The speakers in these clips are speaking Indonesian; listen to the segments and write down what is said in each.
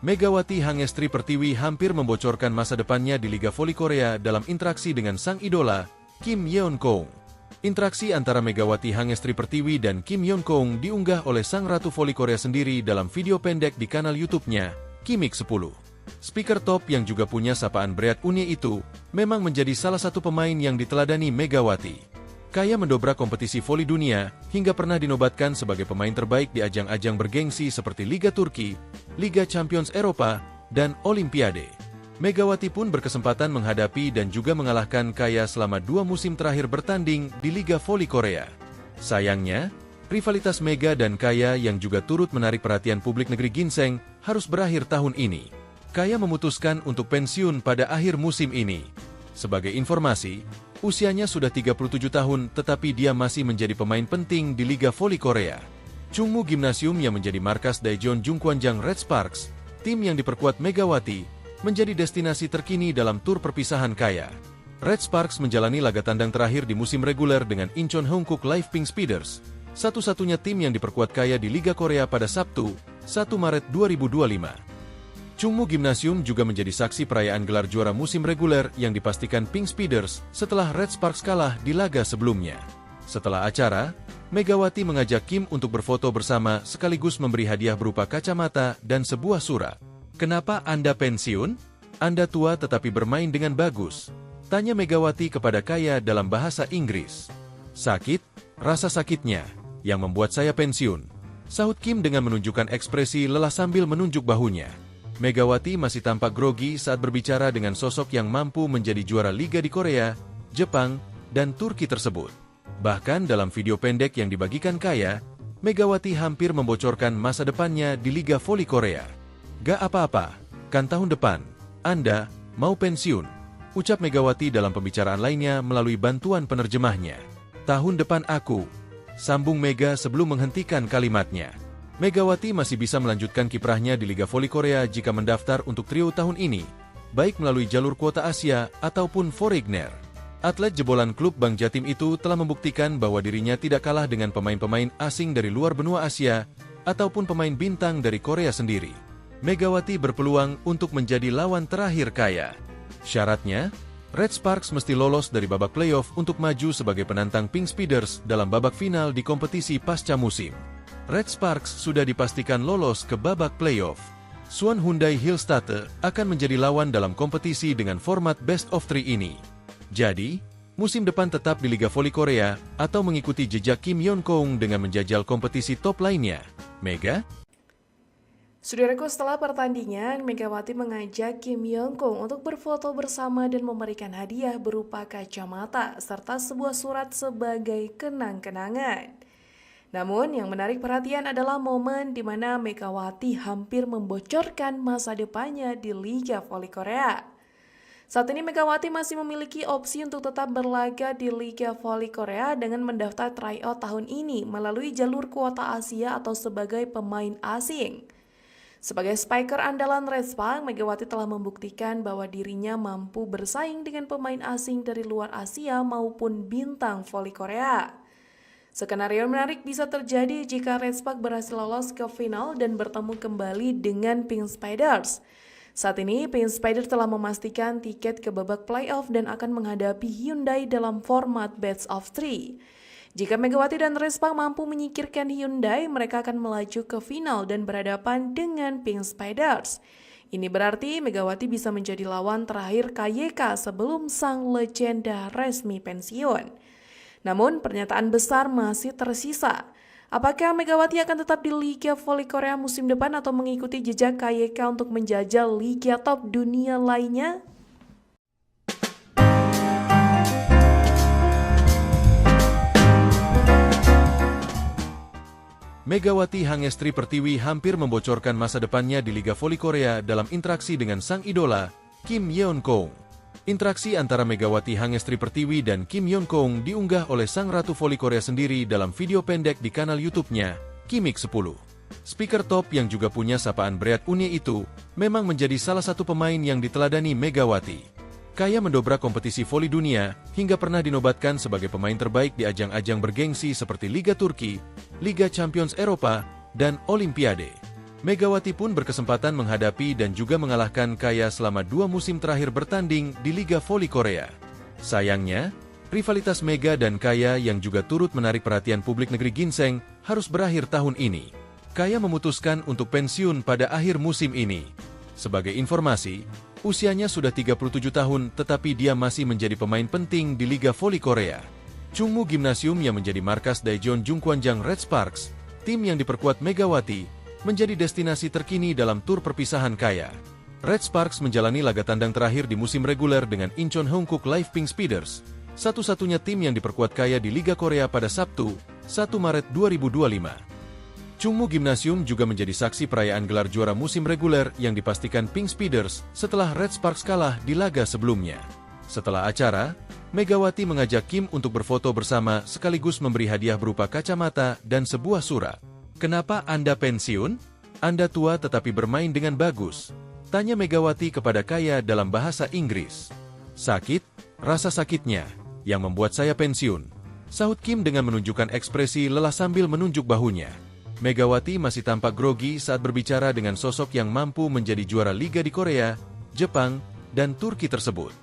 Megawati Hangestri Pertiwi hampir membocorkan masa depannya di Liga Voli Korea dalam interaksi dengan sang idola, Kim Yeon Kong. Interaksi antara Megawati Hangestri Pertiwi dan Kim Yeon Kong diunggah oleh sang Ratu Voli Korea sendiri dalam video pendek di kanal YouTube-nya, Kimik 10. Speaker top yang juga punya sapaan Breat Unye itu, memang menjadi salah satu pemain yang diteladani Megawati. Kaya mendobrak kompetisi voli dunia, hingga pernah dinobatkan sebagai pemain terbaik di ajang-ajang bergengsi seperti Liga Turki, Liga Champions Eropa, dan Olimpiade. Megawati pun berkesempatan menghadapi dan juga mengalahkan Kaya selama 2 musim terakhir bertanding di Liga Voli Korea. Sayangnya, rivalitas Mega dan Kaya yang juga turut menarik perhatian publik negeri ginseng harus berakhir tahun ini. Kaya memutuskan untuk pensiun pada akhir musim ini. Sebagai informasi, usianya sudah 37 tahun tetapi dia masih menjadi pemain penting di Liga Voli Korea. Chungmu Gymnasium yang menjadi markas Daejeon Jungkwanjang Red Sparks, tim yang diperkuat Megawati, menjadi destinasi terkini dalam tur perpisahan Kaya. Red Sparks menjalani laga tandang terakhir di musim reguler dengan Incheon Hongkook Live Pink Speeders, satu-satunya tim yang diperkuat Kaya di Liga Korea pada Sabtu, 1 Maret 2025. Chungmu Gymnasium juga menjadi saksi perayaan gelar juara musim reguler yang dipastikan Pink Speeders setelah Red Sparks kalah di laga sebelumnya. Setelah acara, Megawati mengajak Kim untuk berfoto bersama sekaligus memberi hadiah berupa kacamata dan sebuah surat. "Kenapa Anda pensiun? Anda tua tetapi bermain dengan bagus," tanya Megawati kepada Kaya dalam bahasa Inggris. "Sakit, rasa sakitnya, yang membuat saya pensiun," sahut Kim dengan menunjukkan ekspresi lelah sambil menunjuk bahunya. Megawati masih tampak grogi saat berbicara dengan sosok yang mampu menjadi juara liga di Korea, Jepang, dan Turki tersebut. Bahkan dalam video pendek yang dibagikan Kaya, Megawati hampir membocorkan masa depannya di Liga Voli Korea. "Gak apa-apa, kan tahun depan, Anda mau pensiun," ucap Megawati dalam pembicaraan lainnya melalui bantuan penerjemahnya. "Tahun depan aku," sambung Mega sebelum menghentikan kalimatnya. Megawati masih bisa melanjutkan kiprahnya di Liga Voli Korea jika mendaftar untuk trio tahun ini, baik melalui jalur kuota Asia ataupun Foreigner. Atlet jebolan klub Bank Jatim itu telah membuktikan bahwa dirinya tidak kalah dengan pemain-pemain asing dari luar benua Asia ataupun pemain bintang dari Korea sendiri. Megawati berpeluang untuk menjadi lawan terakhir Kaya. Syaratnya, Red Sparks mesti lolos dari babak playoff untuk maju sebagai penantang Pink Speeders dalam babak final di kompetisi pasca musim. Red Sparks sudah dipastikan lolos ke babak playoff. Suwon Hyundai Hillstate akan menjadi lawan dalam kompetisi dengan format Best of 3 ini. Jadi, musim depan tetap di Liga Voli Korea atau mengikuti jejak Kim Yeon Kong dengan menjajal kompetisi top lainnya. Mega? Saudaraku, setelah pertandingan, Megawati mengajak Kim Yeon Kong untuk berfoto bersama dan memberikan hadiah berupa kacamata serta sebuah surat sebagai kenang-kenangan. Namun, yang menarik perhatian adalah momen di mana Megawati hampir membocorkan masa depannya di Liga Voli Korea. Saat ini Megawati masih memiliki opsi untuk tetap berlaga di Liga Voli Korea dengan mendaftar tryout tahun ini melalui jalur kuota Asia atau sebagai pemain asing. Sebagai spiker andalan Red Sparks, Megawati telah membuktikan bahwa dirinya mampu bersaing dengan pemain asing dari luar Asia maupun bintang voli Korea. Skenario menarik bisa terjadi jika Red Sparks berhasil lolos ke final dan bertemu kembali dengan Pink Speeders. Saat ini, Pink Speeders telah memastikan tiket ke babak playoff dan akan menghadapi Hyundai dalam format Best of 3. Jika Megawati dan Red Sparks mampu menyingkirkan Hyundai, mereka akan melaju ke final dan berhadapan dengan Pink Speeders. Ini berarti Megawati bisa menjadi lawan terakhir KYK sebelum sang legenda resmi pensiun. Namun, pernyataan besar masih tersisa. Apakah Megawati akan tetap di Liga Voli Korea musim depan atau mengikuti jejak KYK untuk menjajal liga top dunia lainnya? Megawati Hangestri Pertiwi hampir membocorkan masa depannya di Liga Voli Korea dalam interaksi dengan sang idola, Kim Yeon Kong. Interaksi antara Megawati Hangestri Pertiwi dan Kim Yeon Kong diunggah oleh sang Ratu Voli Korea sendiri dalam video pendek di kanal YouTube-nya, Kimik 10. Speaker top yang juga punya sapaan Breat Unye itu, memang menjadi salah satu pemain yang diteladani Megawati. Kaya mendobrak kompetisi voli dunia, hingga pernah dinobatkan sebagai pemain terbaik di ajang-ajang bergengsi seperti Liga Turki, Liga Champions Eropa, dan Olimpiade. Megawati pun berkesempatan menghadapi dan juga mengalahkan Kaya selama 2 musim terakhir bertanding di Liga Voli Korea. Sayangnya, rivalitas Mega dan Kaya yang juga turut menarik perhatian publik negeri ginseng harus berakhir tahun ini. Kaya memutuskan untuk pensiun pada akhir musim ini. Sebagai informasi, usianya sudah 37 tahun tetapi dia masih menjadi pemain penting di Liga Voli Korea. Chungmu Gymnasium yang menjadi markas Daejeon Jungkwanjang Red Sparks, tim yang diperkuat Megawati, menjadi destinasi terkini dalam tur perpisahan Kaya. Red Sparks menjalani laga tandang terakhir di musim reguler dengan Incheon Hongkook Live Pink Speeders, satu-satunya tim yang diperkuat Kaya di Liga Korea pada Sabtu, 1 Maret 2025. Chungmu Gymnasium juga menjadi saksi perayaan gelar juara musim reguler yang dipastikan Pink Speeders setelah Red Sparks kalah di laga sebelumnya. Setelah acara, Megawati mengajak Kim untuk berfoto bersama sekaligus memberi hadiah berupa kacamata dan sebuah surat. "Kenapa Anda pensiun? Anda tua tetapi bermain dengan bagus," tanya Megawati kepada Kaya dalam bahasa Inggris. "Sakit, rasa sakitnya, yang membuat saya pensiun," sahut Kim dengan menunjukkan ekspresi lelah sambil menunjuk bahunya. Megawati masih tampak grogi saat berbicara dengan sosok yang mampu menjadi juara liga di Korea, Jepang, dan Turki tersebut.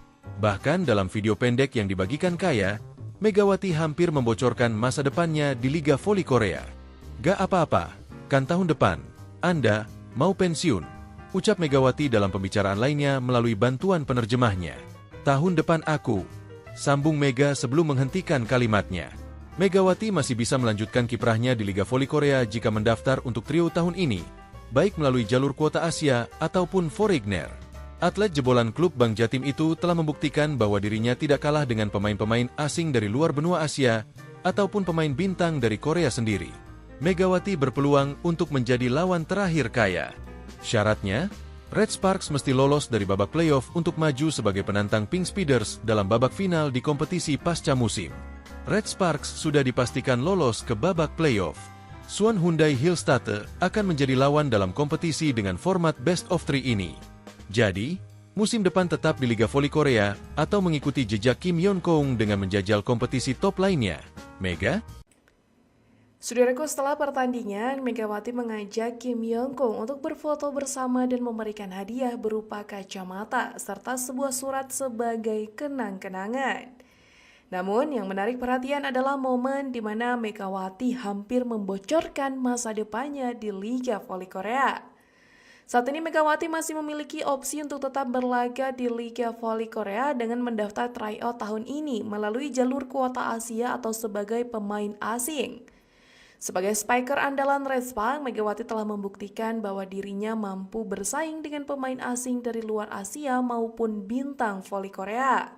Bahkan dalam video pendek yang dibagikan Kaya, Megawati hampir membocorkan masa depannya di Liga Voli Korea. "Gak apa-apa, kan tahun depan, Anda mau pensiun," ucap Megawati dalam pembicaraan lainnya melalui bantuan penerjemahnya. "Tahun depan aku," sambung Mega sebelum menghentikan kalimatnya. Megawati masih bisa melanjutkan kiprahnya di Liga Voli Korea jika mendaftar untuk trio tahun ini, baik melalui jalur kuota Asia ataupun Foreigner. Atlet jebolan klub Bank Jatim itu telah membuktikan bahwa dirinya tidak kalah dengan pemain-pemain asing dari luar benua Asia ataupun pemain bintang dari Korea sendiri. Megawati berpeluang untuk menjadi lawan terakhir Kaya. Syaratnya, Red Sparks mesti lolos dari babak playoff untuk maju sebagai penantang Pink Speeders dalam babak final di kompetisi pasca musim. Red Sparks sudah dipastikan lolos ke babak playoff. Suwon Hyundai Hillstatte akan menjadi lawan dalam kompetisi dengan format Best of 3 ini. Jadi, musim depan tetap di Liga Voli Korea atau mengikuti jejak Kim Yeon-koong dengan menjajal kompetisi top lainnya. Mega? Saudaraku, setelah pertandingan, Megawati mengajak Kim Yeon-koong untuk berfoto bersama dan memberikan hadiah berupa kacamata serta sebuah surat sebagai kenang-kenangan. Namun, yang menarik perhatian adalah momen di mana Megawati hampir membocorkan masa depannya di Liga Voli Korea. Saat ini Megawati masih memiliki opsi untuk tetap berlaga di Liga Voli Korea dengan mendaftar tryout tahun ini melalui jalur kuota Asia atau sebagai pemain asing. Sebagai spiker andalan Red Sparks, Megawati telah membuktikan bahwa dirinya mampu bersaing dengan pemain asing dari luar Asia maupun bintang voli Korea.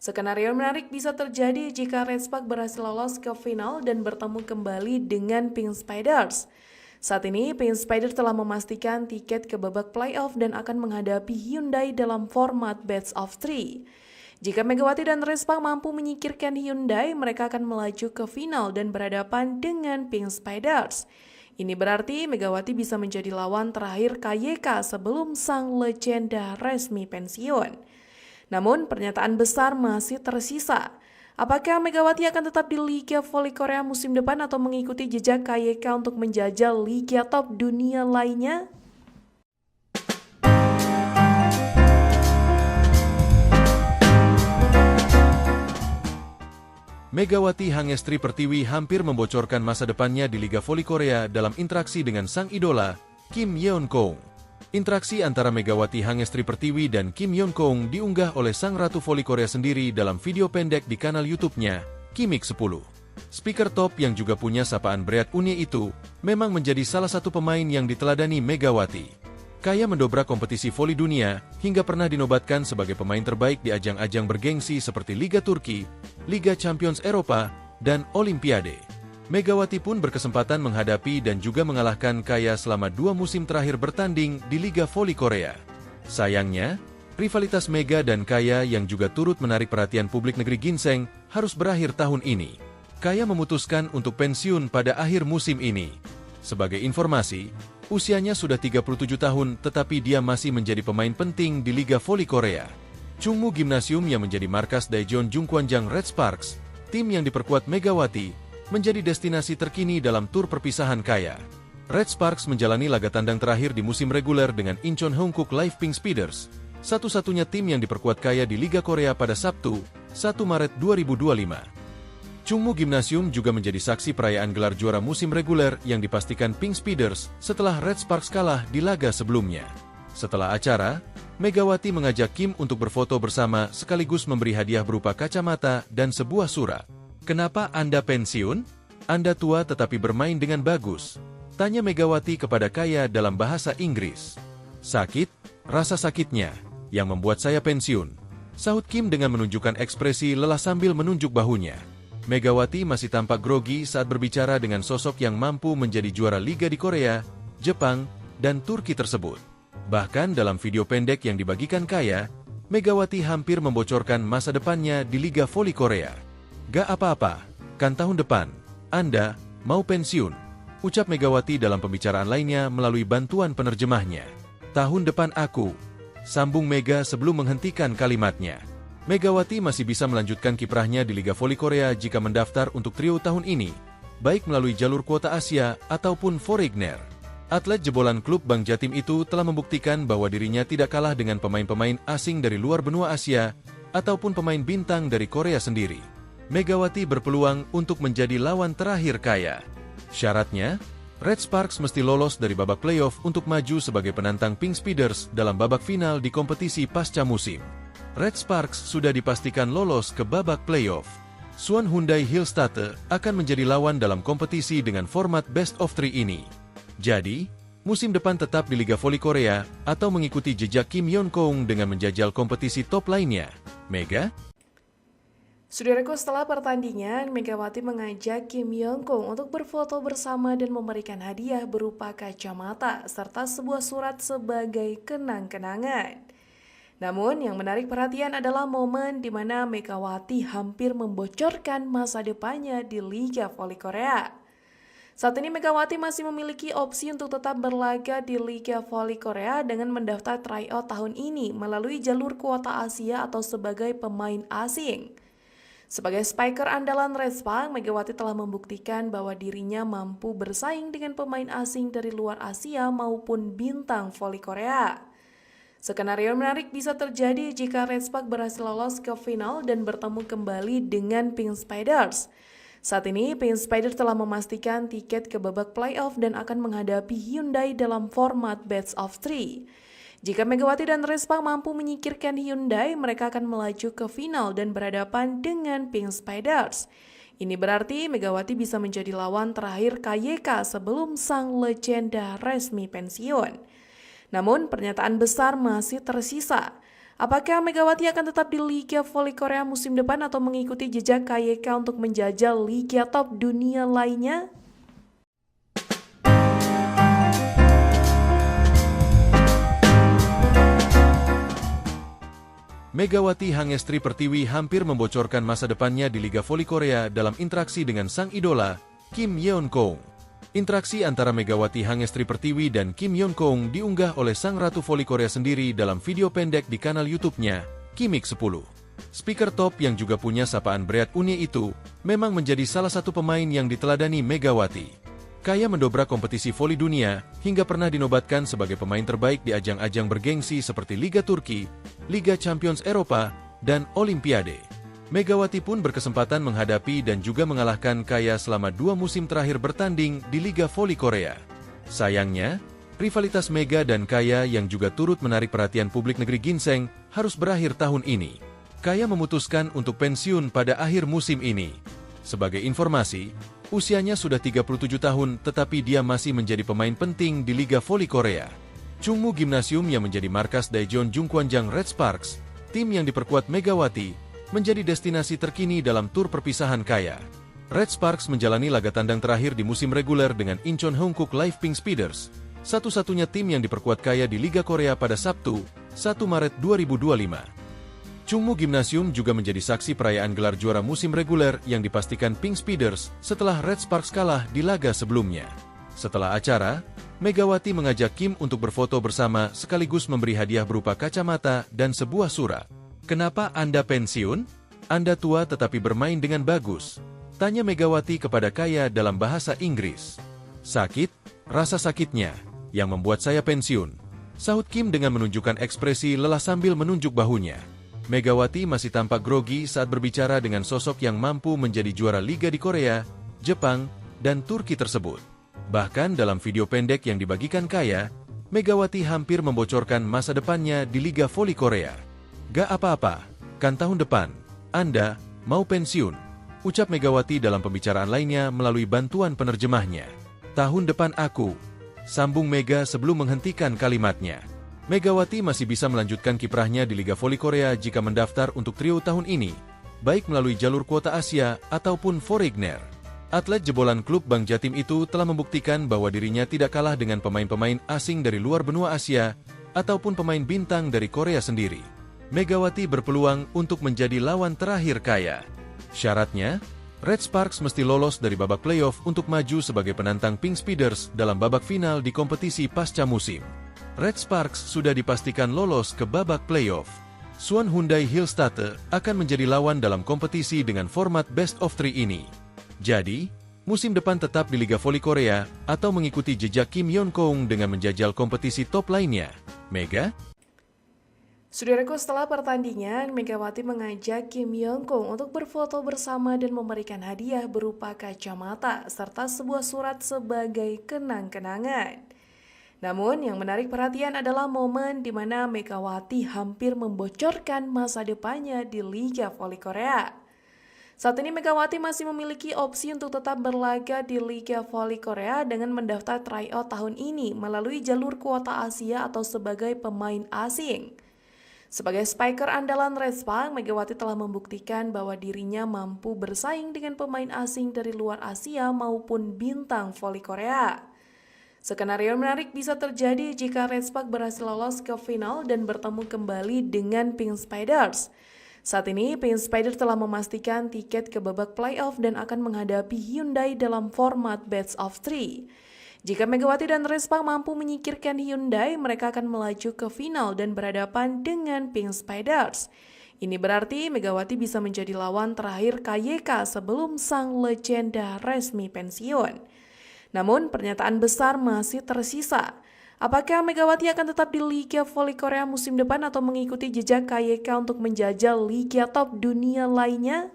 Skenario menarik bisa terjadi jika Red Sparks berhasil lolos ke final dan bertemu kembali dengan Pink Speeders. Saat ini, Pink Speeders telah memastikan tiket ke babak playoff dan akan menghadapi Hyundai dalam format Best of 3. Jika Megawati dan Red Sparks mampu menyingkirkan Hyundai, mereka akan melaju ke final dan berhadapan dengan Pink Speeders. Ini berarti Megawati bisa menjadi lawan terakhir KYK sebelum sang legenda resmi pensiun. Namun, pernyataan besar masih tersisa. Apakah Megawati akan tetap di Liga Voli Korea musim depan atau mengikuti jejak KYK untuk menjajal liga top dunia lainnya? Megawati Hangestri Pertiwi hampir membocorkan masa depannya di Liga Voli Korea dalam interaksi dengan sang idola, Kim Yeon-koong. Interaksi antara Megawati Hangestri Pertiwi dan Kim Yeon-koong diunggah oleh sang Ratu Voli Korea sendiri dalam video pendek di kanal YouTube-nya, Kimik 10. Speaker top yang juga punya sapaan berat Unie itu, memang menjadi salah satu pemain yang diteladani Megawati. Kaya mendobrak kompetisi voli dunia, hingga pernah dinobatkan sebagai pemain terbaik di ajang-ajang bergengsi seperti Liga Turki, Liga Champions Eropa, dan Olimpiade. Megawati pun berkesempatan menghadapi dan juga mengalahkan Kaya selama 2 musim terakhir bertanding di Liga Voli Korea. Sayangnya, rivalitas Mega dan Kaya yang juga turut menarik perhatian publik negeri ginseng harus berakhir tahun ini. Kaya memutuskan untuk pensiun pada akhir musim ini. Sebagai informasi, usianya sudah 37 tahun tetapi dia masih menjadi pemain penting di Liga Voli Korea. Chungmu Gymnasium yang menjadi markas Daejeon Jungkwanjang Red Sparks, tim yang diperkuat Megawati, menjadi destinasi terkini dalam tur perpisahan Kaya. Red Sparks menjalani laga tandang terakhir di musim reguler dengan Incheon Hongkook Live Pink Speeders, satu-satunya tim yang diperkuat kaya di Liga Korea pada Sabtu, 1 Maret 2025. Chungmu Gymnasium juga menjadi saksi perayaan gelar juara musim reguler yang dipastikan Pink Speeders setelah Red Sparks kalah di laga sebelumnya. Setelah acara, Megawati mengajak Kim untuk berfoto bersama sekaligus memberi hadiah berupa kacamata dan sebuah surat. "Kenapa Anda pensiun? Anda tua tetapi bermain dengan bagus," tanya Megawati kepada Kaya dalam bahasa Inggris. "Sakit, rasa sakitnya, yang membuat saya pensiun," sahut Kim dengan menunjukkan ekspresi lelah sambil menunjuk bahunya. Megawati masih tampak grogi saat berbicara dengan sosok yang mampu menjadi juara liga di Korea, Jepang, dan Turki tersebut. Bahkan dalam video pendek yang dibagikan Kaya, Megawati hampir membocorkan masa depannya di Liga Voli Korea. "Gak apa-apa, kan tahun depan, Anda mau pensiun," ucap Megawati dalam pembicaraan lainnya melalui bantuan penerjemahnya. "Tahun depan aku," sambung Mega sebelum menghentikan kalimatnya. Megawati masih bisa melanjutkan kiprahnya di Liga Voli Korea jika mendaftar untuk trio tahun ini, baik melalui jalur kuota Asia ataupun Foreigner. Atlet jebolan klub Bank Jatim itu telah membuktikan bahwa dirinya tidak kalah dengan pemain-pemain asing dari luar benua Asia ataupun pemain bintang dari Korea sendiri. Megawati berpeluang untuk menjadi lawan terakhir Kaya. Syaratnya, Red Sparks mesti lolos dari babak playoff untuk maju sebagai penantang Pink Speeders dalam babak final di kompetisi pasca musim. Red Sparks sudah dipastikan lolos ke babak playoff. Suwon Hyundai Hillstatte akan menjadi lawan dalam kompetisi dengan format Best of 3 ini. Jadi, musim depan tetap di Liga Voli Korea atau mengikuti jejak Kim Yeon-koong dengan menjajal kompetisi top lainnya. Mega? Saudaraku, setelah pertandingan, Megawati mengajak Kim Yeon-koong untuk berfoto bersama dan memberikan hadiah berupa kacamata serta sebuah surat sebagai kenang-kenangan. Namun, yang menarik perhatian adalah momen di mana Megawati hampir membocorkan masa depannya di Liga Voli Korea. Saat ini Megawati masih memiliki opsi untuk tetap berlaga di Liga Voli Korea dengan mendaftar tryout tahun ini melalui jalur kuota Asia atau sebagai pemain asing. Sebagai spiker andalan Red Sparks, Megawati telah membuktikan bahwa dirinya mampu bersaing dengan pemain asing dari luar Asia maupun bintang voli Korea. Skenario menarik bisa terjadi jika Red Sparks berhasil lolos ke final dan bertemu kembali dengan Pink Speeders. Saat ini, Pink Speeders telah memastikan tiket ke babak playoff dan akan menghadapi Hyundai dalam format Best of 3. Jika Megawati dan Red Sparks mampu menyingkirkan Hyundai, mereka akan melaju ke final dan berhadapan dengan Pink Speeders. Ini berarti Megawati bisa menjadi lawan terakhir KYK sebelum sang legenda resmi pensiun. Namun, pernyataan besar masih tersisa. Apakah Megawati akan tetap di Liga Voli Korea musim depan atau mengikuti jejak KYK untuk menjajal liga top dunia lainnya? Megawati Hangestri Pertiwi hampir membocorkan masa depannya di Liga Voli Korea dalam interaksi dengan sang idola, Kim Yeon-koong. Interaksi antara Megawati Hangestri Pertiwi dan Kim Yeon-koong diunggah oleh sang Ratu Voli Korea sendiri dalam video pendek di kanal YouTube-nya, Kimik 10. Speaker top yang juga punya sapaan Bread Unye itu memang menjadi salah satu pemain yang diteladani Megawati. Kaya mendobrak kompetisi voli dunia hingga pernah dinobatkan sebagai pemain terbaik di ajang-ajang bergengsi seperti Liga Turki, Liga Champions Eropa, dan Olimpiade. Megawati pun berkesempatan menghadapi dan juga mengalahkan Kaya selama 2 musim terakhir bertanding di Liga Voli Korea. Sayangnya, rivalitas Mega dan Kaya yang juga turut menarik perhatian publik negeri ginseng harus berakhir tahun ini. Kaya memutuskan untuk pensiun pada akhir musim ini. Sebagai informasi, usianya sudah 37 tahun tetapi dia masih menjadi pemain penting di Liga Voli Korea. Chungmu Gymnasium yang menjadi markas Daejeon Jungkwanjang Red Sparks, tim yang diperkuat Megawati, menjadi destinasi terkini dalam tur perpisahan Kaya. Red Sparks menjalani laga tandang terakhir di musim reguler dengan Incheon Hongkook Live Pink Speeders, satu-satunya tim yang diperkuat Kaya di Liga Korea pada Sabtu, 1 Maret 2025. Chungmu Gymnasium juga menjadi saksi perayaan gelar juara musim reguler yang dipastikan Pink Speeders setelah Red Sparks kalah di laga sebelumnya. Setelah acara, Megawati mengajak Kim untuk berfoto bersama sekaligus memberi hadiah berupa kacamata dan sebuah surat. "Kenapa Anda pensiun? Anda tua tetapi bermain dengan bagus," tanya Megawati kepada Kaya dalam bahasa Inggris. "Sakit, rasa sakitnya, yang membuat saya pensiun. Sahut Kim dengan menunjukkan ekspresi lelah sambil menunjuk bahunya. Megawati masih tampak grogi saat berbicara dengan sosok yang mampu menjadi juara liga di Korea, Jepang, dan Turki tersebut. Bahkan dalam video pendek yang dibagikan Kaya, Megawati hampir membocorkan masa depannya di Liga Voli Korea. "Gak apa-apa, kan tahun depan, Anda mau pensiun," ucap Megawati dalam pembicaraan lainnya melalui bantuan penerjemahnya. "Tahun depan aku," sambung Mega sebelum menghentikan kalimatnya. Megawati masih bisa melanjutkan kiprahnya di Liga Voli Korea jika mendaftar untuk trio tahun ini, baik melalui jalur kuota Asia ataupun Foreigner. Atlet jebolan klub Bank Jatim itu telah membuktikan bahwa dirinya tidak kalah dengan pemain-pemain asing dari luar benua Asia ataupun pemain bintang dari Korea sendiri. Megawati berpeluang untuk menjadi lawan terakhir Kaya. Syaratnya, Red Sparks mesti lolos dari babak playoff untuk maju sebagai penantang Pink Speeders dalam babak final di kompetisi pasca musim. Red Sparks sudah dipastikan lolos ke babak playoff. Suwon Hyundai Hillstatte akan menjadi lawan dalam kompetisi dengan format best of 3 ini. Jadi, musim depan tetap di Liga Voli Korea atau mengikuti jejak Kim Yeon-keung dengan menjajal kompetisi top lainnya. Mega? Saudaraku, setelah pertandingan, Megawati mengajak Kim Yeon-keung untuk berfoto bersama dan memberikan hadiah berupa kacamata serta sebuah surat sebagai kenang-kenangan. Namun, yang menarik perhatian adalah momen di mana Megawati hampir membocorkan masa depannya di Liga Voli Korea. Saat ini Megawati masih memiliki opsi untuk tetap berlaga di Liga Voli Korea dengan mendaftar tryout tahun ini melalui jalur kuota Asia atau sebagai pemain asing. Sebagai spiker andalan Red Sparks, Megawati telah membuktikan bahwa dirinya mampu bersaing dengan pemain asing dari luar Asia maupun bintang voli Korea. Skenario menarik bisa terjadi jika Red Sparks berhasil lolos ke final dan bertemu kembali dengan Pink Spiders. Saat ini, Pink Spider telah memastikan tiket ke babak playoff dan akan menghadapi Hyundai dalam format best of 3. Jika Megawati dan Red Sparks mampu menyingkirkan Hyundai, mereka akan melaju ke final dan berhadapan dengan Pink Spiders. Ini berarti Megawati bisa menjadi lawan terakhir KYK sebelum sang legenda resmi pensiun. Namun, pernyataan besar masih tersisa. Apakah Megawati akan tetap di Liga Voli Korea musim depan atau mengikuti jejak KYK untuk menjajal liga top dunia lainnya?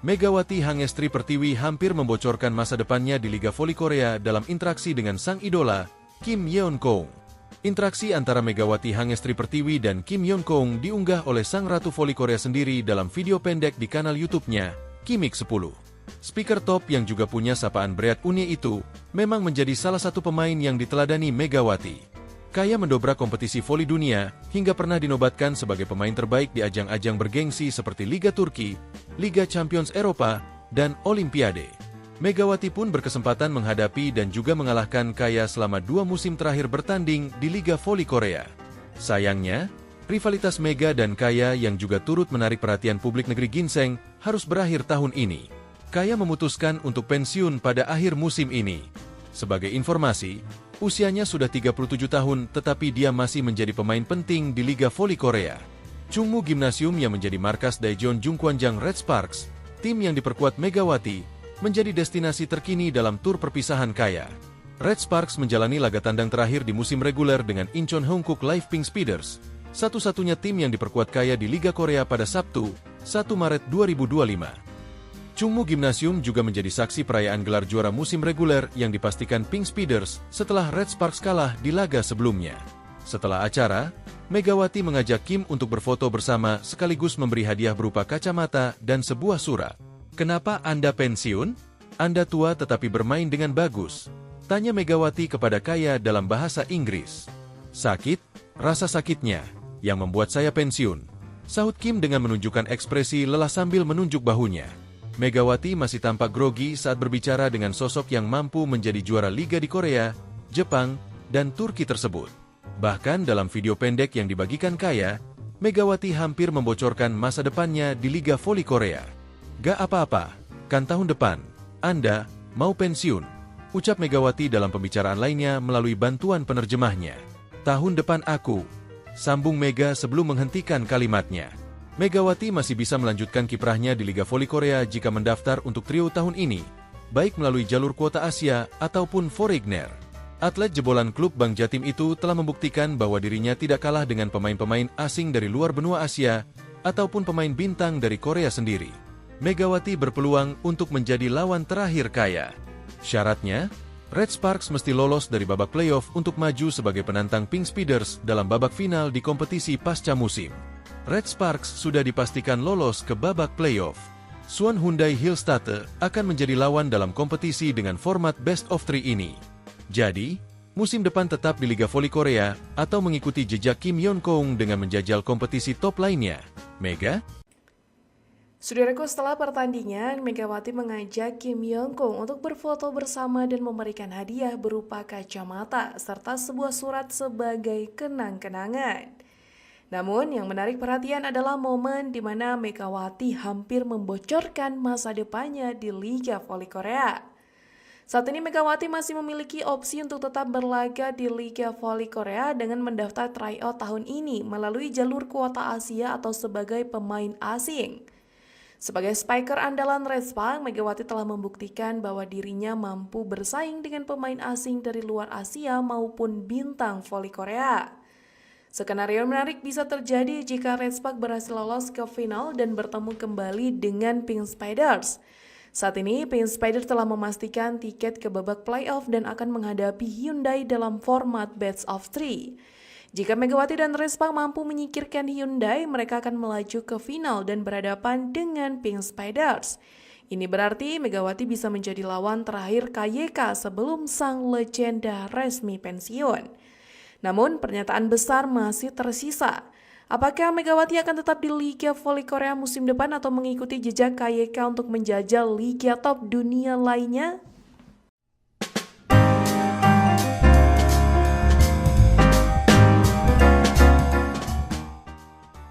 Megawati Hangestri Pertiwi hampir membocorkan masa depannya di Liga Voli Korea dalam interaksi dengan sang idola, Kim Yeon-keung. Interaksi antara Megawati Hangestri Pertiwi dan Kim Yeon-keung diunggah oleh sang Ratu Voli Korea sendiri dalam video pendek di kanal YouTube-nya, Kimik 10. Speaker top yang juga punya sapaan Bread Unie itu memang menjadi salah satu pemain yang diteladani Megawati. Kaya mendobrak kompetisi voli dunia hingga pernah dinobatkan sebagai pemain terbaik di ajang-ajang bergengsi seperti Liga Turki, Liga Champions Eropa, dan Olimpiade. Megawati pun berkesempatan menghadapi dan juga mengalahkan Kaya selama 2 musim terakhir bertanding di Liga Voli Korea. Sayangnya, rivalitas Mega dan Kaya yang juga turut menarik perhatian publik negeri ginseng harus berakhir tahun ini. Kaya memutuskan untuk pensiun pada akhir musim ini. Sebagai informasi, usianya sudah 37 tahun tetapi dia masih menjadi pemain penting di Liga Voli Korea. Chungmu Gymnasium yang menjadi markas Daejeon Jungkwanjang Red Sparks, tim yang diperkuat Megawati, menjadi destinasi terkini dalam tur perpisahan Kaya. Red Sparks menjalani laga tandang terakhir di musim reguler dengan Incheon Hankook Live Pink Speeders, satu-satunya tim yang diperkuat Kaya di Liga Korea pada Sabtu, 1 Maret 2025. Chungmu Gymnasium juga menjadi saksi perayaan gelar juara musim reguler yang dipastikan Pink Speeders setelah Red Sparks kalah di laga sebelumnya. Setelah acara, Megawati mengajak Kim untuk berfoto bersama sekaligus memberi hadiah berupa kacamata dan sebuah surat. "Kenapa Anda pensiun? Anda tua tetapi bermain dengan bagus," tanya Megawati kepada Kaya dalam bahasa Inggris. "Sakit, rasa sakitnya, yang membuat saya pensiun," sahut Kim dengan menunjukkan ekspresi lelah sambil menunjuk bahunya. Megawati masih tampak grogi saat berbicara dengan sosok yang mampu menjadi juara liga di Korea, Jepang, dan Turki tersebut. Bahkan dalam video pendek yang dibagikan Kaya, Megawati hampir membocorkan masa depannya di Liga Voli Korea. "Gak apa-apa, kan tahun depan, Anda mau pensiun," ucap Megawati dalam pembicaraan lainnya melalui bantuan penerjemahnya. "Tahun depan aku," sambung Mega sebelum menghentikan kalimatnya. Megawati masih bisa melanjutkan kiprahnya di Liga Voli Korea jika mendaftar untuk trio tahun ini, baik melalui jalur kuota Asia ataupun Foreigner. Atlet jebolan klub Bank Jatim itu telah membuktikan bahwa dirinya tidak kalah dengan pemain-pemain asing dari luar benua Asia ataupun pemain bintang dari Korea sendiri. Megawati berpeluang untuk menjadi lawan terakhir Kaya. Syaratnya, Red Sparks mesti lolos dari babak playoff untuk maju sebagai penantang Pink Speeders dalam babak final di kompetisi pasca musim. Red Sparks sudah dipastikan lolos ke babak playoff. Suwon Hyundai Hillstatte akan menjadi lawan dalam kompetisi dengan format best of 3 ini. Jadi, musim depan tetap di Liga Voli Korea atau mengikuti jejak Kim Yeon-kong dengan menjajal kompetisi top lainnya. Mega? Saudaraku, setelah pertandingan, Megawati mengajak Kim Yeon-kong untuk berfoto bersama dan memberikan hadiah berupa kacamata serta sebuah surat sebagai kenang-kenangan. Namun, yang menarik perhatian adalah momen di mana Megawati hampir membocorkan masa depannya di Liga Voli Korea. Saat ini Megawati masih memiliki opsi untuk tetap berlaga di Liga Voli Korea dengan mendaftar tryout tahun ini melalui jalur kuota Asia atau sebagai pemain asing. Sebagai spiker andalan Red Sparks, Megawati telah membuktikan bahwa dirinya mampu bersaing dengan pemain asing dari luar Asia maupun bintang voli Korea. Skenario menarik bisa terjadi jika Red Sparks berhasil lolos ke final dan bertemu kembali dengan Pink Speeders. Saat ini, Pink Speeders telah memastikan tiket ke babak playoff dan akan menghadapi Hyundai dalam format best of 3. Jika Megawati dan Red Sparks mampu menyingkirkan Hyundai, mereka akan melaju ke final dan berhadapan dengan Pink Speeders. Ini berarti Megawati bisa menjadi lawan terakhir KYK sebelum sang legenda resmi pensiun. Namun, pernyataan besar masih tersisa. Apakah Megawati akan tetap di Liga Voli Korea musim depan atau mengikuti jejak KYK untuk menjajal liga top dunia lainnya?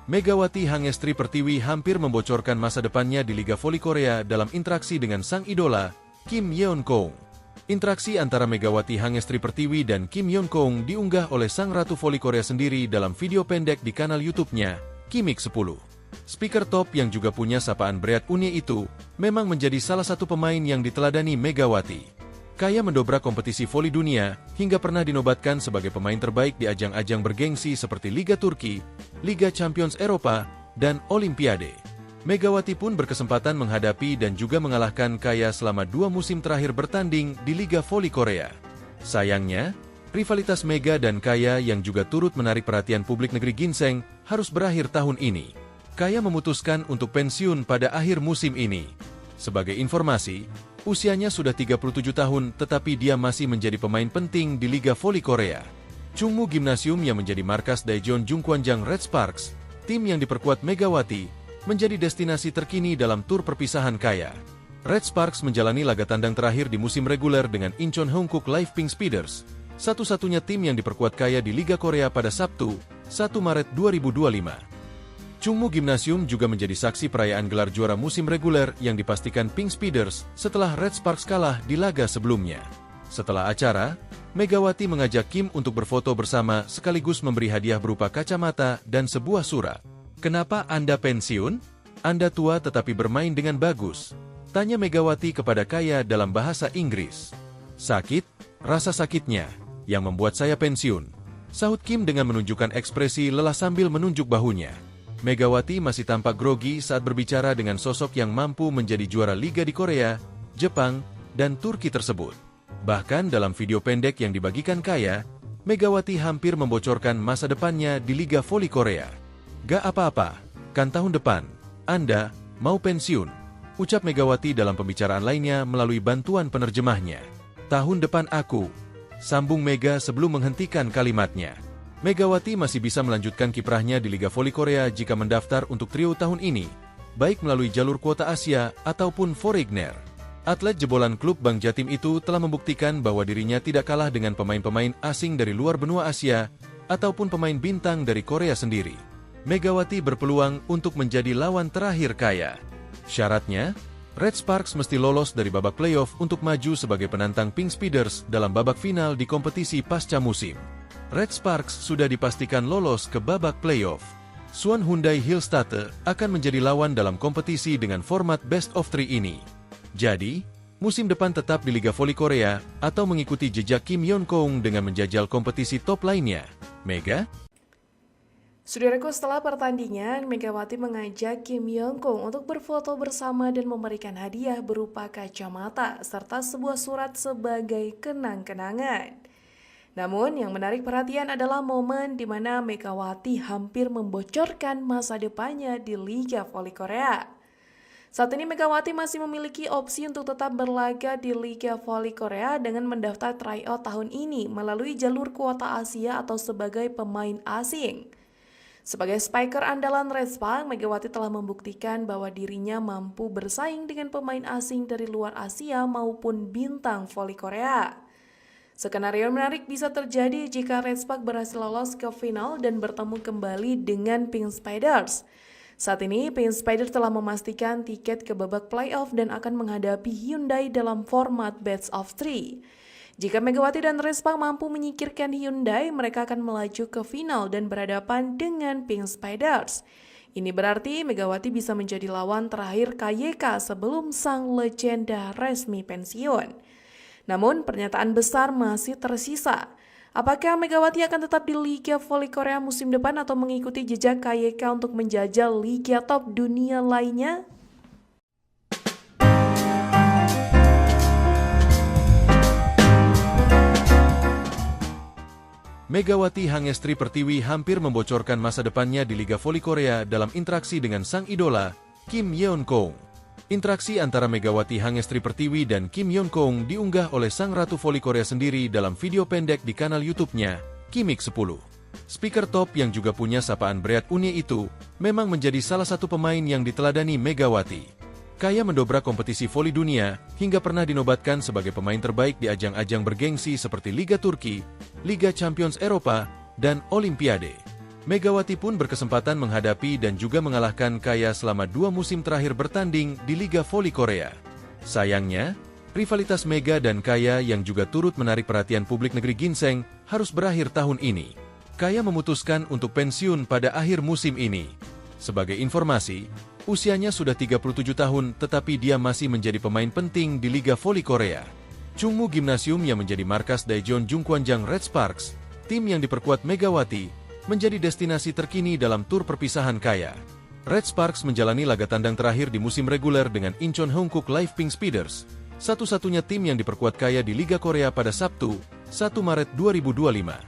Megawati Hangestri Pertiwi hampir membocorkan masa depannya di Liga Voli Korea dalam interaksi dengan sang idola, Kim Yeon-kong. Interaksi antara Megawati Hangestri Pertiwi dan Kim Yeon-kong diunggah oleh sang Ratu Voli Korea sendiri dalam video pendek di kanal YouTube-nya, Kimik 10. Speaker top yang juga punya sapaan berat Unie itu memang menjadi salah satu pemain yang diteladani Megawati. Kaya mendobrak kompetisi voli dunia hingga pernah dinobatkan sebagai pemain terbaik di ajang-ajang bergengsi seperti Liga Turki, Liga Champions Eropa, dan Olimpiade. Megawati pun berkesempatan menghadapi dan juga mengalahkan Kaya selama 2 musim terakhir bertanding di Liga Voli Korea. Sayangnya, rivalitas Mega dan Kaya yang juga turut menarik perhatian publik negeri ginseng harus berakhir tahun ini. Kaya memutuskan untuk pensiun pada akhir musim ini. Sebagai informasi, usianya sudah 37 tahun tetapi dia masih menjadi pemain penting di Liga Voli Korea. Chungmu Gymnasium yang menjadi markas Daejeon Jungkwanjang Red Sparks, tim yang diperkuat Megawati, menjadi destinasi terkini dalam tur perpisahan Kaya. Red Sparks menjalani laga tandang terakhir di musim reguler dengan Incheon Hankook Live Pink Speeders, satu-satunya tim yang diperkuat Kaya di Liga Korea pada Sabtu, 1 Maret 2025. Chungmu Gymnasium juga menjadi saksi perayaan gelar juara musim reguler yang dipastikan Pink Speeders setelah Red Sparks kalah di laga sebelumnya. Setelah acara, Megawati mengajak Kim untuk berfoto bersama sekaligus memberi hadiah berupa kacamata dan sebuah surat. "Kenapa Anda pensiun? Anda tua tetapi bermain dengan bagus," tanya Megawati kepada Kaya dalam bahasa Inggris. "Sakit, rasa sakitnya, yang membuat saya pensiun," sahut Kim dengan menunjukkan ekspresi lelah sambil menunjuk bahunya. Megawati masih tampak grogi saat berbicara dengan sosok yang mampu menjadi juara liga di Korea, Jepang, dan Turki tersebut. Bahkan dalam video pendek yang dibagikan Kaya, Megawati hampir membocorkan masa depannya di Liga Voli Korea. "Gak apa-apa, kan tahun depan, Anda mau pensiun," ucap Megawati dalam pembicaraan lainnya melalui bantuan penerjemahnya. "Tahun depan aku," sambung Mega sebelum menghentikan kalimatnya. Megawati masih bisa melanjutkan kiprahnya di Liga Voli Korea jika mendaftar untuk trio tahun ini, baik melalui jalur kuota Asia ataupun Foreigner. Atlet jebolan klub Bank Jatim itu telah membuktikan bahwa dirinya tidak kalah dengan pemain-pemain asing dari luar benua Asia ataupun pemain bintang dari Korea sendiri. Megawati berpeluang untuk menjadi lawan terakhir Kaya. Syaratnya, Red Sparks mesti lolos dari babak playoff untuk maju sebagai penantang Pink Speeders dalam babak final di kompetisi pasca musim. Red Sparks sudah dipastikan lolos ke babak playoff. Suwon Hyundai Hillstate akan menjadi lawan dalam kompetisi dengan format Best of 3 ini. Jadi, musim depan tetap di Liga Voli Korea atau mengikuti jejak Kim Yeon-kong dengan menjajal kompetisi top lainnya. Mega? Saudaraku, setelah pertandingan, Megawati mengajak Kim Yeon-kong untuk berfoto bersama dan memberikan hadiah berupa kacamata serta sebuah surat sebagai kenang-kenangan. Namun, yang menarik perhatian adalah momen di mana Megawati hampir membocorkan masa depannya di Liga Voli Korea. Saat ini Megawati masih memiliki opsi untuk tetap berlaga di Liga Voli Korea dengan mendaftar tryout tahun ini melalui jalur kuota Asia atau sebagai pemain asing. Sebagai spiker andalan Red Sparks, Megawati telah membuktikan bahwa dirinya mampu bersaing dengan pemain asing dari luar Asia maupun bintang voli Korea. Skenario menarik bisa terjadi jika Red Sparks berhasil lolos ke final dan bertemu kembali dengan Pink Spiders. Saat ini, Pink Spiders telah memastikan tiket ke babak playoff dan akan menghadapi Hyundai dalam format Best of 3. Jika Megawati dan Red Sparks mampu menyingkirkan Hyundai, mereka akan melaju ke final dan berhadapan dengan Pink Spiders. Ini berarti Megawati bisa menjadi lawan terakhir KYK sebelum sang legenda resmi pensiun. Namun, pernyataan besar masih tersisa. Apakah Megawati akan tetap di Liga Voli Korea musim depan atau mengikuti jejak KYK untuk menjajal liga top dunia lainnya? Megawati Hangestri Pertiwi hampir membocorkan masa depannya di Liga Voli Korea dalam interaksi dengan sang idola, Kim Yeon-kong. Interaksi antara Megawati Hangestri Pertiwi dan Kim Yeon-kong diunggah oleh sang Ratu Voli Korea sendiri dalam video pendek di kanal YouTube-nya, Kimik 10. Speaker top yang juga punya sapaan berat Unie itu, memang menjadi salah satu pemain yang diteladani Megawati. Kaya mendobrak kompetisi voli dunia, hingga pernah dinobatkan sebagai pemain terbaik di ajang-ajang bergengsi seperti Liga Turki, Liga Champions Eropa, dan Olimpiade. Megawati pun berkesempatan menghadapi dan juga mengalahkan Kaya selama 2 musim terakhir bertanding di Liga Voli Korea. Sayangnya, rivalitas Mega dan Kaya yang juga turut menarik perhatian publik negeri ginseng harus berakhir tahun ini. Kaya memutuskan untuk pensiun pada akhir musim ini. Sebagai informasi, usianya sudah 37 tahun tetapi dia masih menjadi pemain penting di Liga Voli Korea. Chungmu Gymnasium yang menjadi markas Daejeon Jungkwanjang Red Sparks, tim yang diperkuat Megawati, menjadi destinasi terkini dalam tur perpisahan Kaya. Red Sparks menjalani laga tandang terakhir di musim reguler dengan Incheon Hongkook Live Pink Speeders, satu-satunya tim yang diperkuat Kaya di Liga Korea pada Sabtu, 1 Maret 2025.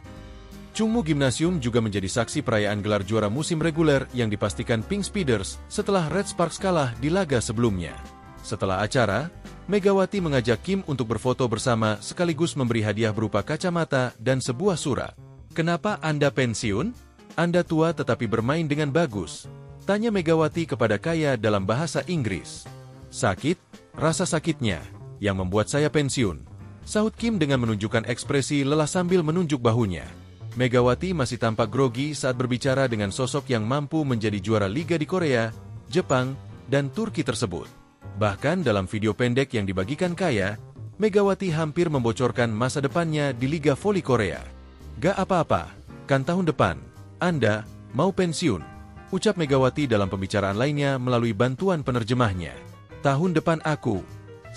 Chungmu Gymnasium juga menjadi saksi perayaan gelar juara musim reguler yang dipastikan Pink Speeders setelah Red Sparks kalah di laga sebelumnya. Setelah acara, Megawati mengajak Kim untuk berfoto bersama sekaligus memberi hadiah berupa kacamata dan sebuah surat. "Kenapa Anda pensiun? Anda tua tetapi bermain dengan bagus," tanya Megawati kepada Kaya dalam bahasa Inggris. "Sakit, rasa sakitnya, yang membuat saya pensiun," sahut Kim dengan menunjukkan ekspresi lelah sambil menunjuk bahunya. Megawati masih tampak grogi saat berbicara dengan sosok yang mampu menjadi juara liga di Korea, Jepang, dan Turki tersebut. Bahkan dalam video pendek yang dibagikan Kaya, Megawati hampir membocorkan masa depannya di Liga Voli Korea. "Gak apa-apa, kan tahun depan, Anda mau pensiun," ucap Megawati dalam pembicaraan lainnya melalui bantuan penerjemahnya. "Tahun depan aku,"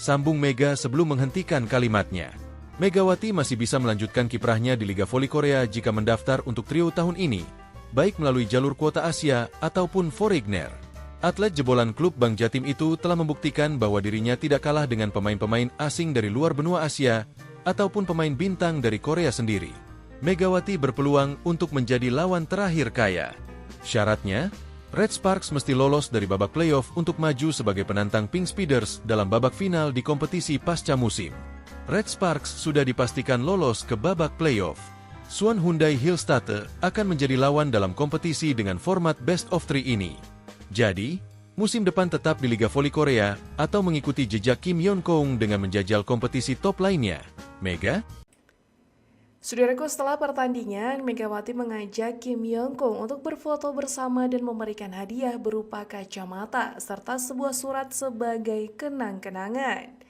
sambung Mega sebelum menghentikan kalimatnya. Megawati masih bisa melanjutkan kiprahnya di Liga Voli Korea jika mendaftar untuk trio tahun ini, baik melalui jalur kuota Asia ataupun Foreigner. Atlet jebolan klub Bank Jatim itu telah membuktikan bahwa dirinya tidak kalah dengan pemain-pemain asing dari luar benua Asia ataupun pemain bintang dari Korea sendiri. Megawati berpeluang untuk menjadi lawan terakhir Kaya. Syaratnya, Red Sparks mesti lolos dari babak playoff untuk maju sebagai penantang Pink Speeders dalam babak final di kompetisi pasca musim. Red Sparks sudah dipastikan lolos ke babak playoff. Suwon Hyundai Hillstate akan menjadi lawan dalam kompetisi dengan format Best of 3 ini. Jadi, musim depan tetap di Liga Voli Korea atau mengikuti jejak Kim Yeon-kong dengan menjajal kompetisi top lainnya. Mega? Saudaraku, setelah pertandingan, Megawati mengajak Kim Yeon-kong untuk berfoto bersama dan memberikan hadiah berupa kacamata serta sebuah surat sebagai kenang-kenangan.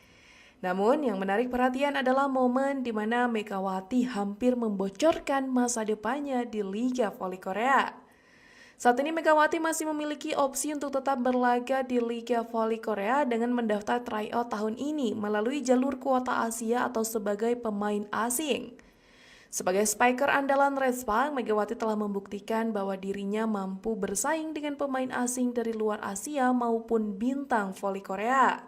Namun, yang menarik perhatian adalah momen di mana Megawati hampir membocorkan masa depannya di Liga Voli Korea. Saat ini Megawati masih memiliki opsi untuk tetap berlaga di Liga Voli Korea dengan mendaftar tryout tahun ini melalui jalur kuota Asia atau sebagai pemain asing. Sebagai spiker andalan Red Sparks, Megawati telah membuktikan bahwa dirinya mampu bersaing dengan pemain asing dari luar Asia maupun bintang voli Korea.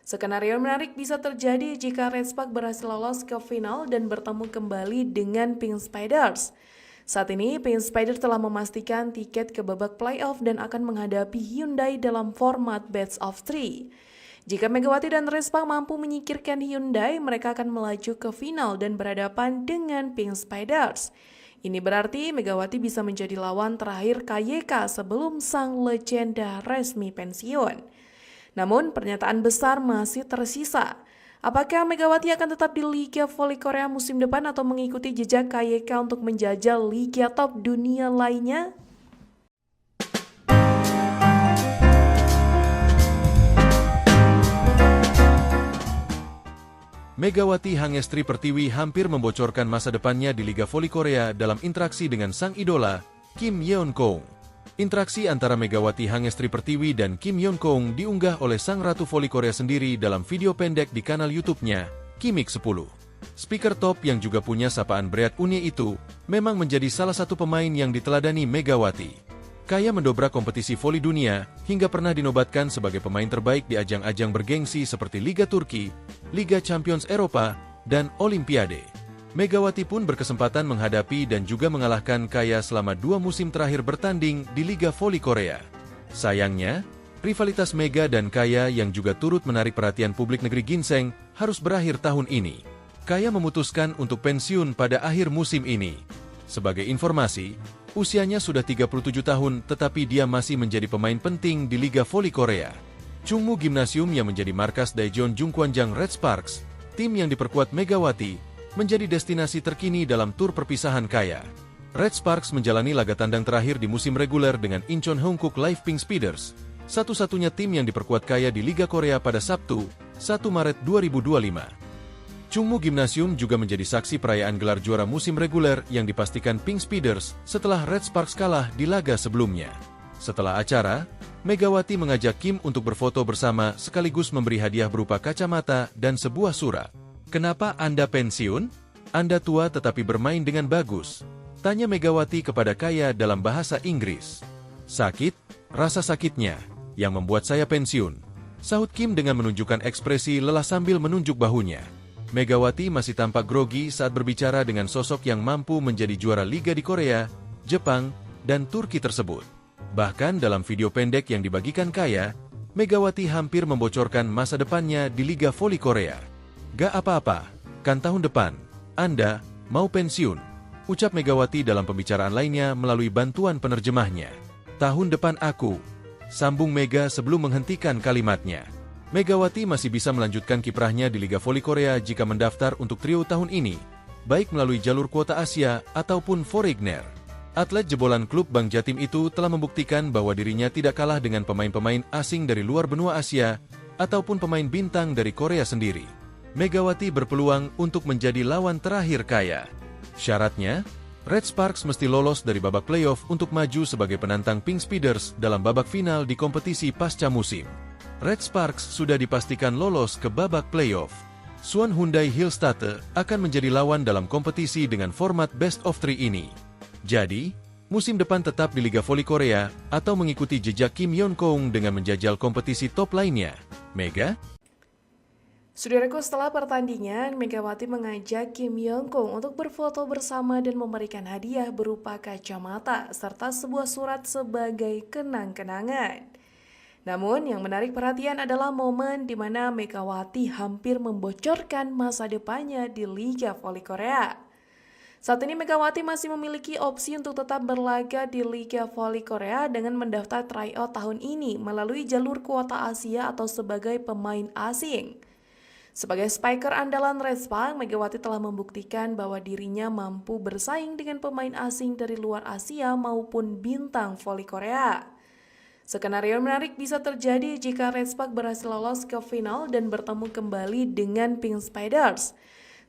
Skenario menarik bisa terjadi jika Red Sparks berhasil lolos ke final dan bertemu kembali dengan Pink Spiders. Saat ini, Pink Spiders telah memastikan tiket ke babak playoff dan akan menghadapi Hyundai dalam format best of three. Jika Megawati dan Red Sparks mampu menyingkirkan Hyundai, mereka akan melaju ke final dan berhadapan dengan Pink Spiders. Ini berarti Megawati bisa menjadi lawan terakhir KYK sebelum sang legenda resmi pensiun. Namun, pernyataan besar masih tersisa. Apakah Megawati akan tetap di Liga Voli Korea musim depan atau mengikuti jejak KYK untuk menjajal liga top dunia lainnya? Megawati Hangestri Pertiwi hampir membocorkan masa depannya di Liga Voli Korea dalam interaksi dengan sang idola, Kim Yeon-kong. Interaksi antara Megawati Hangestri Pertiwi dan Kim Yeon-kong diunggah oleh sang Ratu Voli Korea sendiri dalam video pendek di kanal YouTube-nya, Kimik 10. Speaker top yang juga punya sapaan Bread Unye itu memang menjadi salah satu pemain yang diteladani Megawati. Kaya mendobrak kompetisi voli dunia hingga pernah dinobatkan sebagai pemain terbaik di ajang-ajang bergengsi seperti Liga Turki, Liga Champions Eropa, dan Olimpiade. Megawati pun berkesempatan menghadapi dan juga mengalahkan Kaya selama 2 musim terakhir bertanding di Liga Voli Korea. Sayangnya, rivalitas Mega dan Kaya yang juga turut menarik perhatian publik negeri ginseng harus berakhir tahun ini. Kaya memutuskan untuk pensiun pada akhir musim ini. Sebagai informasi, usianya sudah 37 tahun tetapi dia masih menjadi pemain penting di Liga Voli Korea. Chungmu Gymnasium yang menjadi markas Daejeon Jungkwanjang Red Sparks, tim yang diperkuat Megawati, menjadi destinasi terkini dalam tur perpisahan Kaya. Red Sparks menjalani laga tandang terakhir di musim reguler dengan Incheon Hongkook Live Pink Speeders, satu-satunya tim yang diperkuat Kaya di Liga Korea pada Sabtu, 1 Maret 2025. Chungmu Gymnasium juga menjadi saksi perayaan gelar juara musim reguler yang dipastikan Pink Speeders setelah Red Sparks kalah di laga sebelumnya. Setelah acara, Megawati mengajak Kim untuk berfoto bersama sekaligus memberi hadiah berupa kacamata dan sebuah surat. "Kenapa Anda pensiun? Anda tua tetapi bermain dengan bagus," tanya Megawati kepada Kaya dalam bahasa Inggris. "Sakit, rasa sakitnya, yang membuat saya pensiun," sahut Kim dengan menunjukkan ekspresi lelah sambil menunjuk bahunya. Megawati masih tampak grogi saat berbicara dengan sosok yang mampu menjadi juara liga di Korea, Jepang, dan Turki tersebut. Bahkan dalam video pendek yang dibagikan Kaya, Megawati hampir membocorkan masa depannya di Liga Voli Korea. "Gak apa-apa, kan tahun depan, Anda mau pensiun," ucap Megawati dalam pembicaraan lainnya melalui bantuan penerjemahnya. "Tahun depan aku," sambung Mega sebelum menghentikan kalimatnya. Megawati masih bisa melanjutkan kiprahnya di Liga Voli Korea jika mendaftar untuk trio tahun ini, baik melalui jalur kuota Asia ataupun Foreigner. Atlet jebolan klub Bank Jatim itu telah membuktikan bahwa dirinya tidak kalah dengan pemain-pemain asing dari luar benua Asia ataupun pemain bintang dari Korea sendiri. Megawati berpeluang untuk menjadi lawan terakhir Kaya. Syaratnya, Red Sparks mesti lolos dari babak playoff untuk maju sebagai penantang Pink Speeders dalam babak final di kompetisi pasca musim. Red Sparks sudah dipastikan lolos ke babak playoff. Suwon Hyundai Hillstatte akan menjadi lawan dalam kompetisi dengan format best of three ini. Jadi, musim depan tetap di Liga Voli Korea atau mengikuti jejak Kim Yeon-kong dengan menjajal kompetisi top lainnya. Mega? Saudaraku, setelah pertandingan, Megawati mengajak Kim Yeon-kong untuk berfoto bersama dan memberikan hadiah berupa kacamata serta sebuah surat sebagai kenang-kenangan. Namun, yang menarik perhatian adalah momen di mana Megawati hampir membocorkan masa depannya di Liga Voli Korea. Saat ini Megawati masih memiliki opsi untuk tetap berlaga di Liga Voli Korea dengan mendaftar tryout tahun ini melalui jalur kuota Asia atau sebagai pemain asing. Sebagai spiker andalan Red Sparks, Megawati telah membuktikan bahwa dirinya mampu bersaing dengan pemain asing dari luar Asia maupun bintang voli Korea. Skenario menarik bisa terjadi jika Red Sparks berhasil lolos ke final dan bertemu kembali dengan Pink Spiders.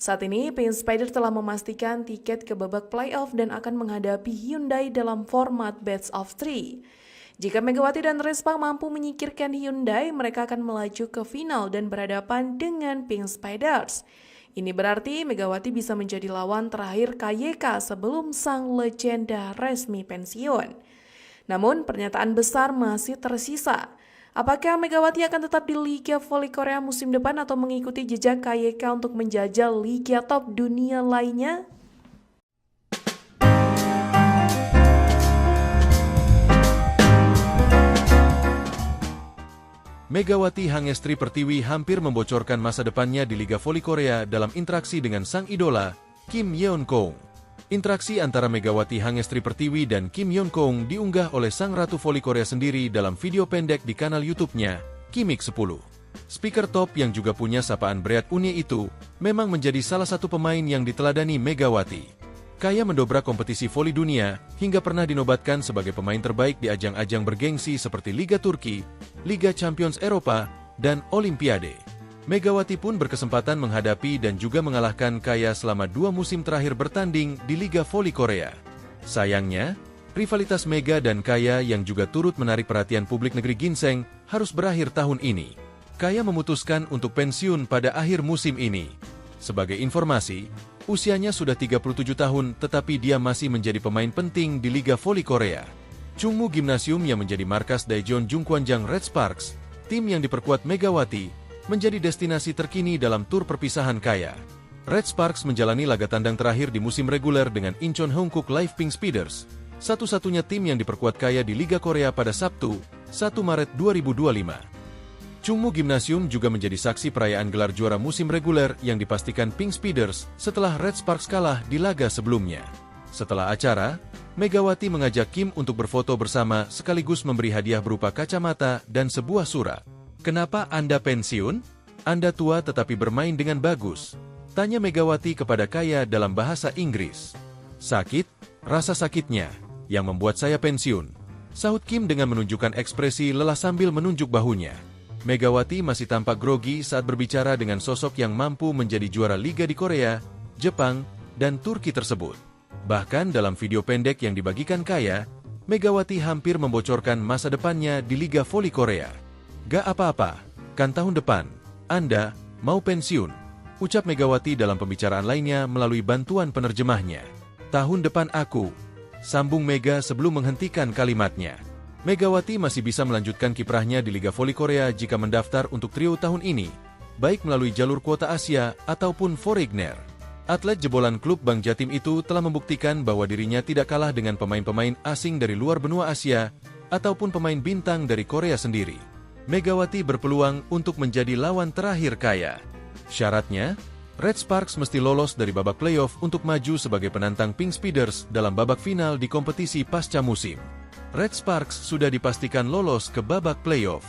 Saat ini, Pink Spider telah memastikan tiket ke babak playoff dan akan menghadapi Hyundai dalam format best of three. Jika Megawati dan Respa mampu menyingkirkan Hyundai, mereka akan melaju ke final dan berhadapan dengan Pink Spiders. Ini berarti Megawati bisa menjadi lawan terakhir KYK sebelum sang legenda resmi pensiun. Namun, pernyataan besar masih tersisa. Apakah Megawati akan tetap di Liga Voli Korea musim depan atau mengikuti jejak KYK untuk menjajal liga top dunia lainnya? Megawati Hangestri Pertiwi hampir membocorkan masa depannya di Liga Voli Korea dalam interaksi dengan sang idola, Kim Yeon-kong. Interaksi antara Megawati Hangestri Pertiwi dan Kim Yeon-kong diunggah oleh sang Ratu Voli Korea sendiri dalam video pendek di kanal YouTube-nya, Kimik 10. Speaker top yang juga punya sapaan berat Unie itu memang menjadi salah satu pemain yang diteladani Megawati. Kaya mendobrak kompetisi voli dunia, hingga pernah dinobatkan sebagai pemain terbaik di ajang-ajang bergengsi seperti Liga Turki, Liga Champions Eropa, dan Olimpiade. Megawati pun berkesempatan menghadapi dan juga mengalahkan Kaya selama 2 musim terakhir bertanding di Liga Voli Korea. Sayangnya, rivalitas Mega dan Kaya yang juga turut menarik perhatian publik negeri ginseng harus berakhir tahun ini. Kaya memutuskan untuk pensiun pada akhir musim ini. Sebagai informasi, usianya sudah 37 tahun tetapi dia masih menjadi pemain penting di Liga Voli Korea. Chungmu Gymnasium yang menjadi markas Daejeon Jungkwanjang Red Sparks, tim yang diperkuat Megawati, menjadi destinasi terkini dalam tur perpisahan Kaya. Red Sparks menjalani laga tandang terakhir di musim reguler dengan Incheon Hongkook Live Pink Speeders, satu-satunya tim yang diperkuat Kaya di Liga Korea pada Sabtu, 1 Maret 2025. Chungmu Gymnasium juga menjadi saksi perayaan gelar juara musim reguler yang dipastikan Pink Speeders setelah Red Sparks kalah di laga sebelumnya. Setelah acara, Megawati mengajak Kim untuk berfoto bersama sekaligus memberi hadiah berupa kacamata dan sebuah surat. "Kenapa Anda pensiun? Anda tua tetapi bermain dengan bagus," tanya Megawati kepada Kaya dalam bahasa Inggris. "Sakit, rasa sakitnya, yang membuat saya pensiun," sahut Kim dengan menunjukkan ekspresi lelah sambil menunjuk bahunya. Megawati masih tampak grogi saat berbicara dengan sosok yang mampu menjadi juara liga di Korea, Jepang, dan Turki tersebut. Bahkan dalam video pendek yang dibagikan Kaya, Megawati hampir membocorkan masa depannya di Liga Voli Korea. "Gak apa-apa, kan tahun depan, Anda mau pensiun," ucap Megawati dalam pembicaraan lainnya melalui bantuan penerjemahnya. "Tahun depan aku," sambung Mega sebelum menghentikan kalimatnya. Megawati masih bisa melanjutkan kiprahnya di Liga Voli Korea jika mendaftar untuk trio tahun ini, baik melalui jalur kuota Asia ataupun Foreigner. Atlet jebolan klub Bank Jatim itu telah membuktikan bahwa dirinya tidak kalah dengan pemain-pemain asing dari luar benua Asia ataupun pemain bintang dari Korea sendiri. Megawati berpeluang untuk menjadi lawan terakhir Kaya. Syaratnya, Red Sparks mesti lolos dari babak playoff untuk maju sebagai penantang Pink Speeders dalam babak final di kompetisi pasca musim. Red Sparks sudah dipastikan lolos ke babak playoff.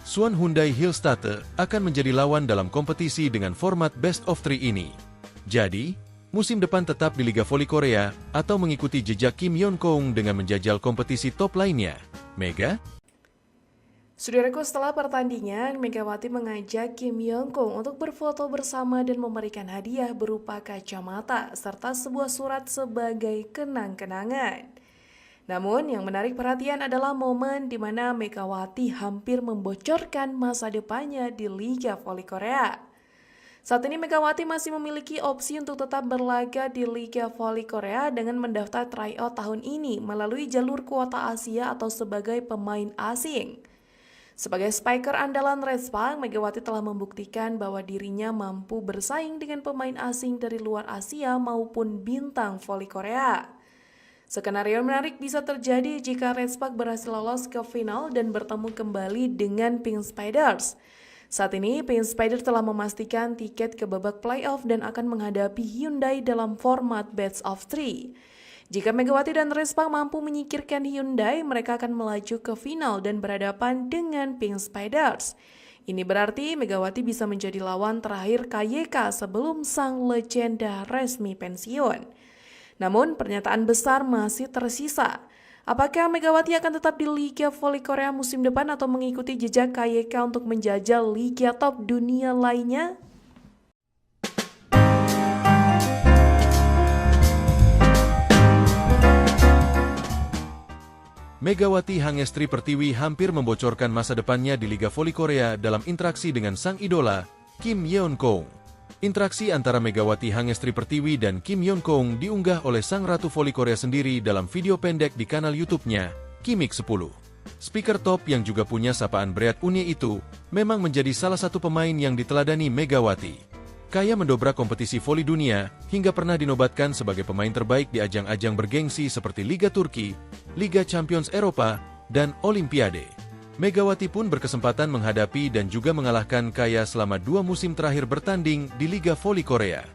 Suwon Hyundai Hillstate akan menjadi lawan dalam kompetisi dengan format best of three ini. Jadi, musim depan tetap di Liga Voli Korea atau mengikuti jejak Kim Yeon-kong dengan menjajal kompetisi top lainnya. Mega? Saudaraku, setelah pertandingan, Megawati mengajak Kim Yeon-kong untuk berfoto bersama dan memberikan hadiah berupa kacamata serta sebuah surat sebagai kenang-kenangan. Namun, yang menarik perhatian adalah momen di mana Megawati hampir membocorkan masa depannya di Liga Voli Korea. Saat ini Megawati masih memiliki opsi untuk tetap berlaga di Liga Voli Korea dengan mendaftar tryout tahun ini melalui jalur kuota Asia atau sebagai pemain asing. Sebagai spiker andalan Red Sparks, Megawati telah membuktikan bahwa dirinya mampu bersaing dengan pemain asing dari luar Asia maupun bintang voli Korea. Skenario menarik bisa terjadi jika Red Sparks berhasil lolos ke final dan bertemu kembali dengan Pink Spiders. Saat ini, Pink Spiders telah memastikan tiket ke babak playoff dan akan menghadapi Hyundai dalam format best of three. Jika Megawati dan Red Sparks mampu menyingkirkan Hyundai, mereka akan melaju ke final dan berhadapan dengan Pink Spiders. Ini berarti Megawati bisa menjadi lawan terakhir KYK sebelum sang legenda resmi pensiun. Namun, pernyataan besar masih tersisa. Apakah Megawati akan tetap di Liga Voli Korea musim depan atau mengikuti jejak KYK untuk menjajal liga top dunia lainnya? Megawati Hangestri Pertiwi hampir membocorkan masa depannya di Liga Voli Korea dalam interaksi dengan sang idola, Kim Yeon-kong. Interaksi antara Megawati Hangestri Pertiwi dan Kim Yeon-kong diunggah oleh sang Ratu Voli Korea sendiri dalam video pendek di kanal YouTube-nya, Kimik 10. Speaker top yang juga punya sapaan Breat Unye itu, memang menjadi salah satu pemain yang diteladani Megawati. Kaya mendobrak kompetisi voli dunia, hingga pernah dinobatkan sebagai pemain terbaik di ajang-ajang bergengsi seperti Liga Turki, Liga Champions Eropa, dan Olimpiade. Megawati pun berkesempatan menghadapi dan juga mengalahkan Kaya selama 2 musim terakhir bertanding di Liga Voli Korea.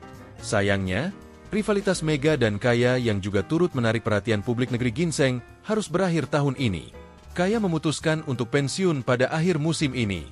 Sayangnya, rivalitas Mega dan Kaya yang juga turut menarik perhatian publik negeri ginseng harus berakhir tahun ini. Kaya memutuskan untuk pensiun pada akhir musim ini.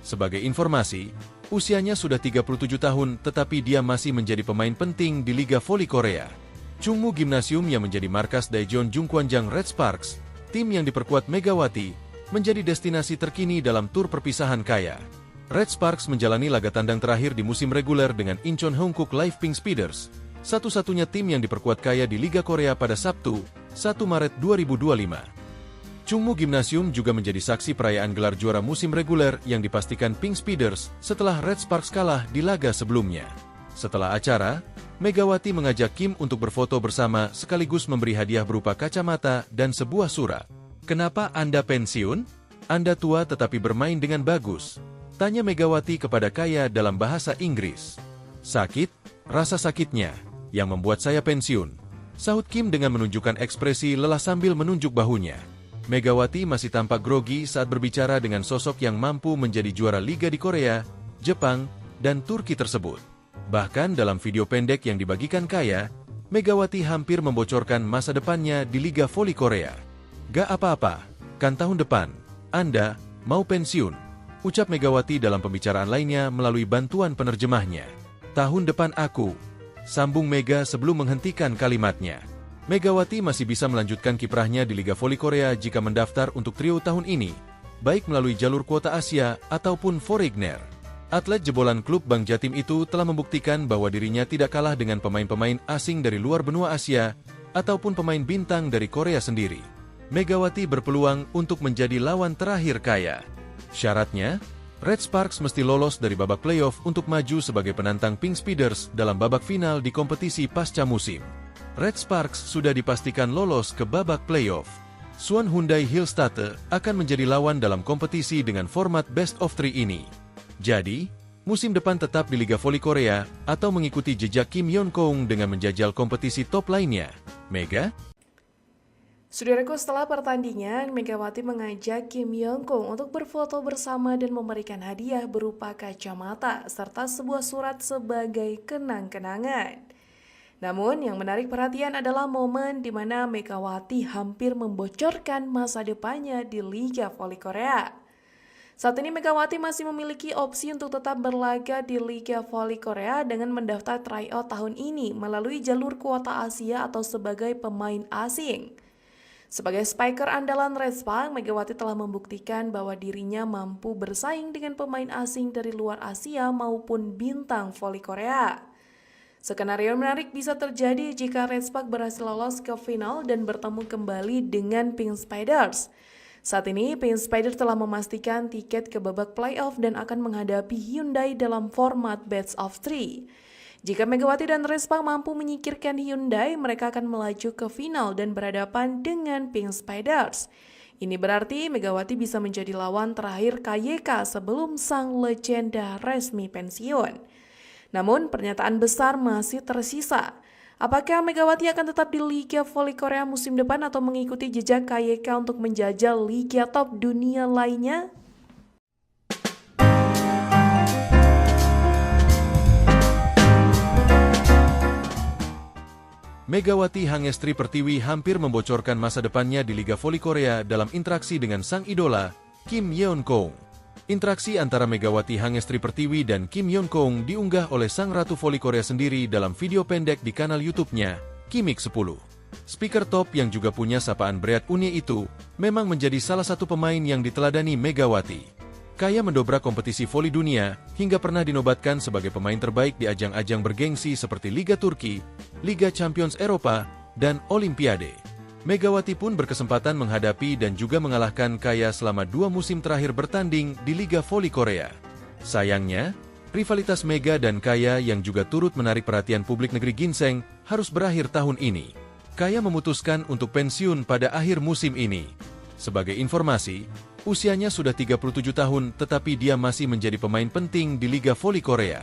Sebagai informasi, usianya sudah 37 tahun tetapi dia masih menjadi pemain penting di Liga Voli Korea. Chungmu Gymnasium yang menjadi markas Daejeon Jungkwanjang Red Sparks, tim yang diperkuat Megawati, menjadi destinasi terkini dalam tur perpisahan Kaya. Red Sparks menjalani laga tandang terakhir di musim reguler dengan Incheon Hongkook Live Pink Speeders, satu-satunya tim yang diperkuat Kaya di Liga Korea pada Sabtu, 1 Maret 2025. Chungmu Gymnasium juga menjadi saksi perayaan gelar juara musim reguler yang dipastikan Pink Speeders setelah Red Sparks kalah di laga sebelumnya. Setelah acara, Megawati mengajak Kim untuk berfoto bersama sekaligus memberi hadiah berupa kacamata dan sebuah surat. "Kenapa Anda pensiun? Anda tua tetapi bermain dengan bagus," tanya Megawati kepada Kaya dalam bahasa Inggris. "Sakit, rasa sakitnya, yang membuat saya pensiun," sahut Kim dengan menunjukkan ekspresi lelah sambil menunjuk bahunya. Megawati masih tampak grogi saat berbicara dengan sosok yang mampu menjadi juara liga di Korea, Jepang, dan Turki tersebut. Bahkan dalam video pendek yang dibagikan Kaya, Megawati hampir membocorkan masa depannya di Liga Voli Korea. "Gak apa-apa, kan tahun depan, Anda mau pensiun," ucap Megawati dalam pembicaraan lainnya melalui bantuan penerjemahnya. "Tahun depan aku," sambung Mega sebelum menghentikan kalimatnya. Megawati masih bisa melanjutkan kiprahnya di Liga Voli Korea jika mendaftar untuk trio tahun ini, baik melalui jalur kuota Asia ataupun Foreigner. Atlet jebolan klub Bank Jatim itu telah membuktikan bahwa dirinya tidak kalah dengan pemain-pemain asing dari luar benua Asia ataupun pemain bintang dari Korea sendiri. Megawati berpeluang untuk menjadi lawan terakhir Kaya. Syaratnya, Red Sparks mesti lolos dari babak playoff untuk maju sebagai penantang Pink Speeders dalam babak final di kompetisi pasca musim. Red Sparks sudah dipastikan lolos ke babak playoff. Suwon Hyundai Hillstatte akan menjadi lawan dalam kompetisi dengan format best of 3 ini. Jadi, musim depan tetap di Liga Voli Korea atau mengikuti jejak Kim Yeon-kong dengan menjajal kompetisi top lainnya. Mega? Saudaraku, setelah pertandingan, Megawati mengajak Kim Yeon-kong untuk berfoto bersama dan memberikan hadiah berupa kacamata serta sebuah surat sebagai kenang-kenangan. Namun, yang menarik perhatian adalah momen di mana Megawati hampir membocorkan masa depannya di Liga Voli Korea. Saat ini Megawati masih memiliki opsi untuk tetap berlaga di Liga Voli Korea dengan mendaftar tryout tahun ini melalui jalur kuota Asia atau sebagai pemain asing. Sebagai spiker andalan Red Sparks, Megawati telah membuktikan bahwa dirinya mampu bersaing dengan pemain asing dari luar Asia maupun bintang voli Korea. Skenario menarik bisa terjadi jika Red Sparks berhasil lolos ke final dan bertemu kembali dengan Pink Speeders. Saat ini, Pink Speeders telah memastikan tiket ke babak playoff dan akan menghadapi Hyundai dalam format best of 3. Jika Megawati dan Red Sparks mampu menyingkirkan Hyundai, mereka akan melaju ke final dan berhadapan dengan Pink Speeders. Ini berarti Megawati bisa menjadi lawan terakhir KYK sebelum sang legenda resmi pensiun. Namun, pernyataan besar masih tersisa. Apakah Megawati akan tetap di Liga Voli Korea musim depan atau mengikuti jejak KYK untuk menjajal liga top dunia lainnya? Megawati Hangestri Pertiwi hampir membocorkan masa depannya di Liga Voli Korea dalam interaksi dengan sang idola, Kim Yeon-kong. Interaksi antara Megawati Hangestri Pertiwi dan Kim Yeon-kong diunggah oleh sang Ratu Voli Korea sendiri dalam video pendek di kanal YouTube-nya, Kimik 10. Speaker top yang juga punya sapaan Breat Unye itu, memang menjadi salah satu pemain yang diteladani Megawati. Kaya mendobrak kompetisi voli dunia, hingga pernah dinobatkan sebagai pemain terbaik di ajang-ajang bergengsi seperti Liga Turki, Liga Champions Eropa, dan Olimpiade. Megawati pun berkesempatan menghadapi dan juga mengalahkan Kaya selama 2 musim terakhir bertanding di Liga Voli Korea. Sayangnya, rivalitas Mega dan Kaya yang juga turut menarik perhatian publik negeri ginseng harus berakhir tahun ini. Kaya memutuskan untuk pensiun pada akhir musim ini. Sebagai informasi, usianya sudah 37 tahun tetapi dia masih menjadi pemain penting di Liga Voli Korea.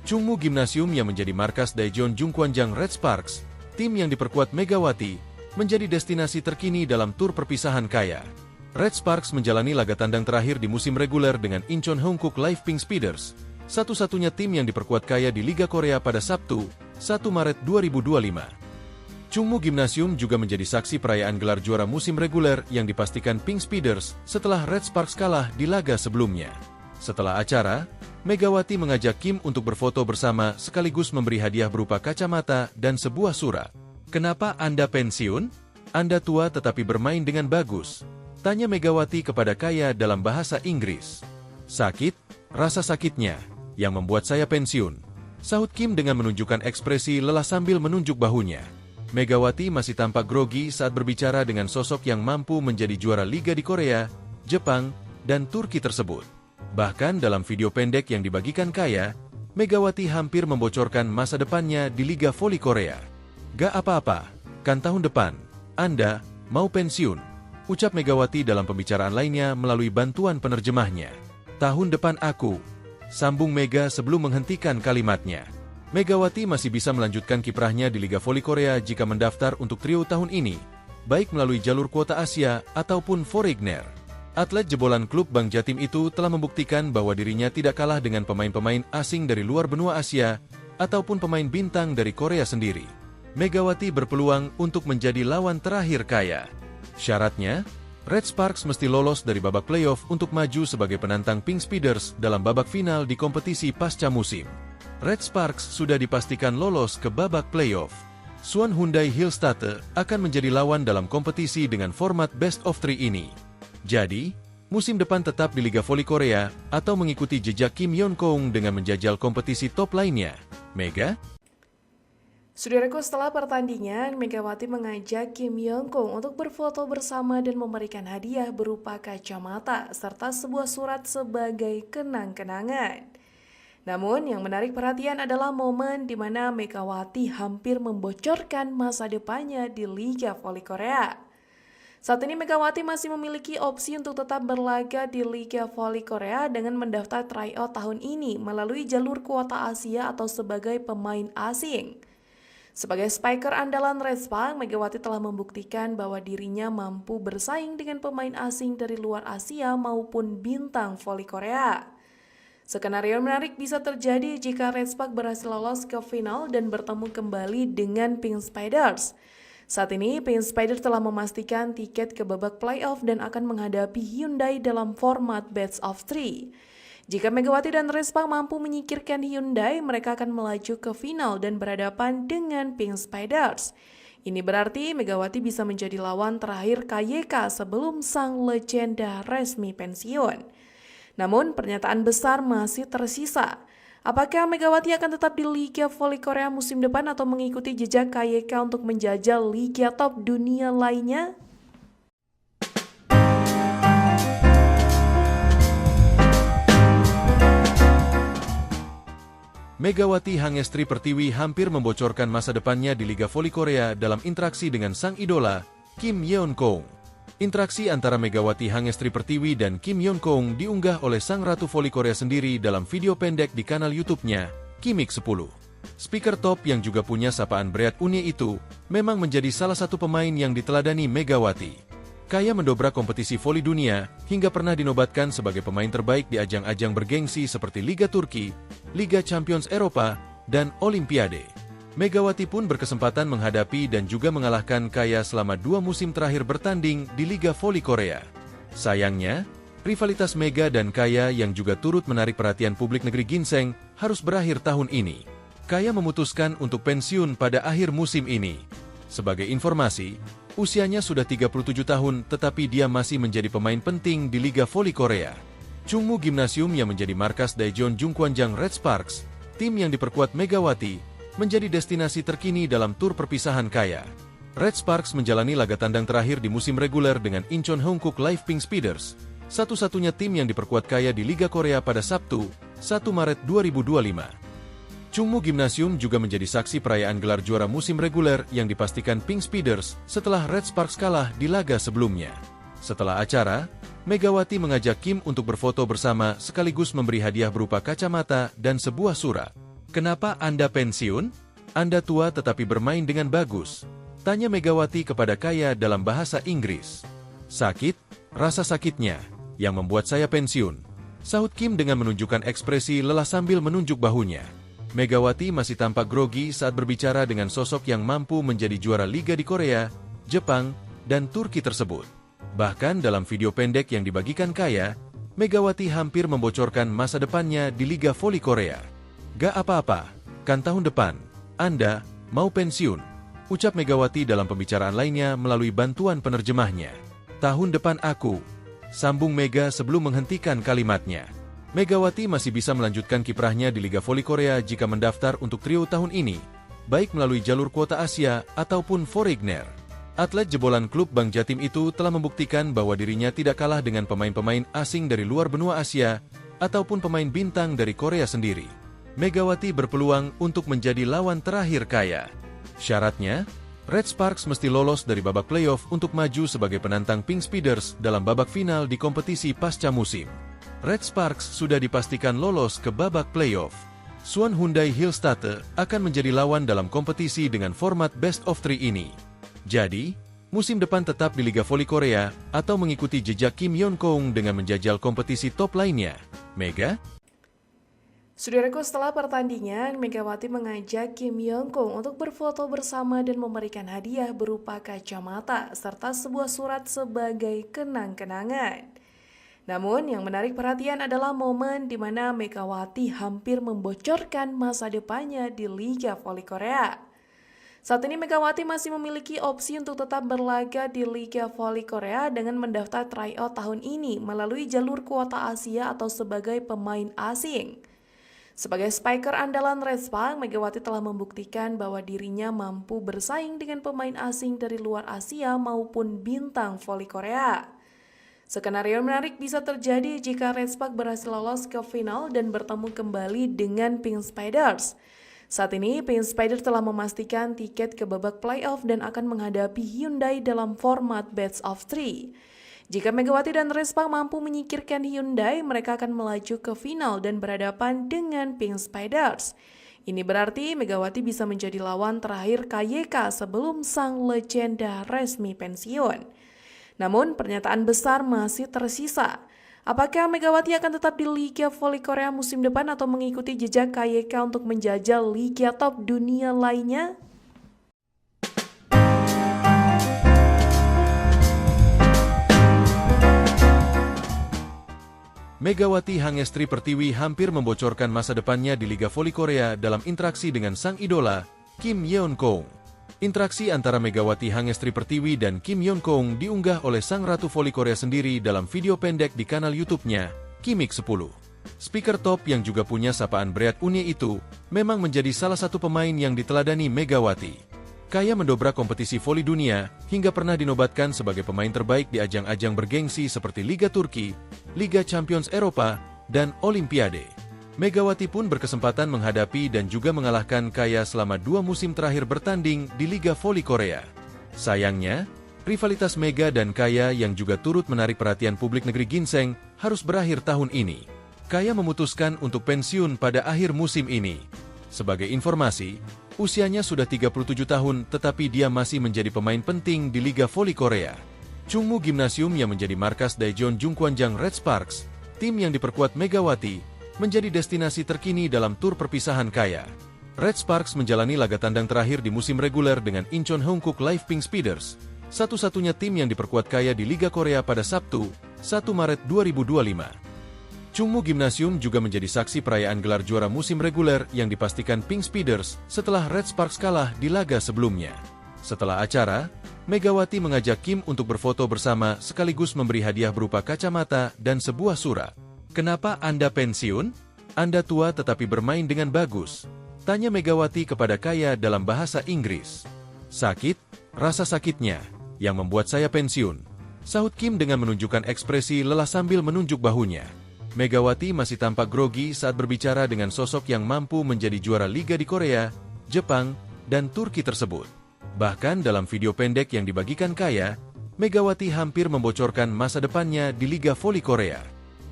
Chungmu Gymnasium yang menjadi markas Daejeon Jungkwanjang Red Sparks, tim yang diperkuat Megawati, menjadi destinasi terkini dalam tur perpisahan Kaya. Red Sparks menjalani laga tandang terakhir di musim reguler dengan Incheon Hongkook Live Pink Speeders, satu-satunya tim yang diperkuat Kaya di Liga Korea pada Sabtu, 1 Maret 2025. Chungmu Gymnasium juga menjadi saksi perayaan gelar juara musim reguler yang dipastikan Pink Speeders setelah Red Sparks kalah di laga sebelumnya. Setelah acara, Megawati mengajak Kim untuk berfoto bersama sekaligus memberi hadiah berupa kacamata dan sebuah surat. "Kenapa Anda pensiun? Anda tua tetapi bermain dengan bagus," tanya Megawati kepada Kaya dalam bahasa Inggris. "Sakit, rasa sakitnya, yang membuat saya pensiun," sahut Kim dengan menunjukkan ekspresi lelah sambil menunjuk bahunya. Megawati masih tampak grogi saat berbicara dengan sosok yang mampu menjadi juara liga di Korea, Jepang, dan Turki tersebut. Bahkan dalam video pendek yang dibagikan Kaya, Megawati hampir membocorkan masa depannya di Liga Voli Korea. "Gak apa-apa, kan tahun depan, Anda mau pensiun," ucap Megawati dalam pembicaraan lainnya melalui bantuan penerjemahnya. "Tahun depan aku," sambung Mega sebelum menghentikan kalimatnya. Megawati masih bisa melanjutkan kiprahnya di Liga Voli Korea jika mendaftar untuk trio tahun ini, baik melalui jalur kuota Asia ataupun Foreigner. Atlet jebolan klub Bank Jatim itu telah membuktikan bahwa dirinya tidak kalah dengan pemain-pemain asing dari luar benua Asia ataupun pemain bintang dari Korea sendiri. Megawati berpeluang untuk menjadi lawan terakhir Kaya. Syaratnya, Red Sparks mesti lolos dari babak playoff untuk maju sebagai penantang Pink Speeders dalam babak final di kompetisi pasca musim. Red Sparks sudah dipastikan lolos ke babak playoff. Suwon Hyundai Hillstatte akan menjadi lawan dalam kompetisi dengan format Best of 3 ini. Jadi, musim depan tetap di Liga Voli Korea atau mengikuti jejak Kim Yeon-koong dengan menjajal kompetisi top lainnya. Mega? Saudaraku, setelah pertandingan, Megawati mengajak Kim Yeon-koong untuk berfoto bersama dan memberikan hadiah berupa kacamata serta sebuah surat sebagai kenang-kenangan. Namun, yang menarik perhatian adalah momen di mana Megawati hampir membocorkan masa depannya di Liga Voli Korea. Saat ini Megawati masih memiliki opsi untuk tetap berlaga di Liga Voli Korea dengan mendaftar tryout tahun ini melalui jalur kuota Asia atau sebagai pemain asing. Sebagai spiker andalan Red Sparks, Megawati telah membuktikan bahwa dirinya mampu bersaing dengan pemain asing dari luar Asia maupun bintang voli Korea. Skenario menarik bisa terjadi jika Red Sparks berhasil lolos ke final dan bertemu kembali dengan Pink Speeders. Saat ini, Pink Speeders telah memastikan tiket ke babak playoff dan akan menghadapi Hyundai dalam format Best of 3. Jika Megawati dan Red Sparks mampu menyingkirkan Hyundai, mereka akan melaju ke final dan berhadapan dengan Pink Speeders. Ini berarti Megawati bisa menjadi lawan terakhir KYK sebelum sang legenda resmi pensiun. Namun, pernyataan besar masih tersisa. Apakah Megawati akan tetap di Liga Voli Korea musim depan atau mengikuti jejak KYK untuk menjajal liga top dunia lainnya? Megawati Hangestri Pertiwi hampir membocorkan masa depannya di Liga Voli Korea dalam interaksi dengan sang idola, Kim Yeon-koong. Interaksi antara Megawati Hangestri Pertiwi dan Kim Yeon-koong diunggah oleh sang Ratu Voli Korea sendiri dalam video pendek di kanal YouTube-nya, Kimik 10. Speaker top yang juga punya sapaan Bread Unie itu memang menjadi salah satu pemain yang diteladani Megawati. Kaya mendobrak kompetisi voli dunia hingga pernah dinobatkan sebagai pemain terbaik di ajang-ajang bergengsi seperti Liga Turki, Liga Champions Eropa, dan Olimpiade. Megawati pun berkesempatan menghadapi dan juga mengalahkan Kaya selama 2 musim terakhir bertanding di Liga Voli Korea. Sayangnya, rivalitas Mega dan Kaya yang juga turut menarik perhatian publik negeri ginseng harus berakhir tahun ini. Kaya memutuskan untuk pensiun pada akhir musim ini. Sebagai informasi, usianya sudah 37 tahun tetapi dia masih menjadi pemain penting di Liga Voli Korea. Chungmu Gymnasium yang menjadi markas Daejeon Jungkwanjang Red Sparks, tim yang diperkuat Megawati, menjadi destinasi terkini dalam tur perpisahan Kaya. Red Sparks menjalani laga tandang terakhir di musim reguler dengan Incheon Hongkook Live Pink Speeders, satu-satunya tim yang diperkuat kaya di Liga Korea pada Sabtu, 1 Maret 2025. Chungmu Gymnasium juga menjadi saksi perayaan gelar juara musim reguler yang dipastikan Pink Speeders setelah Red Sparks kalah di laga sebelumnya. Setelah acara, Megawati mengajak Kim untuk berfoto bersama sekaligus memberi hadiah berupa kacamata dan sebuah surat. "Kenapa Anda pensiun? Anda tua tetapi bermain dengan bagus," tanya Megawati kepada Kaya dalam bahasa Inggris. "Sakit, rasa sakitnya, yang membuat saya pensiun," sahut Kim dengan menunjukkan ekspresi lelah sambil menunjuk bahunya. Megawati masih tampak grogi saat berbicara dengan sosok yang mampu menjadi juara liga di Korea, Jepang, dan Turki tersebut. Bahkan dalam video pendek yang dibagikan Kaya, Megawati hampir membocorkan masa depannya di Liga Voli Korea. "Gak apa-apa, kan tahun depan, Anda mau pensiun," ucap Megawati dalam pembicaraan lainnya melalui bantuan penerjemahnya. "Tahun depan aku," sambung Mega sebelum menghentikan kalimatnya. Megawati masih bisa melanjutkan kiprahnya di Liga Voli Korea jika mendaftar untuk trio tahun ini, baik melalui jalur kuota Asia ataupun Foreigner. Atlet jebolan klub Bank Jatim itu telah membuktikan bahwa dirinya tidak kalah dengan pemain-pemain asing dari luar benua Asia ataupun pemain bintang dari Korea sendiri. Megawati berpeluang untuk menjadi lawan terakhir Kaya. Syaratnya, Red Sparks mesti lolos dari babak playoff untuk maju sebagai penantang Pink Speeders dalam babak final di kompetisi pasca musim. Red Sparks sudah dipastikan lolos ke babak playoff. Suwon Hyundai Hillstatte akan menjadi lawan dalam kompetisi dengan format Best of 3 ini. Jadi, musim depan tetap di Liga Voli Korea atau mengikuti jejak Kim Yeon-koong dengan menjajal kompetisi top lainnya. Mega? Saudaraku, setelah pertandingan, Megawati mengajak Kim Yeon-koong untuk berfoto bersama dan memberikan hadiah berupa kacamata serta sebuah surat sebagai kenang-kenangan. Namun, yang menarik perhatian adalah momen di mana Megawati hampir membocorkan masa depannya di Liga Voli Korea. Saat ini Megawati masih memiliki opsi untuk tetap berlaga di Liga Voli Korea dengan mendaftar tryout tahun ini melalui jalur kuota Asia atau sebagai pemain asing. Sebagai spiker andalan Red Sparks, Megawati telah membuktikan bahwa dirinya mampu bersaing dengan pemain asing dari luar Asia maupun bintang voli Korea. Skenario menarik bisa terjadi jika Red Sparks berhasil lolos ke final dan bertemu kembali dengan Pink Speeders. Saat ini, Pink Speeders telah memastikan tiket ke babak playoff dan akan menghadapi Hyundai dalam format Best of 3. Jika Megawati dan Red Sparks mampu menyingkirkan Hyundai, mereka akan melaju ke final dan berhadapan dengan Pink Speeders. Ini berarti Megawati bisa menjadi lawan terakhir KYK sebelum sang legenda resmi pensiun. Namun, pernyataan besar masih tersisa. Apakah Megawati akan tetap di Liga Voli Korea musim depan atau mengikuti jejak KYK untuk menjajal liga top dunia lainnya? Megawati Hangestri Pertiwi hampir membocorkan masa depannya di Liga Voli Korea dalam interaksi dengan sang idola, Kim Yeon-koong. Interaksi antara Megawati Hangestri Pertiwi dan Kim Yeon-koong diunggah oleh sang Ratu Voli Korea sendiri dalam video pendek di kanal YouTube-nya, Kimik 10. Speaker top yang juga punya sapaan Break Unye itu memang menjadi salah satu pemain yang diteladani Megawati. Kaya mendobrak kompetisi voli dunia hingga pernah dinobatkan sebagai pemain terbaik di ajang-ajang bergengsi seperti Liga Turki, Liga Champions Eropa, dan Olimpiade. Megawati pun berkesempatan menghadapi dan juga mengalahkan Kaya selama 2 musim terakhir bertanding di Liga Voli Korea. Sayangnya, rivalitas Mega dan Kaya yang juga turut menarik perhatian publik negeri ginseng harus berakhir tahun ini. Kaya memutuskan untuk pensiun pada akhir musim ini. Sebagai informasi, usianya sudah 37 tahun tetapi dia masih menjadi pemain penting di Liga Voli Korea. Chungmu Gymnasium yang menjadi markas Daejeon Jungkwanjang Red Sparks, tim yang diperkuat Megawati, menjadi destinasi terkini dalam tur perpisahan Kaya. Red Sparks menjalani laga tandang terakhir di musim reguler dengan Incheon Hongkook Live Pink Speeders, satu-satunya tim yang diperkuat Kaya di Liga Korea pada Sabtu, 1 Maret 2025. Chungmu Gymnasium juga menjadi saksi perayaan gelar juara musim reguler yang dipastikan Pink Speeders setelah Red Sparks kalah di laga sebelumnya. Setelah acara, Megawati mengajak Kim untuk berfoto bersama sekaligus memberi hadiah berupa kacamata dan sebuah surat. "Kenapa Anda pensiun? Anda tua tetapi bermain dengan bagus," tanya Megawati kepada Kaya dalam bahasa Inggris. "Sakit, rasa sakitnya, yang membuat saya pensiun. Sahut Kim dengan menunjukkan ekspresi lelah sambil menunjuk bahunya. Megawati masih tampak grogi saat berbicara dengan sosok yang mampu menjadi juara liga di Korea, Jepang, dan Turki tersebut. Bahkan dalam video pendek yang dibagikan Kaya, Megawati hampir membocorkan masa depannya di Liga Voli Korea.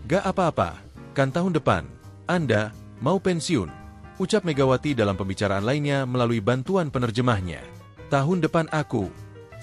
"Gak apa-apa, kan tahun depan, Anda mau pensiun," ucap Megawati dalam pembicaraan lainnya melalui bantuan penerjemahnya. "Tahun depan aku,"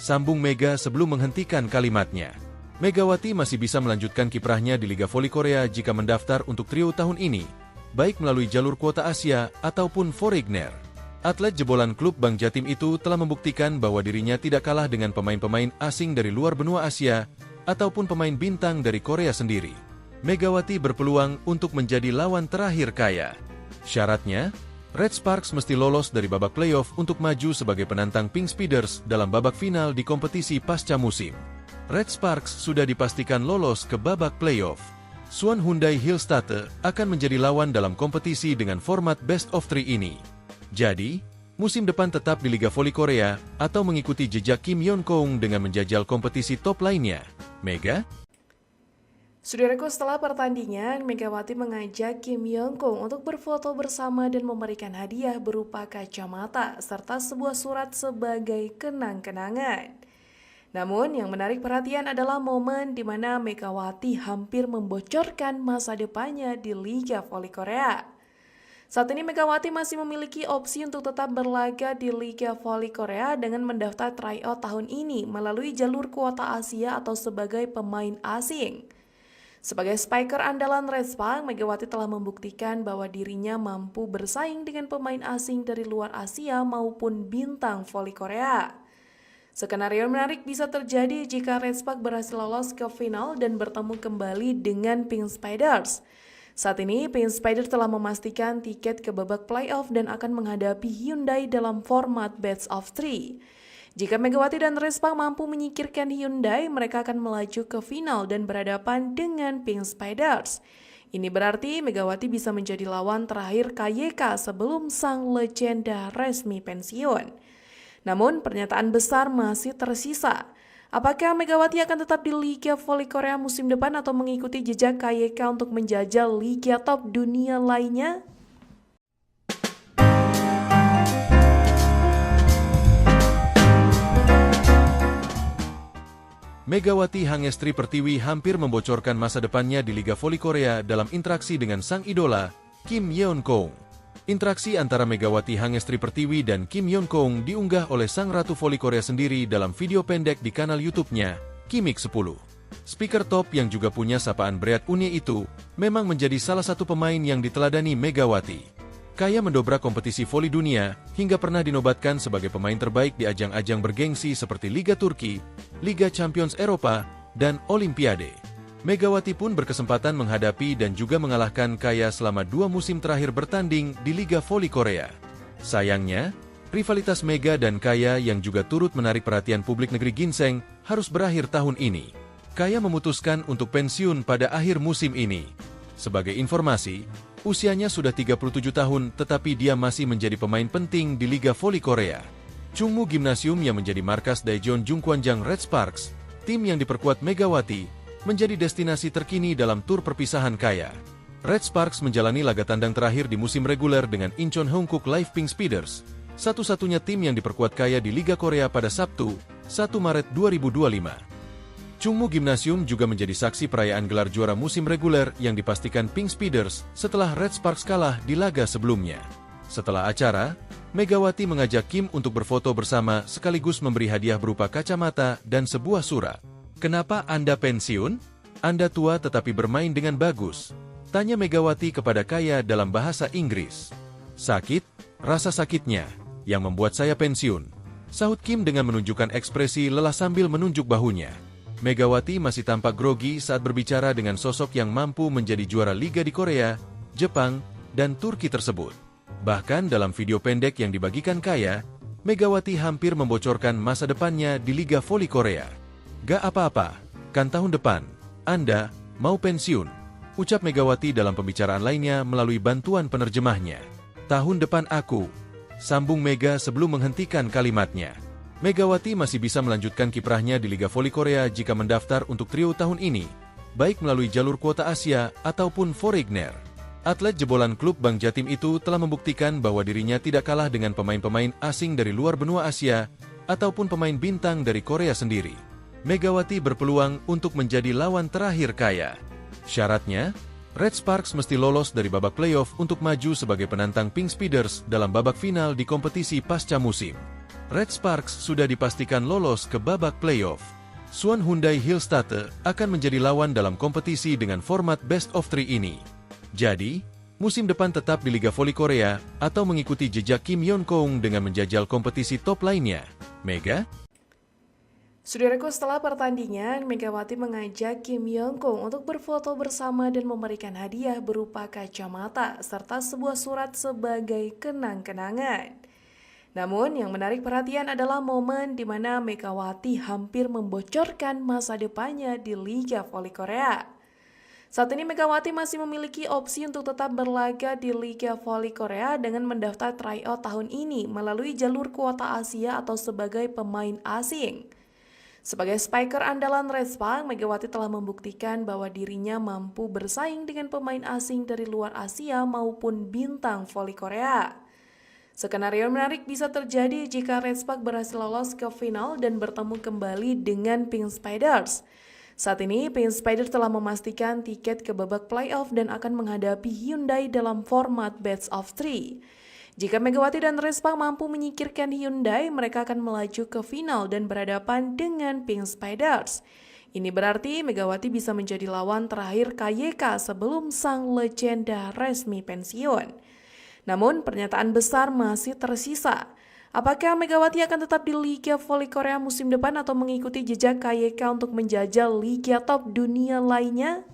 sambung Mega sebelum menghentikan kalimatnya. Megawati masih bisa melanjutkan kiprahnya di Liga Voli Korea jika mendaftar untuk trio tahun ini, baik melalui jalur kuota Asia ataupun Foreigner. Atlet jebolan klub Bank Jatim itu telah membuktikan bahwa dirinya tidak kalah dengan pemain-pemain asing dari luar benua Asia ataupun pemain bintang dari Korea sendiri. Megawati berpeluang untuk menjadi lawan terakhir Kaya. Syaratnya, Red Sparks mesti lolos dari babak playoff untuk maju sebagai penantang Pink Speeders dalam babak final di kompetisi pasca musim. Red Sparks sudah dipastikan lolos ke babak playoff. Suwon Hyundai Hillstatte akan menjadi lawan dalam kompetisi dengan format best of 3 ini. Jadi, musim depan tetap di Liga Voli Korea atau mengikuti jejak Kim Yeon-keung dengan menjajal kompetisi top lainnya. Mega? Saudaraku, setelah pertandingan, Megawati mengajak Kim Yeon-keung untuk berfoto bersama dan memberikan hadiah berupa kacamata serta sebuah surat sebagai kenang-kenangan. Namun, yang menarik perhatian adalah momen di mana Megawati hampir membocorkan masa depannya di Liga Voli Korea. Saat ini Megawati masih memiliki opsi untuk tetap berlaga di Liga Voli Korea dengan mendaftar tryout tahun ini melalui jalur kuota Asia atau sebagai pemain asing. Sebagai spiker andalan Red Sparks, Megawati telah membuktikan bahwa dirinya mampu bersaing dengan pemain asing dari luar Asia maupun bintang voli Korea. Skenario menarik bisa terjadi jika Red Sparks berhasil lolos ke final dan bertemu kembali dengan Pink Spiders. Saat ini, Pink Spiders telah memastikan tiket ke babak playoff dan akan menghadapi Hyundai dalam format best of 3. Jika Megawati dan Red Sparks mampu menyingkirkan Hyundai, mereka akan melaju ke final dan berhadapan dengan Pink Spiders. Ini berarti Megawati bisa menjadi lawan terakhir KYK sebelum sang legenda resmi pensiun. Namun, pernyataan besar masih tersisa. Apakah Megawati akan tetap di Liga Voli Korea musim depan atau mengikuti jejak KYK untuk menjajal liga top dunia lainnya? Megawati Hangestri Pertiwi hampir membocorkan masa depannya di Liga Voli Korea dalam interaksi dengan sang idola, Kim Yeon-keung. Interaksi antara Megawati Hangestri Pertiwi dan Kim Yeon-keung diunggah oleh sang Ratu Voli Korea sendiri dalam video pendek di kanal YouTube-nya, Kimik 10. Speaker top yang juga punya sapaan Bread Unie itu memang menjadi salah satu pemain yang diteladani Megawati. Kaya mendobrak kompetisi voli dunia hingga pernah dinobatkan sebagai pemain terbaik di ajang-ajang bergengsi seperti Liga Turki, Liga Champions Eropa, dan Olimpiade. Megawati pun berkesempatan menghadapi dan juga mengalahkan Kaya selama 2 musim terakhir bertanding di Liga Voli Korea. Sayangnya, rivalitas Mega dan Kaya yang juga turut menarik perhatian publik negeri ginseng harus berakhir tahun ini. Kaya memutuskan untuk pensiun pada akhir musim ini. Sebagai informasi, usianya sudah 37 tahun tetapi dia masih menjadi pemain penting di Liga Voli Korea. Chungmu Gymnasium yang menjadi markas Daejeon Jungkwanjang Red Sparks, tim yang diperkuat Megawati, menjadi destinasi terkini dalam tur perpisahan Kaya. Red Sparks menjalani laga tandang terakhir di musim reguler dengan Incheon Hankook Live Pink Speeders, satu-satunya tim yang diperkuat Kaya di Liga Korea pada Sabtu, 1 Maret 2025. Chungmu Gymnasium juga menjadi saksi perayaan gelar juara musim reguler yang dipastikan Pink Speeders setelah Red Sparks kalah di laga sebelumnya. Setelah acara, Megawati mengajak Kim untuk berfoto bersama sekaligus memberi hadiah berupa kacamata dan sebuah surat. "Kenapa Anda pensiun? Anda tua tetapi bermain dengan bagus," tanya Megawati kepada Kaya dalam bahasa Inggris. "Sakit, rasa sakitnya, yang membuat saya pensiun," sahut Kim dengan menunjukkan ekspresi lelah sambil menunjuk bahunya. Megawati masih tampak grogi saat berbicara dengan sosok yang mampu menjadi juara liga di Korea, Jepang, dan Turki tersebut. Bahkan dalam video pendek yang dibagikan Kaya, Megawati hampir membocorkan masa depannya di Liga Voli Korea. "Gak apa-apa, kan tahun depan, Anda mau pensiun," ucap Megawati dalam pembicaraan lainnya melalui bantuan penerjemahnya. "Tahun depan aku," sambung Mega sebelum menghentikan kalimatnya. Megawati masih bisa melanjutkan kiprahnya di Liga Voli Korea jika mendaftar untuk trio tahun ini, baik melalui jalur kuota Asia ataupun Foreigner. Atlet jebolan klub Bank Jatim itu telah membuktikan bahwa dirinya tidak kalah dengan pemain-pemain asing dari luar benua Asia ataupun pemain bintang dari Korea sendiri. Megawati berpeluang untuk menjadi lawan terakhir Kaya. Syaratnya, Red Sparks mesti lolos dari babak playoff untuk maju sebagai penantang Pink Speeders dalam babak final di kompetisi pasca musim. Red Sparks sudah dipastikan lolos ke babak playoff. Suwon Hyundai Hillstatte akan menjadi lawan dalam kompetisi dengan format best of 3 ini. Jadi, musim depan tetap di Liga Voli Korea atau mengikuti jejak Kim Yeon-kong dengan menjajal kompetisi top lainnya. Mega? Saudaraku, setelah pertandingan, Megawati mengajak Kim Yeon-kong untuk berfoto bersama dan memberikan hadiah berupa kacamata serta sebuah surat sebagai kenang-kenangan. Namun, yang menarik perhatian adalah momen di mana Megawati hampir membocorkan masa depannya di Liga Voli Korea. Saat ini Megawati masih memiliki opsi untuk tetap berlaga di Liga Voli Korea dengan mendaftar tryout tahun ini melalui jalur kuota Asia atau sebagai pemain asing. Sebagai spiker andalan Red Sparks, Megawati telah membuktikan bahwa dirinya mampu bersaing dengan pemain asing dari luar Asia maupun bintang voli Korea. Skenario menarik bisa terjadi jika Red Sparks berhasil lolos ke final dan bertemu kembali dengan Pink Speeders. Saat ini, Pink Speeders telah memastikan tiket ke babak playoff dan akan menghadapi Hyundai dalam format best of 3. Jika Megawati dan Red Sparks mampu menyingkirkan Hyundai, mereka akan melaju ke final dan berhadapan dengan Pink Speeders. Ini berarti Megawati bisa menjadi lawan terakhir KYK sebelum sang legenda resmi pensiun. Namun, pernyataan besar masih tersisa. Apakah Megawati akan tetap di Liga Voli Korea musim depan atau mengikuti jejak KYK untuk menjajal liga top dunia lainnya?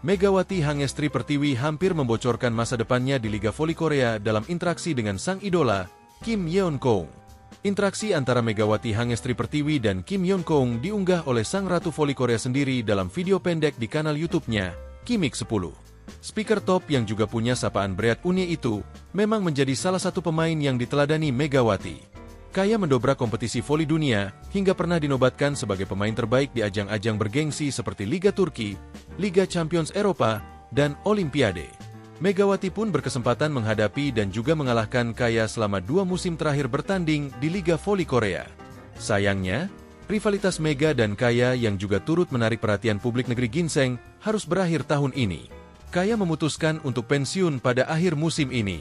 Megawati Hangestri Pertiwi hampir membocorkan masa depannya di Liga Voli Korea dalam interaksi dengan sang idola, Kim Yeon-kong. Interaksi antara Megawati Hangestri Pertiwi dan Kim Yeon-kong diunggah oleh sang Ratu Voli Korea sendiri dalam video pendek di kanal YouTube-nya, Kimik 10. Speaker top yang juga punya sapaan Bread Unie itu memang menjadi salah satu pemain yang diteladani Megawati. Kaya mendobrak kompetisi voli dunia hingga pernah dinobatkan sebagai pemain terbaik di ajang-ajang bergengsi seperti Liga Turki, Liga Champions Eropa, dan Olimpiade. Megawati pun berkesempatan menghadapi dan juga mengalahkan Kaya selama 2 musim terakhir bertanding di Liga Voli Korea. Sayangnya, rivalitas Mega dan Kaya yang juga turut menarik perhatian publik negeri ginseng harus berakhir tahun ini. Kaya memutuskan untuk pensiun pada akhir musim ini.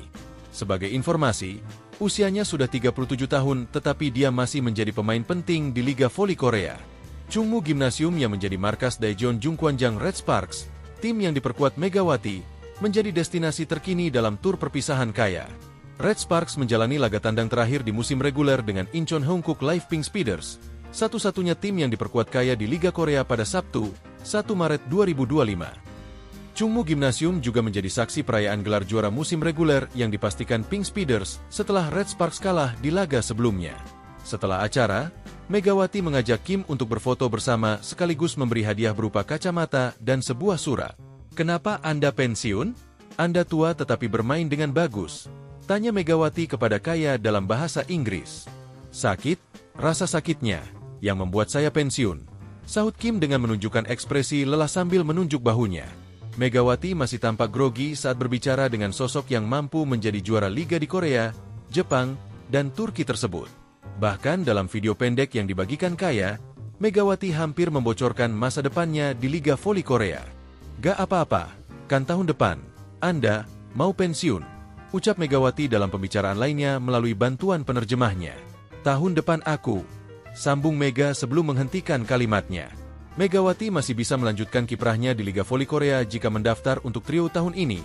Sebagai informasi, usianya sudah 37 tahun tetapi dia masih menjadi pemain penting di Liga Voli Korea. Chungmu Gymnasium yang menjadi markas Daejeon Jungkwanjang Red Sparks, tim yang diperkuat Megawati, menjadi destinasi terkini dalam tur perpisahan Kaya. Red Sparks menjalani laga tandang terakhir di musim reguler dengan Incheon Hankook Live Pink Speeders, satu-satunya tim yang diperkuat Kaya di Liga Korea pada Sabtu, 1 Maret 2025. Chungmu Gymnasium juga menjadi saksi perayaan gelar juara musim reguler yang dipastikan Pink Speeders setelah Red Sparks kalah di laga sebelumnya. Setelah acara, Megawati mengajak Kim untuk berfoto bersama sekaligus memberi hadiah berupa kacamata dan sebuah surat. "Kenapa Anda pensiun? Anda tua tetapi bermain dengan bagus," tanya Megawati kepada Kaya dalam bahasa Inggris. "Sakit, rasa sakitnya, yang membuat saya pensiun," sahut Kim dengan menunjukkan ekspresi lelah sambil menunjuk bahunya. Megawati masih tampak grogi saat berbicara dengan sosok yang mampu menjadi juara liga di Korea, Jepang, dan Turki tersebut. Bahkan dalam video pendek yang dibagikan Kaya, Megawati hampir membocorkan masa depannya di Liga Voli Korea. "Gak apa-apa, kan tahun depan, Anda mau pensiun," ucap Megawati dalam pembicaraan lainnya melalui bantuan penerjemahnya. "Tahun depan aku," sambung Mega sebelum menghentikan kalimatnya. Megawati masih bisa melanjutkan kiprahnya di Liga Voli Korea jika mendaftar untuk trio tahun ini,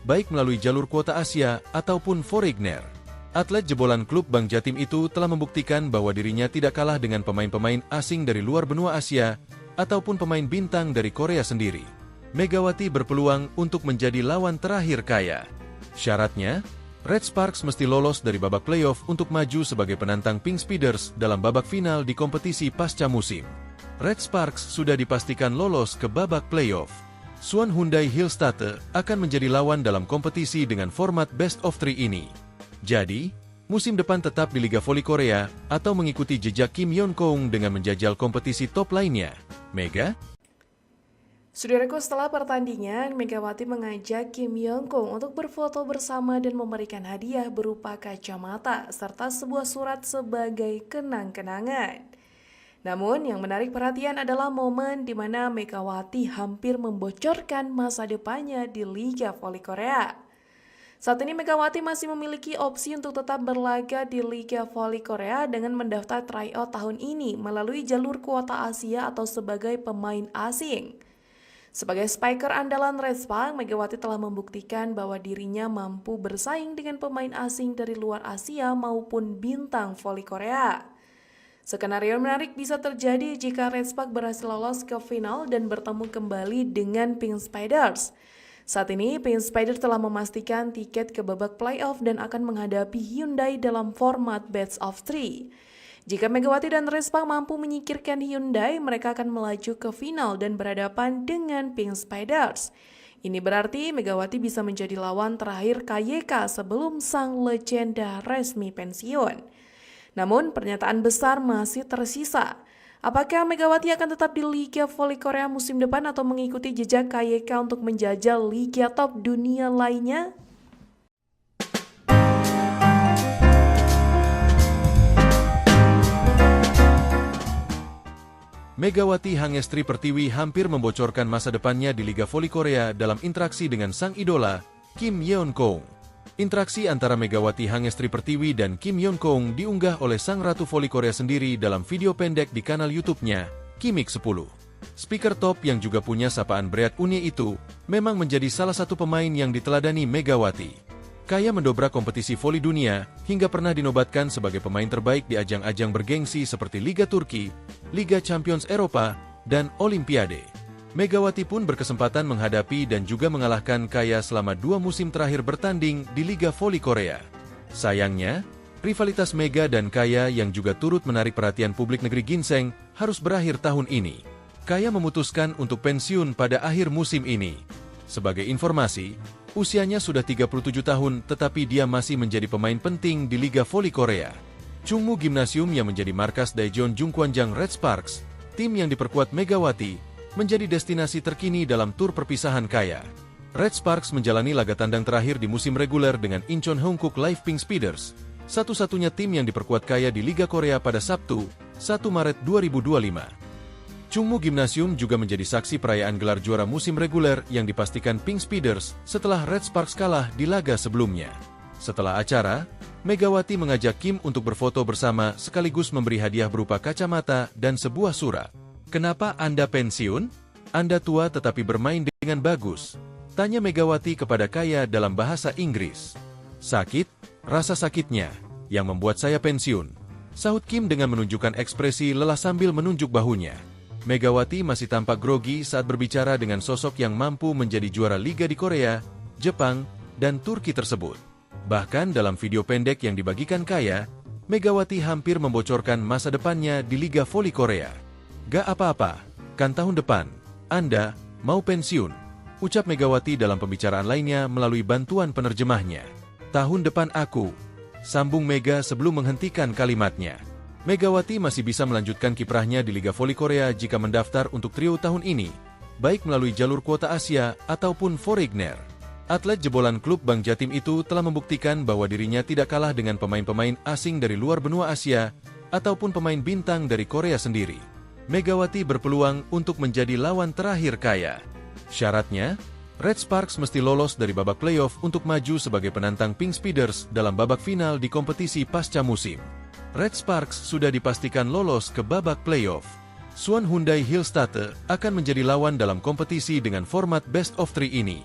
baik melalui jalur kuota Asia ataupun Foreigner. Atlet jebolan klub Bank Jatim itu telah membuktikan bahwa dirinya tidak kalah dengan pemain-pemain asing dari luar benua Asia ataupun pemain bintang dari Korea sendiri. Megawati berpeluang untuk menjadi lawan terakhir Kaya. Syaratnya, Red Sparks mesti lolos dari babak playoff untuk maju sebagai penantang Pink Speeders dalam babak final di kompetisi pasca musim. Red Sparks sudah dipastikan lolos ke babak playoff. Suwon Hyundai Hillstatte akan menjadi lawan dalam kompetisi dengan format Best of 3 ini. Jadi, musim depan tetap di Liga Voli Korea atau mengikuti jejak Kim Yeon-keung dengan menjajal kompetisi top lainnya. Mega? Saudaraku, setelah pertandingan, Megawati mengajak Kim Yeon-keung untuk berfoto bersama dan memberikan hadiah berupa kacamata serta sebuah surat sebagai kenang-kenangan. Namun, yang menarik perhatian adalah momen di mana Megawati hampir membocorkan masa depannya di Liga Voli Korea. Saat ini Megawati masih memiliki opsi untuk tetap berlaga di Liga Voli Korea dengan mendaftar tryout tahun ini melalui jalur kuota Asia atau sebagai pemain asing. Sebagai spiker andalan Red Sparks, Megawati telah membuktikan bahwa dirinya mampu bersaing dengan pemain asing dari luar Asia maupun bintang voli Korea. Skenario menarik bisa terjadi jika Red Sparks berhasil lolos ke final dan bertemu kembali dengan Pink Spiders. Saat ini, Pink Spiders telah memastikan tiket ke babak playoff dan akan menghadapi Hyundai dalam format Best of 3. Jika Megawati dan Red Sparks mampu menyingkirkan Hyundai, mereka akan melaju ke final dan berhadapan dengan Pink Spiders. Ini berarti Megawati bisa menjadi lawan terakhir KYK sebelum sang legenda resmi pensiun. Namun, pernyataan besar masih tersisa. Apakah Megawati akan tetap di Liga Voli Korea musim depan atau mengikuti jejak KYK untuk menjajal liga top dunia lainnya? Megawati Hangestri Pertiwi hampir membocorkan masa depannya di Liga Voli Korea dalam interaksi dengan sang idola, Kim Yeon-keung. Interaksi antara Megawati Hangestri Pertiwi dan Kim Yeon-keung diunggah oleh sang Ratu Voli Korea sendiri dalam video pendek di kanal YouTube-nya, Kimik 10. Speaker top yang juga punya sapaan Breat Unye itu, memang menjadi salah satu pemain yang diteladani Megawati. Kaya mendobrak kompetisi voli dunia, hingga pernah dinobatkan sebagai pemain terbaik di ajang-ajang bergengsi seperti Liga Turki, Liga Champions Eropa, dan Olimpiade. Megawati pun berkesempatan menghadapi dan juga mengalahkan Kaya selama 2 musim terakhir bertanding di Liga Voli Korea. Sayangnya, rivalitas Mega dan Kaya yang juga turut menarik perhatian publik negeri ginseng harus berakhir tahun ini. Kaya memutuskan untuk pensiun pada akhir musim ini. Sebagai informasi, usianya sudah 37 tahun tetapi dia masih menjadi pemain penting di Liga Voli Korea. Chungmu Gymnasium yang menjadi markas Daejeon Jungkwanjang Red Sparks, tim yang diperkuat Megawati, menjadi destinasi terkini dalam tur perpisahan Kaya. Red Sparks menjalani laga tandang terakhir di musim reguler dengan Incheon Hongkook Live Pink Speeders, satu-satunya tim yang diperkuat Kaya di Liga Korea pada Sabtu, 1 Maret 2025. Chungmu Gymnasium juga menjadi saksi perayaan gelar juara musim reguler yang dipastikan Pink Speeders setelah Red Sparks kalah di laga sebelumnya. Setelah acara, Megawati mengajak Kim untuk berfoto bersama sekaligus memberi hadiah berupa kacamata dan sebuah surat. "Kenapa Anda pensiun? Anda tua tetapi bermain dengan bagus," tanya Megawati kepada Kaya dalam bahasa Inggris. "Sakit, rasa sakitnya, yang membuat saya pensiun," sahut Kim dengan menunjukkan ekspresi lelah sambil menunjuk bahunya. Megawati masih tampak grogi saat berbicara dengan sosok yang mampu menjadi juara liga di Korea, Jepang, dan Turki tersebut. Bahkan dalam video pendek yang dibagikan Kaya, Megawati hampir membocorkan masa depannya di Liga Voli Korea. "Gak apa-apa, kan tahun depan, Anda mau pensiun," ucap Megawati dalam pembicaraan lainnya melalui bantuan penerjemahnya. "Tahun depan aku," sambung Mega sebelum menghentikan kalimatnya. Megawati masih bisa melanjutkan kiprahnya di Liga Voli Korea jika mendaftar untuk trio tahun ini, baik melalui jalur kuota Asia ataupun Foreigner. Atlet jebolan klub Bank Jatim itu telah membuktikan bahwa dirinya tidak kalah dengan pemain-pemain asing dari luar benua Asia ataupun pemain bintang dari Korea sendiri. Megawati berpeluang untuk menjadi lawan terakhir Kaya. Syaratnya, Red Sparks mesti lolos dari babak playoff untuk maju sebagai penantang Pink Speeders dalam babak final di kompetisi pasca musim. Red Sparks sudah dipastikan lolos ke babak playoff. Suwon Hyundai Hillstatte akan menjadi lawan dalam kompetisi dengan format Best of 3 ini.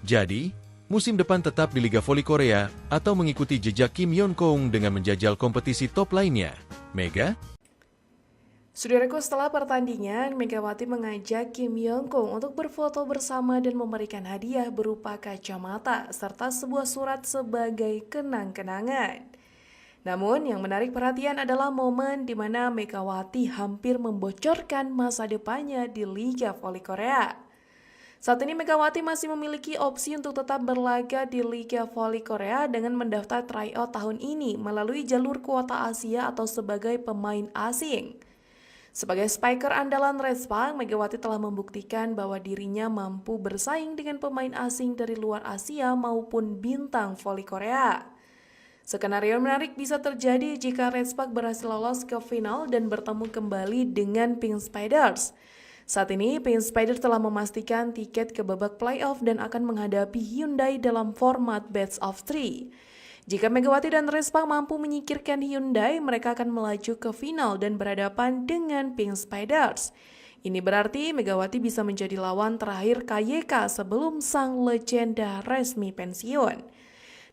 Jadi, musim depan tetap di Liga Voli Korea atau mengikuti jejak Kim Yeon-keung dengan menjajal kompetisi top lainnya. Mega? Saudaraku, setelah pertandingan, Megawati mengajak Kim Yeon-keung untuk berfoto bersama dan memberikan hadiah berupa kacamata serta sebuah surat sebagai kenang-kenangan. Namun, yang menarik perhatian adalah momen di mana Megawati hampir membocorkan masa depannya di Liga Voli Korea. Saat ini Megawati masih memiliki opsi untuk tetap berlaga di Liga Voli Korea dengan mendaftar tryout tahun ini melalui jalur kuota Asia atau sebagai pemain asing. Sebagai spiker andalan Red Sparks, Megawati telah membuktikan bahwa dirinya mampu bersaing dengan pemain asing dari luar Asia maupun bintang voli Korea. Skenario menarik bisa terjadi jika Red Sparks berhasil lolos ke final dan bertemu kembali dengan Pink Spiders. Saat ini, Pink Spiders telah memastikan tiket ke babak playoff dan akan menghadapi Hyundai dalam format best of 3. Jika Megawati dan Red Sparks mampu menyingkirkan Hyundai, mereka akan melaju ke final dan berhadapan dengan Pink Spiders. Ini berarti Megawati bisa menjadi lawan terakhir KYK sebelum sang legenda resmi pensiun.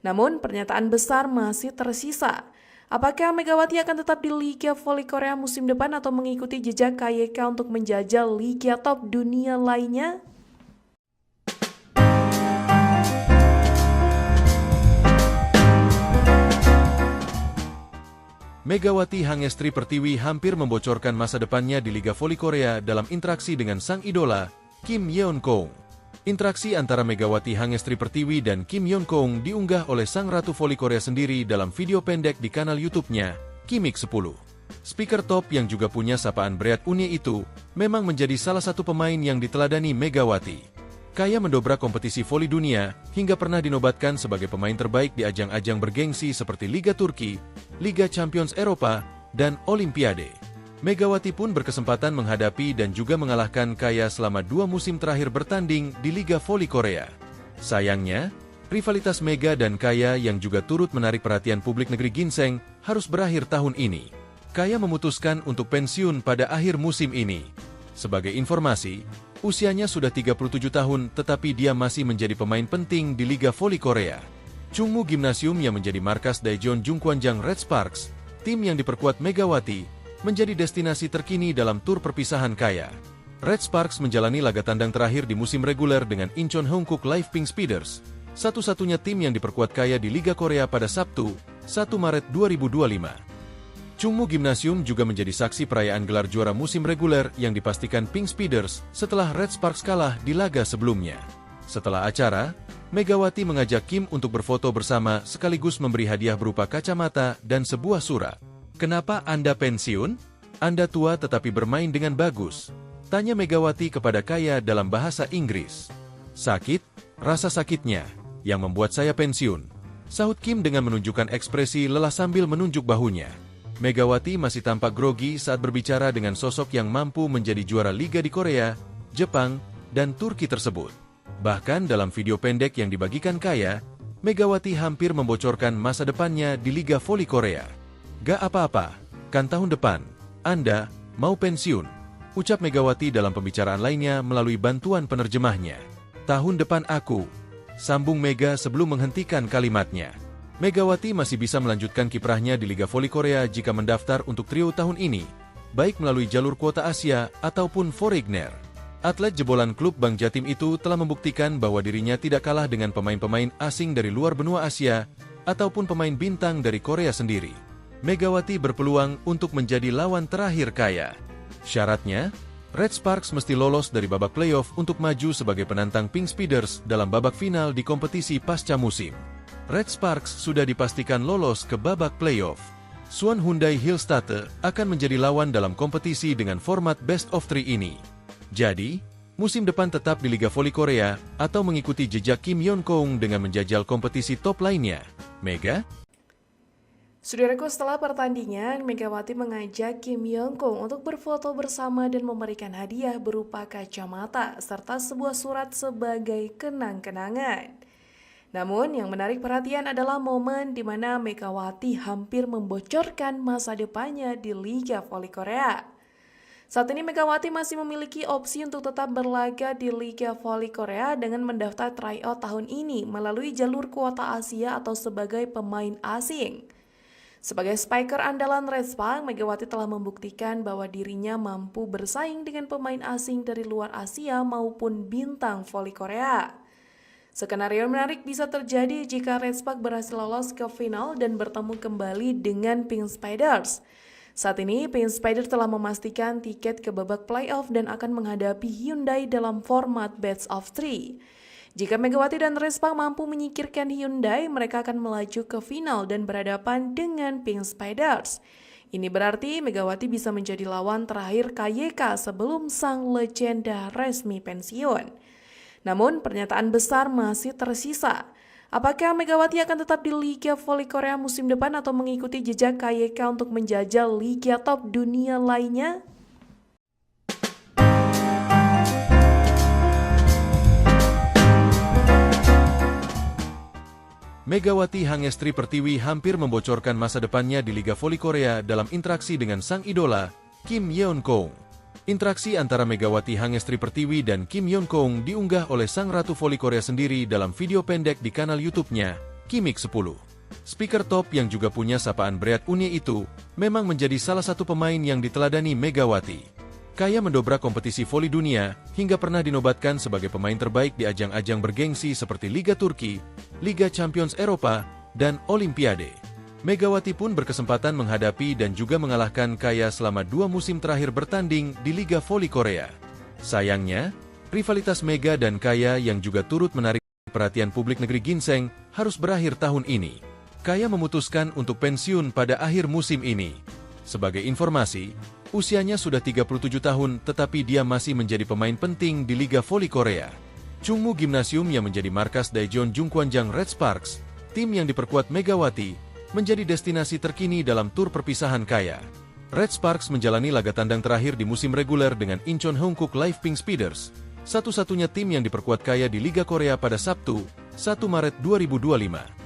Namun, pernyataan besar masih tersisa. Apakah Megawati akan tetap di Liga Voli Korea musim depan atau mengikuti jejak KYK untuk menjajal liga top dunia lainnya? Megawati Hangestri Pertiwi hampir membocorkan masa depannya di Liga Voli Korea dalam interaksi dengan sang idola, Kim Yeon-kong. Interaksi antara Megawati Hangestri Pertiwi dan Kim Yeon-kong diunggah oleh sang Ratu Voli Korea sendiri dalam video pendek di kanal YouTube-nya, Kimik 10. Speaker top yang juga punya sapaan berat Unie itu, memang menjadi salah satu pemain yang diteladani Megawati. Kaya mendobrak kompetisi voli dunia, hingga pernah dinobatkan sebagai pemain terbaik di ajang-ajang bergengsi seperti Liga Turki, Liga Champions Eropa, dan Olimpiade. Megawati pun berkesempatan menghadapi dan juga mengalahkan Kaya selama 2 musim terakhir bertanding di Liga Voli Korea. Sayangnya, rivalitas Mega dan Kaya yang juga turut menarik perhatian publik negeri ginseng harus berakhir tahun ini. Kaya memutuskan untuk pensiun pada akhir musim ini. Sebagai informasi, usianya sudah 37 tahun tetapi dia masih menjadi pemain penting di Liga Voli Korea. Chungmu Gymnasium yang menjadi markas Daejeon Jungkwanjang Red Sparks, tim yang diperkuat Megawati, menjadi destinasi terkini dalam tur perpisahan Kaya. Red Sparks menjalani laga tandang terakhir di musim reguler dengan Incheon Hongkook Live Pink Speeders, satu-satunya tim yang diperkuat Kaya di Liga Korea pada Sabtu, 1 Maret 2025. Chungmu Gymnasium juga menjadi saksi perayaan gelar juara musim reguler yang dipastikan Pink Speeders setelah Red Sparks kalah di laga sebelumnya. Setelah acara, Megawati mengajak Kim untuk berfoto bersama sekaligus memberi hadiah berupa kacamata dan sebuah surat. "Kenapa Anda pensiun? Anda tua tetapi bermain dengan bagus," tanya Megawati kepada Kaya dalam bahasa Inggris. "Sakit, rasa sakitnya, yang membuat saya pensiun," sahut Kim dengan menunjukkan ekspresi lelah sambil menunjuk bahunya. Megawati masih tampak grogi saat berbicara dengan sosok yang mampu menjadi juara liga di Korea, Jepang, dan Turki tersebut. Bahkan dalam video pendek yang dibagikan Kaya, Megawati hampir membocorkan masa depannya di Liga Voli Korea. "Gak apa-apa, kan tahun depan, Anda mau pensiun," ucap Megawati dalam pembicaraan lainnya melalui bantuan penerjemahnya. "Tahun depan aku," sambung Mega sebelum menghentikan kalimatnya. Megawati masih bisa melanjutkan kiprahnya di Liga Voli Korea jika mendaftar untuk trio tahun ini, baik melalui jalur kuota Asia ataupun Foreigner. Atlet jebolan klub Bank Jatim itu telah membuktikan bahwa dirinya tidak kalah dengan pemain-pemain asing dari luar benua Asia ataupun pemain bintang dari Korea sendiri. Megawati berpeluang untuk menjadi lawan terakhir Kaya. Syaratnya, Red Sparks mesti lolos dari babak playoff untuk maju sebagai penantang Pink Speeders dalam babak final di kompetisi pasca musim. Red Sparks sudah dipastikan lolos ke babak playoff. Suwon Hyundai Hillstatte akan menjadi lawan dalam kompetisi dengan format best of 3 ini. Jadi, musim depan tetap di Liga Voli Korea atau mengikuti jejak Kim Yeon-kong dengan menjajal kompetisi top lainnya. Mega? Saudaraku, setelah pertandingan, Megawati mengajak Kim Yeon-kong untuk berfoto bersama dan memberikan hadiah berupa kacamata serta sebuah surat sebagai kenang-kenangan. Namun, yang menarik perhatian adalah momen di mana Megawati hampir membocorkan masa depannya di Liga Voli Korea. Saat ini Megawati masih memiliki opsi untuk tetap berlaga di Liga Voli Korea dengan mendaftar tryout tahun ini melalui jalur kuota Asia atau sebagai pemain asing. Sebagai spiker andalan Red Sparks, Megawati telah membuktikan bahwa dirinya mampu bersaing dengan pemain asing dari luar Asia maupun bintang voli Korea. Skenario menarik bisa terjadi jika Red Sparks berhasil lolos ke final dan bertemu kembali dengan Pink Spiders. Saat ini, Pink Spider telah memastikan tiket ke babak playoff dan akan menghadapi Hyundai dalam format best of three. Jika Megawati dan Respa mampu menyingkirkan Hyundai, mereka akan melaju ke final dan berhadapan dengan Pink Spiders. Ini berarti Megawati bisa menjadi lawan terakhir KYK sebelum sang legenda resmi pensiun. Namun, pernyataan besar masih tersisa. Apakah Megawati akan tetap di Liga Voli Korea musim depan atau mengikuti jejak KYK untuk menjajal liga top dunia lainnya? Megawati Hangestri Pertiwi hampir membocorkan masa depannya di Liga Voli Korea dalam interaksi dengan sang idola, Kim Yeon-kong. Interaksi antara Megawati Hangestri Pertiwi dan Kim Yeon-kong diunggah oleh sang Ratu Voli Korea sendiri dalam video pendek di kanal YouTube-nya, Kimik 10. Speaker top yang juga punya sapaan berat Unye itu, memang menjadi salah satu pemain yang diteladani Megawati. Kaya mendobrak kompetisi voli dunia, hingga pernah dinobatkan sebagai pemain terbaik di ajang-ajang bergengsi seperti Liga Turki, Liga Champions Eropa, dan Olimpiade. Megawati pun berkesempatan menghadapi dan juga mengalahkan Kaya selama 2 musim terakhir bertanding di Liga Voli Korea. Sayangnya, rivalitas Mega dan Kaya yang juga turut menarik perhatian publik negeri ginseng harus berakhir tahun ini. Kaya memutuskan untuk pensiun pada akhir musim ini. Sebagai informasi, usianya sudah 37 tahun tetapi dia masih menjadi pemain penting di Liga Voli Korea. Chungmu Gymnasium yang menjadi markas Daejeon Jungkwanjang Red Sparks, tim yang diperkuat Megawati, menjadi destinasi terkini dalam tur perpisahan Kaya. Red Sparks menjalani laga tandang terakhir di musim reguler dengan Incheon Hongkook Live Pink Speeders, satu-satunya tim yang diperkuat Kaya di Liga Korea pada Sabtu, 1 Maret 2025.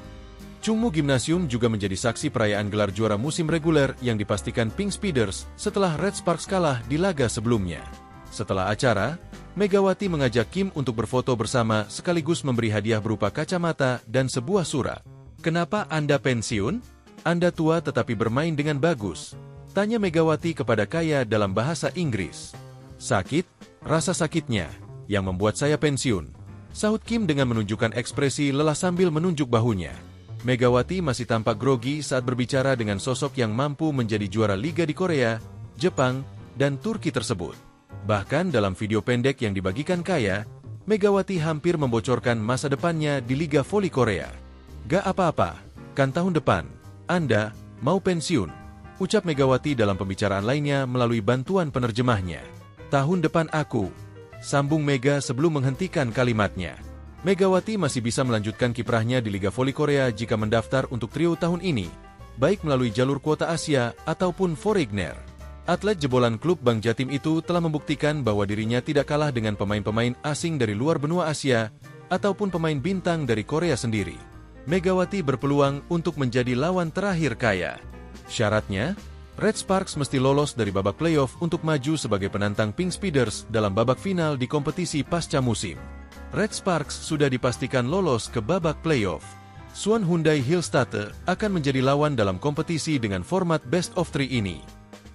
Chungmu Gymnasium juga menjadi saksi perayaan gelar juara musim reguler yang dipastikan Pink Speeders setelah Red Sparks kalah di laga sebelumnya. Setelah acara, Megawati mengajak Kim untuk berfoto bersama sekaligus memberi hadiah berupa kacamata dan sebuah surat. "Kenapa Anda pensiun? Anda tua tetapi bermain dengan bagus," tanya Megawati kepada Kaya dalam bahasa Inggris. "Sakit, rasa sakitnya, yang membuat saya pensiun," sahut Kim dengan menunjukkan ekspresi lelah sambil menunjuk bahunya. Megawati masih tampak grogi saat berbicara dengan sosok yang mampu menjadi juara liga di Korea, Jepang, dan Turki tersebut. Bahkan dalam video pendek yang dibagikan Kaya, Megawati hampir membocorkan masa depannya di Liga Voli Korea. "Gak apa-apa, kan tahun depan, Anda mau pensiun," ucap Megawati dalam pembicaraan lainnya melalui bantuan penerjemahnya. "Tahun depan aku," sambung Mega sebelum menghentikan kalimatnya. Megawati masih bisa melanjutkan kiprahnya di Liga Voli Korea jika mendaftar untuk trio tahun ini, baik melalui jalur kuota Asia ataupun Foreigner. Atlet jebolan klub Bank Jatim itu telah membuktikan bahwa dirinya tidak kalah dengan pemain-pemain asing dari luar benua Asia ataupun pemain bintang dari Korea sendiri. Megawati berpeluang untuk menjadi lawan terakhir Kaya. Syaratnya, Red Sparks mesti lolos dari babak playoff untuk maju sebagai penantang Pink Speeders dalam babak final di kompetisi pasca musim. Red Sparks sudah dipastikan lolos ke babak playoff. Suwon Hyundai Hillstatte akan menjadi lawan dalam kompetisi dengan format best of three ini.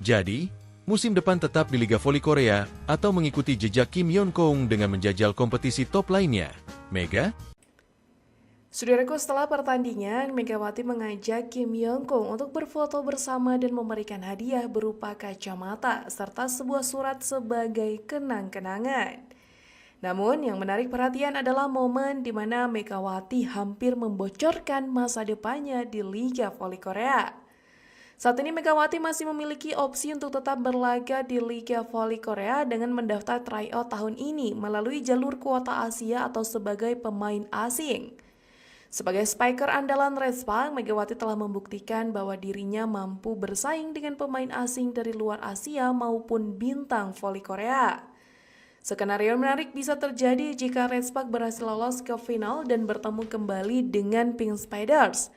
Jadi, musim depan tetap di Liga Voli Korea atau mengikuti jejak Kim Yeon-kong dengan menjajal kompetisi top lainnya. Mega? Saudaraku, setelah pertandingan, Megawati mengajak Kim Yeon-kong untuk berfoto bersama dan memberikan hadiah berupa kacamata serta sebuah surat sebagai kenang-kenangan. Namun, yang menarik perhatian adalah momen di mana Megawati hampir membocorkan masa depannya di Liga Voli Korea. Saat ini Megawati masih memiliki opsi untuk tetap berlaga di Liga Voli Korea dengan mendaftar tryout tahun ini melalui jalur kuota Asia atau sebagai pemain asing. Sebagai spiker andalan Red Sparks, Megawati telah membuktikan bahwa dirinya mampu bersaing dengan pemain asing dari luar Asia maupun bintang voli Korea. Skenario menarik bisa terjadi jika Red Sparks berhasil lolos ke final dan bertemu kembali dengan Pink Spiders.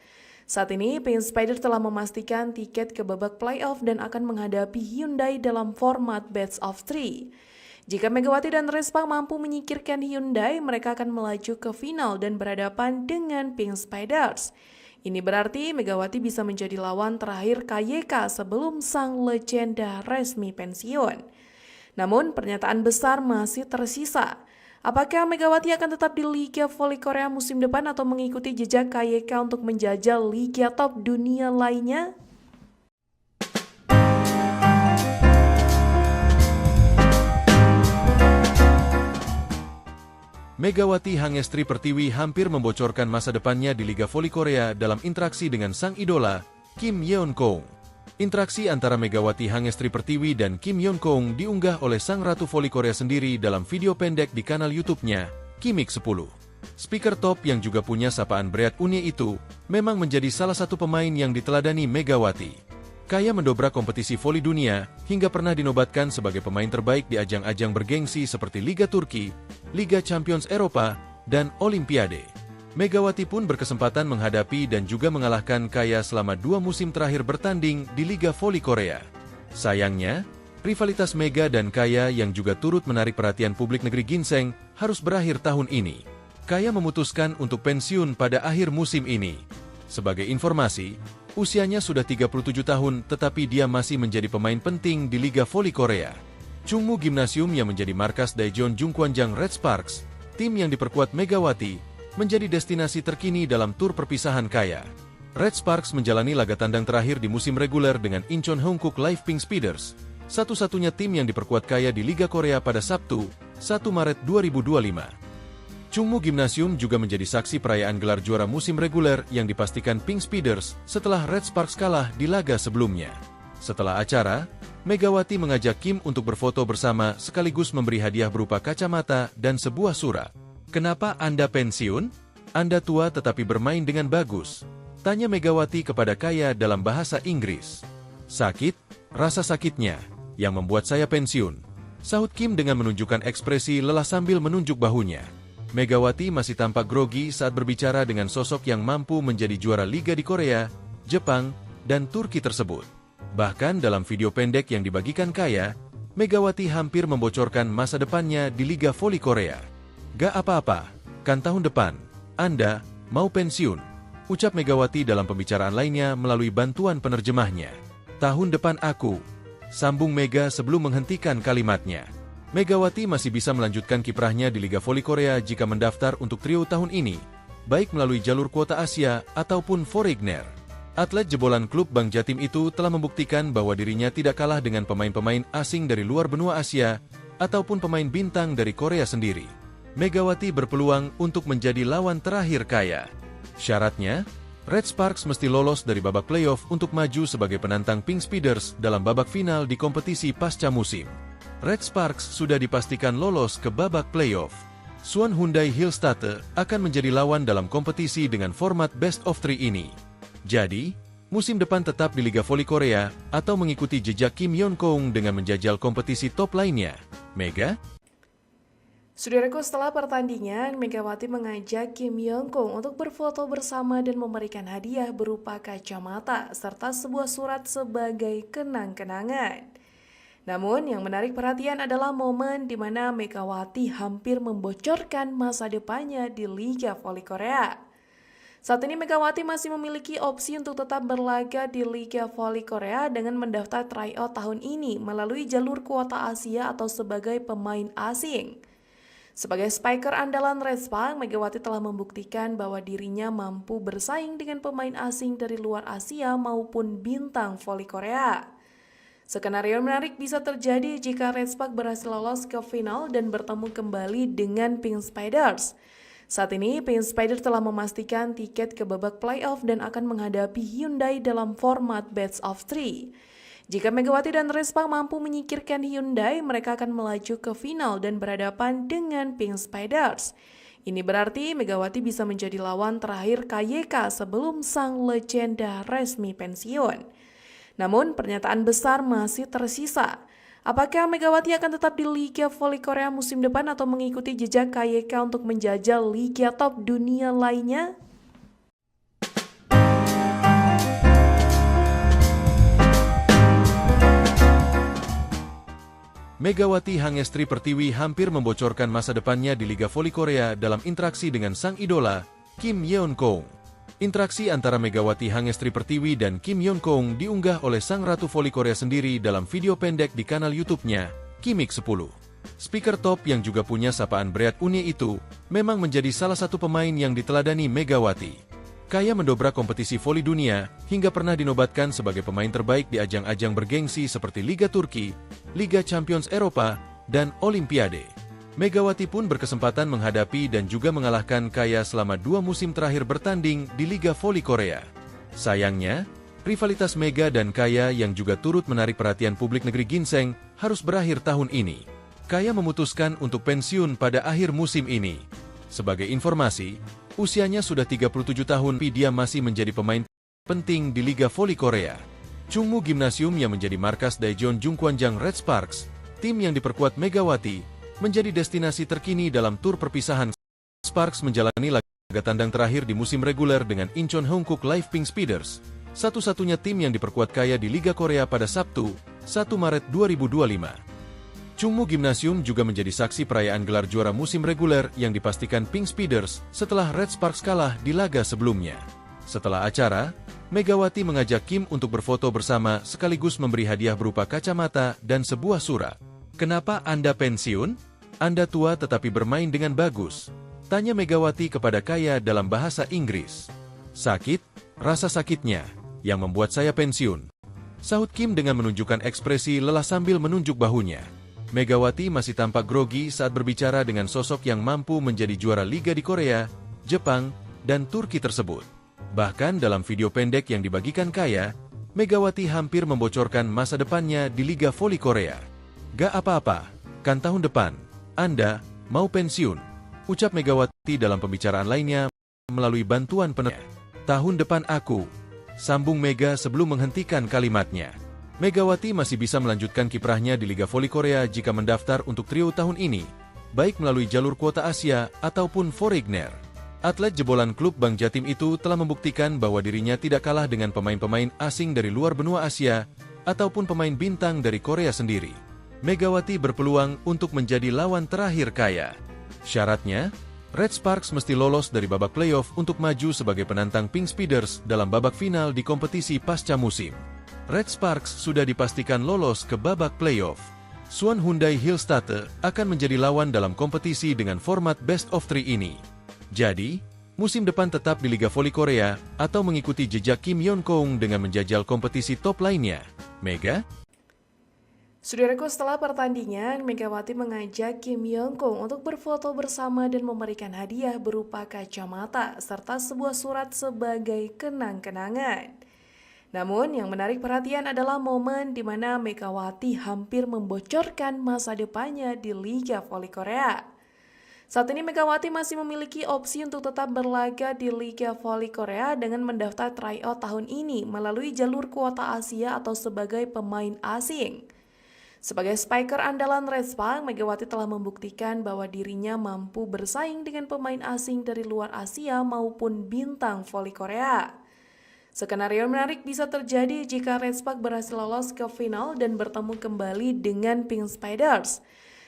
Saat ini, Pink Spiders telah memastikan tiket ke babak playoff dan akan menghadapi Hyundai dalam format best of three. Jika Megawati dan Red Sparks mampu menyingkirkan Hyundai, mereka akan melaju ke final dan berhadapan dengan Pink Spiders. Ini berarti Megawati bisa menjadi lawan terakhir KYK sebelum sang legenda resmi pensiun. Namun, pernyataan besar masih tersisa. Apakah Megawati akan tetap di Liga Voli Korea musim depan atau mengikuti jejak KYK untuk menjajal liga top dunia lainnya? Megawati Hangestri Pertiwi hampir membocorkan masa depannya di Liga Voli Korea dalam interaksi dengan sang idola, Kim Yeon-kong. Interaksi antara Megawati Hangestri Pertiwi dan Kim Yeon-kong diunggah oleh sang Ratu Voli Korea sendiri dalam video pendek di kanal YouTube-nya, Kimik 10. Speaker top yang juga punya sapaan berat Unie itu, memang menjadi salah satu pemain yang diteladani Megawati. Kaya mendobrak kompetisi voli dunia, hingga pernah dinobatkan sebagai pemain terbaik di ajang-ajang bergengsi seperti Liga Turki, Liga Champions Eropa, dan Olimpiade. Megawati pun berkesempatan menghadapi dan juga mengalahkan Kaya selama 2 musim terakhir bertanding di Liga Voli Korea. Sayangnya, rivalitas Mega dan Kaya yang juga turut menarik perhatian publik negeri ginseng harus berakhir tahun ini. Kaya memutuskan untuk pensiun pada akhir musim ini. Sebagai informasi, usianya sudah 37 tahun tetapi dia masih menjadi pemain penting di Liga Voli Korea. Chungmu Gymnasium yang menjadi markas Daejeon Jungkwanjang Red Sparks, tim yang diperkuat Megawati, menjadi destinasi terkini dalam tur perpisahan Kaya. Red Sparks menjalani laga tandang terakhir di musim reguler dengan Incheon Hongkook Live Pink Speeders, satu-satunya tim yang diperkuat Kaya di Liga Korea pada Sabtu, 1 Maret 2025. Chungmu Gymnasium juga menjadi saksi perayaan gelar juara musim reguler yang dipastikan Pink Speeders setelah Red Sparks kalah di laga sebelumnya. Setelah acara, Megawati mengajak Kim untuk berfoto bersama sekaligus memberi hadiah berupa kacamata dan sebuah surat. "Kenapa Anda pensiun? Anda tua tetapi bermain dengan bagus," tanya Megawati kepada Kaya dalam bahasa Inggris. "Sakit, rasa sakitnya, yang membuat saya pensiun," sahut Kim dengan menunjukkan ekspresi lelah sambil menunjuk bahunya. Megawati masih tampak grogi saat berbicara dengan sosok yang mampu menjadi juara liga di Korea, Jepang, dan Turki tersebut. Bahkan dalam video pendek yang dibagikan Kaya, Megawati hampir membocorkan masa depannya di Liga Voli Korea. "Gak apa-apa, kan tahun depan, Anda mau pensiun," ucap Megawati dalam pembicaraan lainnya melalui bantuan penerjemahnya. "Tahun depan aku," sambung Mega sebelum menghentikan kalimatnya. Megawati masih bisa melanjutkan kiprahnya di Liga Voli Korea jika mendaftar untuk trio tahun ini, baik melalui jalur kuota Asia ataupun Foreigner. Atlet jebolan klub Bank Jatim itu telah membuktikan bahwa dirinya tidak kalah dengan pemain-pemain asing dari luar benua Asia ataupun pemain bintang dari Korea sendiri. Megawati berpeluang untuk menjadi lawan terakhir Kaya. Syaratnya, Red Sparks mesti lolos dari babak playoff untuk maju sebagai penantang Pink Speeders dalam babak final di kompetisi pasca musim. Red Sparks sudah dipastikan lolos ke babak playoff. Suwon Hyundai Hillstatte akan menjadi lawan dalam kompetisi dengan format Best of 3 ini. Jadi, musim depan tetap di Liga Voli Korea atau mengikuti jejak Kim Yeon-kong dengan menjajal kompetisi top lainnya. Mega? Saudaraku, setelah pertandingan, Megawati mengajak Kim Yeon-kong untuk berfoto bersama dan memberikan hadiah berupa kacamata serta sebuah surat sebagai kenang-kenangan. Namun, yang menarik perhatian adalah momen di mana Megawati hampir membocorkan masa depannya di Liga Voli Korea. Saat ini Megawati masih memiliki opsi untuk tetap berlaga di Liga Voli Korea dengan mendaftar tryout tahun ini melalui jalur kuota Asia atau sebagai pemain asing. Sebagai spiker andalan Red Sparks, Megawati telah membuktikan bahwa dirinya mampu bersaing dengan pemain asing dari luar Asia maupun bintang voli Korea. Skenario menarik bisa terjadi jika Red Sparks berhasil lolos ke final dan bertemu kembali dengan Pink Speeders. Saat ini, Pink Speeders telah memastikan tiket ke babak playoff dan akan menghadapi Hyundai dalam format Best of 3. Jika Megawati dan Red Sparks mampu menyingkirkan Hyundai, mereka akan melaju ke final dan berhadapan dengan Pink Speeders. Ini berarti Megawati bisa menjadi lawan terakhir KYK sebelum sang legenda resmi pensiun. Namun, pernyataan besar masih tersisa. Apakah Megawati akan tetap di Liga Voli Korea musim depan atau mengikuti jejak KYK untuk menjajal liga top dunia lainnya? Megawati Hangestri Pertiwi hampir membocorkan masa depannya di Liga Voli Korea dalam interaksi dengan sang idola, Kim Yeon-kong. Interaksi antara Megawati Hangestri Pertiwi dan Kim Yeon-kong diunggah oleh sang Ratu Voli Korea sendiri dalam video pendek di kanal YouTube-nya, Kimik 10. Speaker top yang juga punya sapaan berat Unie itu, memang menjadi salah satu pemain yang diteladani Megawati. Kaya mendobrak kompetisi voli dunia, hingga pernah dinobatkan sebagai pemain terbaik di ajang-ajang bergengsi seperti Liga Turki, Liga Champions Eropa, dan Olimpiade. Megawati pun berkesempatan menghadapi dan juga mengalahkan Kaya selama 2 musim terakhir bertanding di Liga Voli Korea. Sayangnya, rivalitas Mega dan Kaya yang juga turut menarik perhatian publik negeri ginseng harus berakhir tahun ini. Kaya memutuskan untuk pensiun pada akhir musim ini. Sebagai informasi, usianya sudah 37 tahun tapi dia masih menjadi pemain penting di Liga Voli Korea. Chungmu Gymnasium yang menjadi markas Daejeon Jungkwanjang Red Sparks, tim yang diperkuat Megawati, menjadi destinasi terkini dalam tur perpisahan. Sparks menjalani laga tandang terakhir di musim reguler dengan Incheon Hongkook Live Pink Speeders, satu-satunya tim yang diperkuat Kaya di Liga Korea pada Sabtu, 1 Maret 2025. Chungmu Gymnasium juga menjadi saksi perayaan gelar juara musim reguler yang dipastikan Pink Speeders setelah Red Sparks kalah di laga sebelumnya. Setelah acara, Megawati mengajak Kim untuk berfoto bersama sekaligus memberi hadiah berupa kacamata dan sebuah surat. "Kenapa Anda pensiun? Anda tua tetapi bermain dengan bagus," tanya Megawati kepada Kaya dalam bahasa Inggris. "Sakit, rasa sakitnya, yang membuat saya pensiun," sahut Kim dengan menunjukkan ekspresi lelah sambil menunjuk bahunya. Megawati masih tampak grogi saat berbicara dengan sosok yang mampu menjadi juara liga di Korea, Jepang, dan Turki tersebut. Bahkan dalam video pendek yang dibagikan Kaya, Megawati hampir membocorkan masa depannya di Liga Voli Korea. "Gak apa-apa, kan tahun depan, Anda mau pensiun," ucap Megawati dalam pembicaraan lainnya melalui bantuan penerjemah. "Tahun depan aku," sambung Mega sebelum menghentikan kalimatnya. Megawati masih bisa melanjutkan kiprahnya di Liga Voli Korea jika mendaftar untuk trio tahun ini, baik melalui jalur kuota Asia ataupun Foreigner. Atlet jebolan klub Bank Jatim itu telah membuktikan bahwa dirinya tidak kalah dengan pemain-pemain asing dari luar benua Asia ataupun pemain bintang dari Korea sendiri. Megawati berpeluang untuk menjadi lawan terakhir Kaya. Syaratnya, Red Sparks mesti lolos dari babak playoff untuk maju sebagai penantang Pink Speeders dalam babak final di kompetisi pasca musim. Red Sparks sudah dipastikan lolos ke babak playoff. Suwon Hyundai Hillstate akan menjadi lawan dalam kompetisi dengan format Best of 3 ini. Jadi, musim depan tetap di Liga Voli Korea atau mengikuti jejak Kim Yeon-keung dengan menjajal kompetisi top lainnya. Mega? Saudaraku, setelah pertandingan, Megawati mengajak Kim Yeon-keung untuk berfoto bersama dan memberikan hadiah berupa kacamata serta sebuah surat sebagai kenang-kenangan. Namun, yang menarik perhatian adalah momen di mana Megawati hampir membocorkan masa depannya di Liga Voli Korea. Saat ini Megawati masih memiliki opsi untuk tetap berlaga di Liga Voli Korea dengan mendaftar tryout tahun ini melalui jalur kuota Asia atau sebagai pemain asing. Sebagai spiker andalan Red Sparks, Megawati telah membuktikan bahwa dirinya mampu bersaing dengan pemain asing dari luar Asia maupun bintang voli Korea. Skenario menarik bisa terjadi jika Red Sparks berhasil lolos ke final dan bertemu kembali dengan Pink Speeders.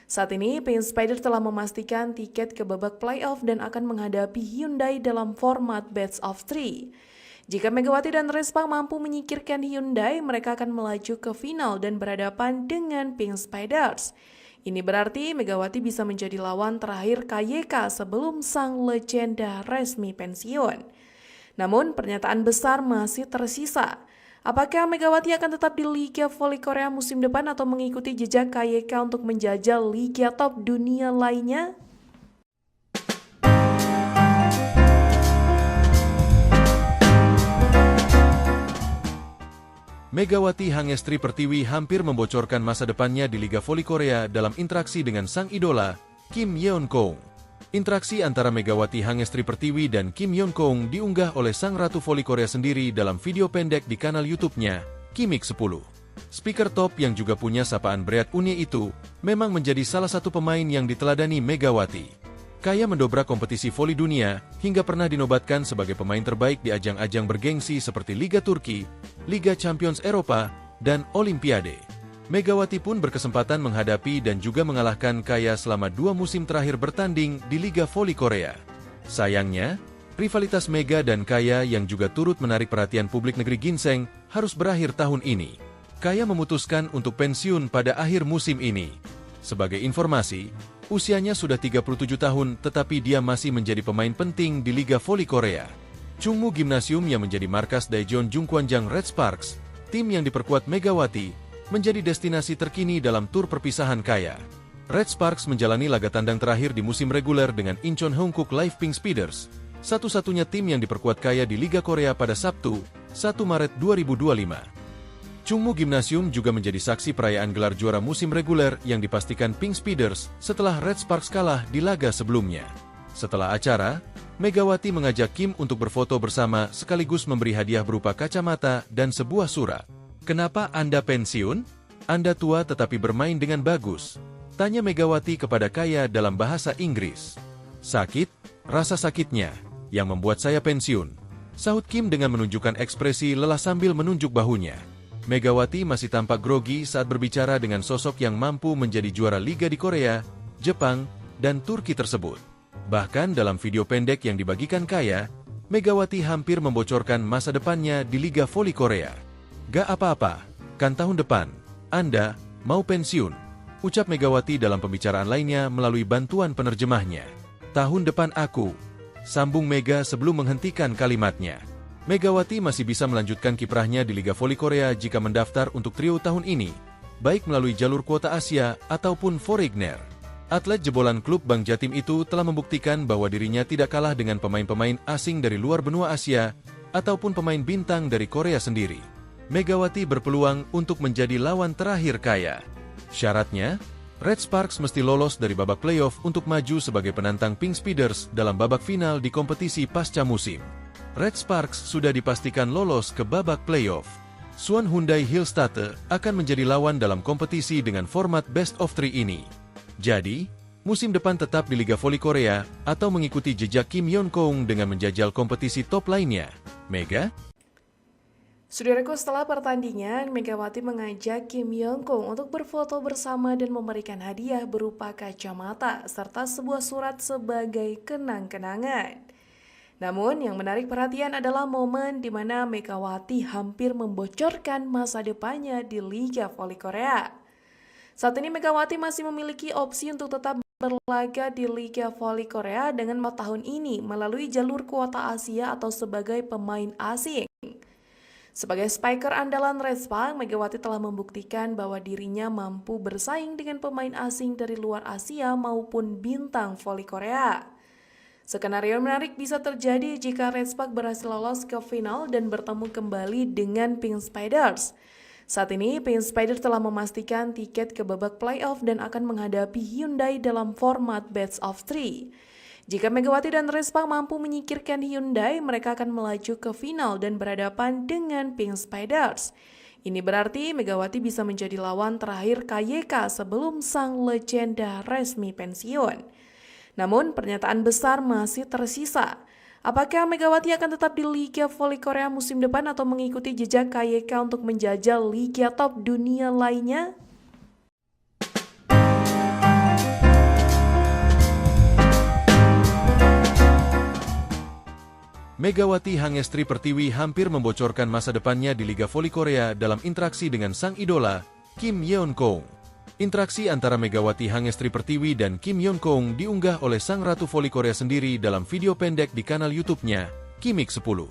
Saat ini, Pink Speeders telah memastikan tiket ke babak playoff dan akan menghadapi Hyundai dalam format Best of 3. Jika Megawati dan Red Sparks mampu menyingkirkan Hyundai, mereka akan melaju ke final dan berhadapan dengan Pink Speeders. Ini berarti Megawati bisa menjadi lawan terakhir KYK sebelum sang legenda resmi pensiun. Namun, pernyataan besar masih tersisa. Apakah Megawati akan tetap di Liga Voli Korea musim depan atau mengikuti jejak KYK untuk menjajal liga top dunia lainnya? Megawati Hangestri Pertiwi hampir membocorkan masa depannya di Liga Voli Korea dalam interaksi dengan sang idola, Kim Yeon-keung. Interaksi antara Megawati Hangestri Pertiwi dan Kim Yeon-keung diunggah oleh sang Ratu Voli Korea sendiri dalam video pendek di kanal YouTube-nya, Kimik 10. Speaker top yang juga punya sapaan Bread Unie itu memang menjadi salah satu pemain yang diteladani Megawati. Kaya mendobrak kompetisi voli dunia hingga pernah dinobatkan sebagai pemain terbaik di ajang-ajang bergengsi seperti Liga Turki, Liga Champions Eropa, dan Olimpiade. Megawati pun berkesempatan menghadapi dan juga mengalahkan Kaya selama 2 musim terakhir bertanding di Liga Voli Korea. Sayangnya, rivalitas Mega dan Kaya yang juga turut menarik perhatian publik negeri ginseng harus berakhir tahun ini. Kaya memutuskan untuk pensiun pada akhir musim ini. Sebagai informasi, usianya sudah 37 tahun tetapi dia masih menjadi pemain penting di Liga Voli Korea. Chungmu Gymnasium yang menjadi markas Daejeon Jungkwanjang Red Sparks, tim yang diperkuat Megawati, menjadi destinasi terkini dalam tur perpisahan Kaya. Red Sparks menjalani laga tandang terakhir di musim reguler dengan Incheon Hongkook Live Pink Speeders, satu-satunya tim yang diperkuat kaya di Liga Korea pada Sabtu, 1 Maret 2025. Chungmu Gymnasium juga menjadi saksi perayaan gelar juara musim reguler yang dipastikan Pink Speeders setelah Red Sparks kalah di laga sebelumnya. Setelah acara, Megawati mengajak Kim untuk berfoto bersama sekaligus memberi hadiah berupa kacamata dan sebuah surat. "Kenapa Anda pensiun? Anda tua tetapi bermain dengan bagus," tanya Megawati kepada Kaya dalam bahasa Inggris. "Sakit, rasa sakitnya, yang membuat saya pensiun," sahut Kim dengan menunjukkan ekspresi lelah sambil menunjuk bahunya. Megawati masih tampak grogi saat berbicara dengan sosok yang mampu menjadi juara liga di Korea, Jepang, dan Turki tersebut. Bahkan dalam video pendek yang dibagikan Kaya, Megawati hampir membocorkan masa depannya di Liga Voli Korea. "Gak apa-apa, kan tahun depan, Anda mau pensiun," ucap Megawati dalam pembicaraan lainnya melalui bantuan penerjemahnya. "Tahun depan aku," sambung Mega sebelum menghentikan kalimatnya. Megawati masih bisa melanjutkan kiprahnya di Liga Voli Korea jika mendaftar untuk trio tahun ini, baik melalui jalur kuota Asia ataupun Foreigner. Atlet jebolan klub Bank Jatim itu telah membuktikan bahwa dirinya tidak kalah dengan pemain-pemain asing dari luar benua Asia ataupun pemain bintang dari Korea sendiri. Megawati berpeluang untuk menjadi lawan terakhir Kaya. Syaratnya, Red Sparks mesti lolos dari babak playoff untuk maju sebagai penantang Pink Speeders dalam babak final di kompetisi pasca musim. Red Sparks sudah dipastikan lolos ke babak playoff. Suwon Hyundai Hillstatte akan menjadi lawan dalam kompetisi dengan format best of 3 ini. Jadi, musim depan tetap di Liga Voli Korea atau mengikuti jejak Kim Yeon-koong dengan menjajal kompetisi top lainnya. Mega? Saudaraku, setelah pertandingan, Megawati mengajak Kim Yeon-koong untuk berfoto bersama dan memberikan hadiah berupa kacamata serta sebuah surat sebagai kenang-kenangan. Namun, yang menarik perhatian adalah momen di mana Megawati hampir membocorkan masa depannya di Liga Voli Korea. Saat ini Megawati masih memiliki opsi untuk tetap berlaga di Liga Voli Korea dengan tahun ini melalui jalur kuota Asia atau sebagai pemain asing. Sebagai spiker andalan Red Sparks, Megawati telah membuktikan bahwa dirinya mampu bersaing dengan pemain asing dari luar Asia maupun bintang voli Korea. Skenario menarik bisa terjadi jika Red Sparks berhasil lolos ke final dan bertemu kembali dengan Pink Speeders. Saat ini, Pink Speeders telah memastikan tiket ke babak playoff dan akan menghadapi Hyundai dalam format best of 3. Jika Megawati dan Red Sparks mampu menyingkirkan Hyundai, mereka akan melaju ke final dan berhadapan dengan Pink Speeders. Ini berarti Megawati bisa menjadi lawan terakhir KYK sebelum sang legenda resmi pensiun. Namun, pernyataan besar masih tersisa. Apakah Megawati akan tetap di Liga Voli Korea musim depan atau mengikuti jejak KYK untuk menjajal liga top dunia lainnya? Megawati Hangestri Pertiwi hampir membocorkan masa depannya di Liga Voli Korea dalam interaksi dengan sang idola, Kim Yeon-koong. Interaksi antara Megawati Hangestri Pertiwi dan Kim Yeon-koong diunggah oleh sang Ratu Voli Korea sendiri dalam video pendek di kanal YouTube-nya, Kimik 10.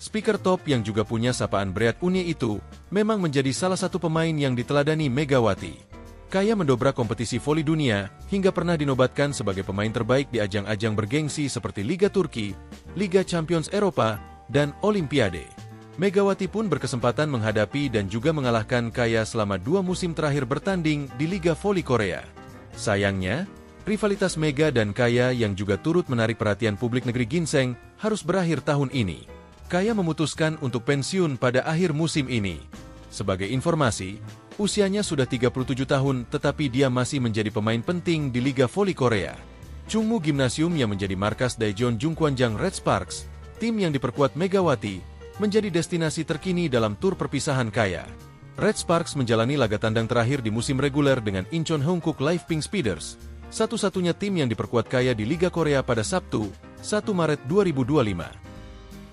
Speaker top yang juga punya sapaan berat Unie itu, memang menjadi salah satu pemain yang diteladani Megawati. Kaya mendobrak kompetisi voli dunia, hingga pernah dinobatkan sebagai pemain terbaik di ajang-ajang bergengsi seperti Liga Turki, Liga Champions Eropa, dan Olimpiade. Megawati pun berkesempatan menghadapi dan juga mengalahkan Kaya selama 2 musim terakhir bertanding di Liga Voli Korea. Sayangnya, rivalitas Mega dan Kaya yang juga turut menarik perhatian publik negeri ginseng harus berakhir tahun ini. Kaya memutuskan untuk pensiun pada akhir musim ini. Sebagai informasi, usianya sudah 37 tahun tetapi dia masih menjadi pemain penting di Liga Voli Korea. Chungmu Gymnasium yang menjadi markas Daejeon Jungkwanjang Red Sparks, tim yang diperkuat Megawati, menjadi destinasi terkini dalam tur perpisahan Kaya. Red Sparks menjalani laga tandang terakhir di musim reguler dengan Incheon Hongkook Live Pink Speeders, satu-satunya tim yang diperkuat Kaya di Liga Korea pada Sabtu, 1 Maret 2025.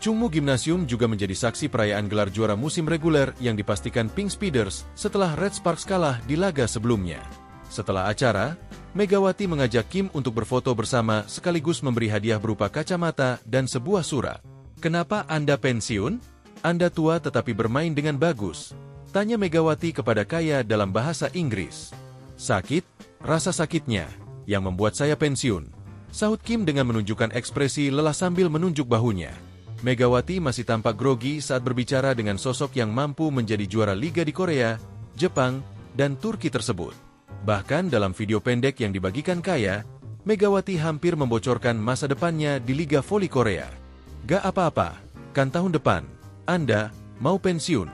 Chungmu Gymnasium juga menjadi saksi perayaan gelar juara musim reguler yang dipastikan Pink Speeders setelah Red Sparks kalah di laga sebelumnya. Setelah acara, Megawati mengajak Kim untuk berfoto bersama sekaligus memberi hadiah berupa kacamata dan sebuah surat. "Kenapa Anda pensiun? Anda tua tetapi bermain dengan bagus," tanya Megawati kepada Kaya dalam bahasa Inggris. "Sakit, rasa sakitnya, yang membuat saya pensiun. Sahut Kim dengan menunjukkan ekspresi lelah sambil menunjuk bahunya. Megawati masih tampak grogi saat berbicara dengan sosok yang mampu menjadi juara liga di Korea, Jepang, dan Turki tersebut. Bahkan dalam video pendek yang dibagikan Kaya, Megawati hampir membocorkan masa depannya di Liga Voli Korea. "Gak apa-apa, kan tahun depan, Anda mau pensiun,"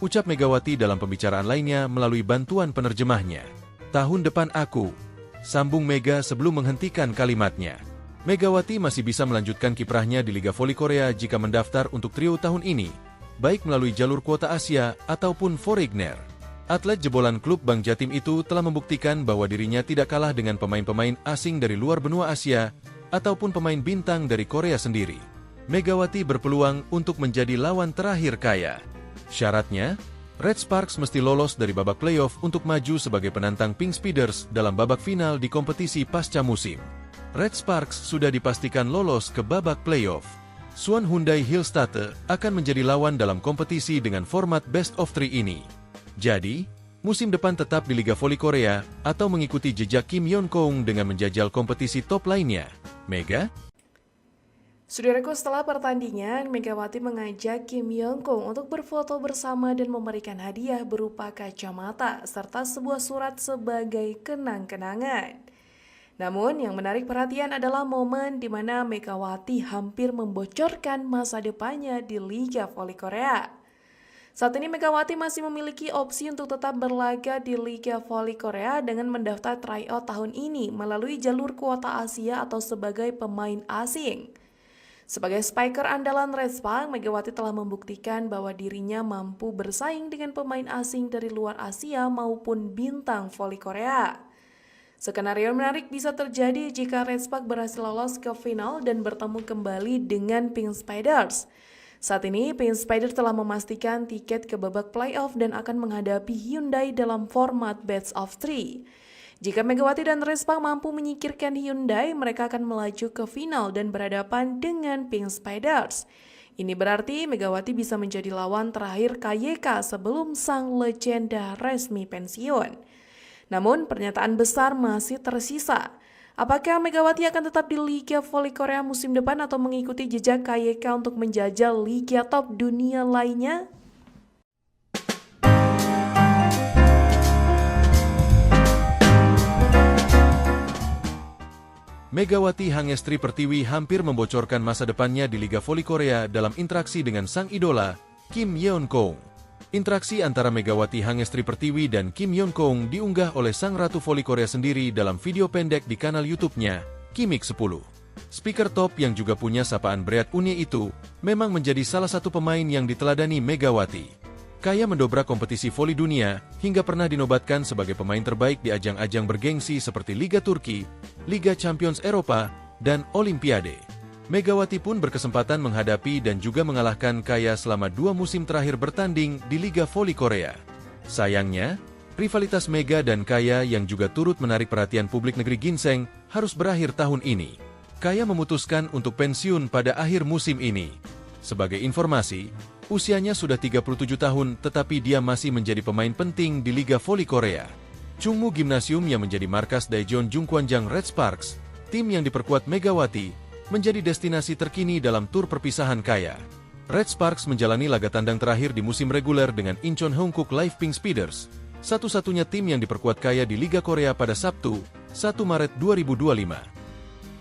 ucap Megawati dalam pembicaraan lainnya melalui bantuan penerjemahnya. "Tahun depan aku," sambung Mega sebelum menghentikan kalimatnya. Megawati masih bisa melanjutkan kiprahnya di Liga Voli Korea jika mendaftar untuk trio tahun ini, baik melalui jalur kuota Asia ataupun Foreigner. Atlet jebolan klub Bank Jatim itu telah membuktikan bahwa dirinya tidak kalah dengan pemain-pemain asing dari luar benua Asia ataupun pemain bintang dari Korea sendiri. Megawati berpeluang untuk menjadi lawan terakhir Kaya. Syaratnya, Red Sparks mesti lolos dari babak playoff untuk maju sebagai penantang Pink Speeders dalam babak final di kompetisi pasca musim. Red Sparks sudah dipastikan lolos ke babak playoff. Suwon Hyundai Hillstatte akan menjadi lawan dalam kompetisi dengan format Best of 3 ini. Jadi, musim depan tetap di Liga Voli Korea atau mengikuti jejak Kim Yeon-keung dengan menjajal kompetisi top lainnya. Mega? Saudaraku, setelah pertandingan, Megawati mengajak Kim Yeon-keung untuk berfoto bersama dan memberikan hadiah berupa kacamata serta sebuah surat sebagai kenang-kenangan. Namun, yang menarik perhatian adalah momen di mana Megawati hampir membocorkan masa depannya di Liga Voli Korea. Saat ini Megawati masih memiliki opsi untuk tetap berlaga di Liga Voli Korea dengan mendaftar tryout tahun ini melalui jalur kuota Asia atau sebagai pemain asing. Sebagai spiker andalan Red Sparks, Megawati telah membuktikan bahwa dirinya mampu bersaing dengan pemain asing dari luar Asia maupun bintang voli Korea. Skenario menarik bisa terjadi jika Red Sparks berhasil lolos ke final dan bertemu kembali dengan Pink Spiders. Saat ini, Pink Spiders telah memastikan tiket ke babak playoff dan akan menghadapi Hyundai dalam format Best of 3. Jika Megawati dan Red Sparks mampu menyingkirkan Hyundai, mereka akan melaju ke final dan berhadapan dengan Pink Spiders. Ini berarti Megawati bisa menjadi lawan terakhir KYK sebelum sang legenda resmi pensiun. Namun, pernyataan besar masih tersisa. Apakah Megawati akan tetap di Liga Voli Korea musim depan atau mengikuti jejak KYK untuk menjajal liga top dunia lainnya? Megawati Hangestri Pertiwi hampir membocorkan masa depannya di Liga Voli Korea dalam interaksi dengan sang idola, Kim Yeon-keung. Interaksi antara Megawati Hangestri Pertiwi dan Kim Yeon-keung diunggah oleh sang Ratu Voli Korea sendiri dalam video pendek di kanal YouTube-nya, Kimik 10. Speaker top yang juga punya sapaan berat Unie itu, memang menjadi salah satu pemain yang diteladani Megawati. Kaya mendobrak kompetisi voli dunia, hingga pernah dinobatkan sebagai pemain terbaik di ajang-ajang bergengsi seperti Liga Turki, Liga Champions Eropa, dan Olimpiade. Megawati pun berkesempatan menghadapi dan juga mengalahkan Kaya selama 2 musim terakhir bertanding di Liga Voli Korea. Sayangnya, rivalitas Mega dan Kaya yang juga turut menarik perhatian publik negeri ginseng harus berakhir tahun ini. Kaya memutuskan untuk pensiun pada akhir musim ini. Sebagai informasi, usianya sudah 37 tahun tetapi dia masih menjadi pemain penting di Liga Voli Korea. Chungmu Gymnasium yang menjadi markas Daejeon Jungkwanjang Red Sparks, tim yang diperkuat Megawati, menjadi destinasi terkini dalam tur perpisahan Kaya. Red Sparks menjalani laga tandang terakhir di musim reguler dengan Incheon Hankook Live Pink Speeders, satu-satunya tim yang diperkuat Kaya di Liga Korea pada Sabtu, 1 Maret 2025.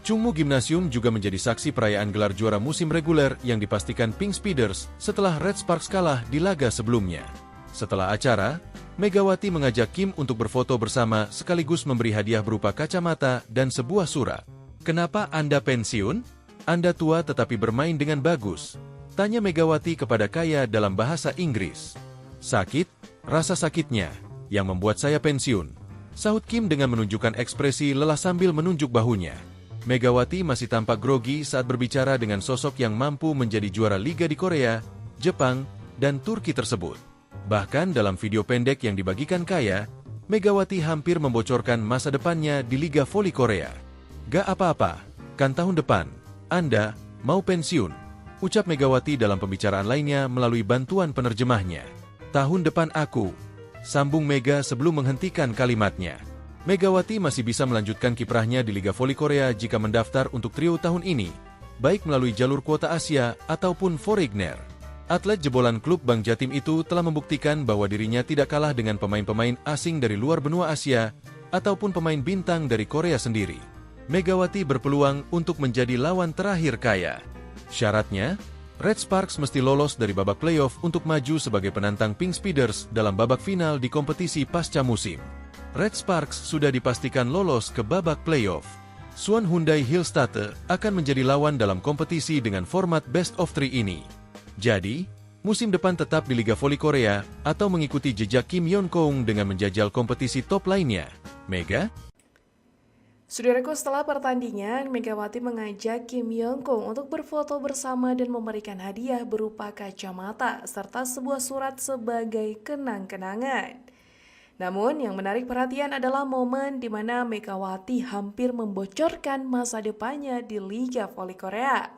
Chungmu Gymnasium juga menjadi saksi perayaan gelar juara musim reguler yang dipastikan Pink Speeders setelah Red Sparks kalah di laga sebelumnya. Setelah acara, Megawati mengajak Kim untuk berfoto bersama sekaligus memberi hadiah berupa kacamata dan sebuah surat. "Kenapa Anda pensiun? Anda tua tetapi bermain dengan bagus," tanya Megawati kepada Kaya dalam bahasa Inggris. "Sakit, rasa sakitnya, yang membuat saya pensiun," sahut Kim dengan menunjukkan ekspresi lelah sambil menunjuk bahunya. Megawati masih tampak grogi saat berbicara dengan sosok yang mampu menjadi juara liga di Korea, Jepang, dan Turki tersebut. Bahkan dalam video pendek yang dibagikan Kaya, Megawati hampir membocorkan masa depannya di Liga Voli Korea. "Gak apa-apa, kan tahun depan, Anda mau pensiun," ucap Megawati dalam pembicaraan lainnya melalui bantuan penerjemahnya. "Tahun depan aku," sambung Mega sebelum menghentikan kalimatnya. Megawati masih bisa melanjutkan kiprahnya di Liga Voli Korea jika mendaftar untuk trio tahun ini, baik melalui jalur kuota Asia ataupun Foreigner. Atlet jebolan klub Bank Jatim itu telah membuktikan bahwa dirinya tidak kalah dengan pemain-pemain asing dari luar benua Asia ataupun pemain bintang dari Korea sendiri. Megawati berpeluang untuk menjadi lawan terakhir Kaya. Syaratnya, Red Sparks mesti lolos dari babak playoff untuk maju sebagai penantang Pink Speeders dalam babak final di kompetisi pasca musim. Red Sparks sudah dipastikan lolos ke babak playoff. Suwon Hyundai Hillstatte akan menjadi lawan dalam kompetisi dengan format best of 3 ini. Jadi, musim depan tetap di Liga Voli Korea atau mengikuti jejak Kim Yeon-kong dengan menjajal kompetisi top lainnya. Mega? Saudaraku, setelah pertandingan, Megawati mengajak Kim Yeon-kong untuk berfoto bersama dan memberikan hadiah berupa kacamata serta sebuah surat sebagai kenang-kenangan. Namun, yang menarik perhatian adalah momen di mana Megawati hampir membocorkan masa depannya di Liga Voli Korea.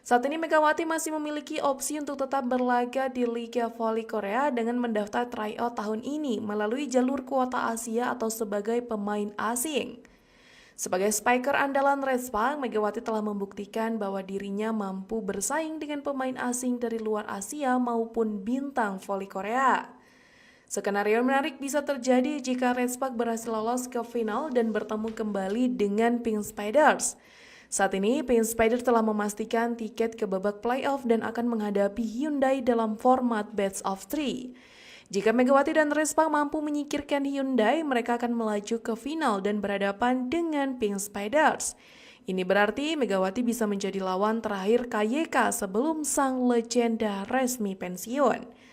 Saat ini Megawati masih memiliki opsi untuk tetap berlaga di Liga Voli Korea dengan mendaftar tryout tahun ini melalui jalur kuota Asia atau sebagai pemain asing. Sebagai spiker andalan Red Sparks, Megawati telah membuktikan bahwa dirinya mampu bersaing dengan pemain asing dari luar Asia maupun bintang voli Korea. Skenario menarik bisa terjadi jika Red Sparks berhasil lolos ke final dan bertemu kembali dengan Pink Speeders. Saat ini, Pink Speeders telah memastikan tiket ke babak playoff dan akan menghadapi Hyundai dalam format best of 3. Jika Megawati dan Red Sparks mampu menyingkirkan Hyundai, mereka akan melaju ke final dan berhadapan dengan Pink Speeders. Ini berarti Megawati bisa menjadi lawan terakhir KYK sebelum sang legenda resmi pensiun.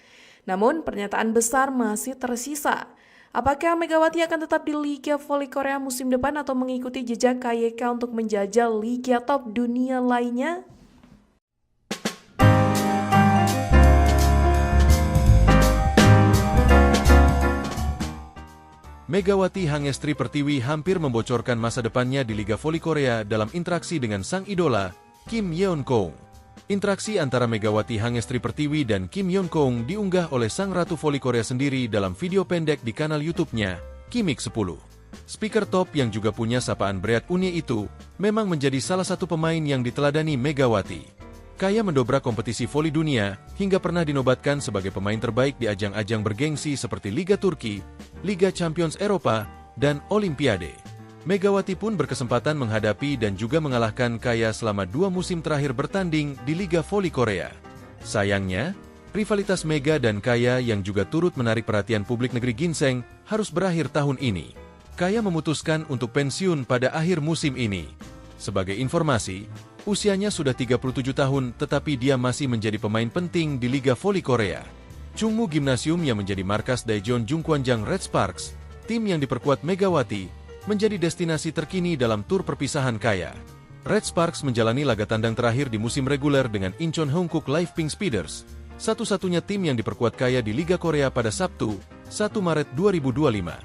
Namun, pernyataan besar masih tersisa. Apakah Megawati akan tetap di Liga Voli Korea musim depan atau mengikuti jejak KYK untuk menjajal liga top dunia lainnya? Megawati Hangestri Pertiwi hampir membocorkan masa depannya di Liga Voli Korea dalam interaksi dengan sang idola, Kim Yeon-kong. Interaksi antara Megawati Hangestri Pertiwi dan Kim Yeon-kong diunggah oleh sang Ratu Voli Korea sendiri dalam video pendek di kanal YouTube-nya, Kimik 10. Speaker top yang juga punya sapaan Bread Unye itu memang menjadi salah satu pemain yang diteladani Megawati. Kaya mendobrak kompetisi voli dunia hingga pernah dinobatkan sebagai pemain terbaik di ajang-ajang bergengsi seperti Liga Turki, Liga Champions Eropa, dan Olimpiade. Megawati pun berkesempatan menghadapi dan juga mengalahkan Kaya selama 2 musim terakhir bertanding di Liga Voli Korea. Sayangnya, rivalitas Mega dan Kaya yang juga turut menarik perhatian publik negeri ginseng harus berakhir tahun ini. Kaya memutuskan untuk pensiun pada akhir musim ini. Sebagai informasi, usianya sudah 37 tahun tetapi dia masih menjadi pemain penting di Liga Voli Korea. Chungmu Gymnasium yang menjadi markas Daejeon Jungkwanjang Red Sparks, tim yang diperkuat Megawati, menjadi destinasi terkini dalam tur perpisahan Kaya. Red Sparks menjalani laga tandang terakhir di musim reguler dengan Incheon Hankook Live Pink Speeders, satu-satunya tim yang diperkuat Kaya di Liga Korea pada Sabtu, 1 Maret 2025.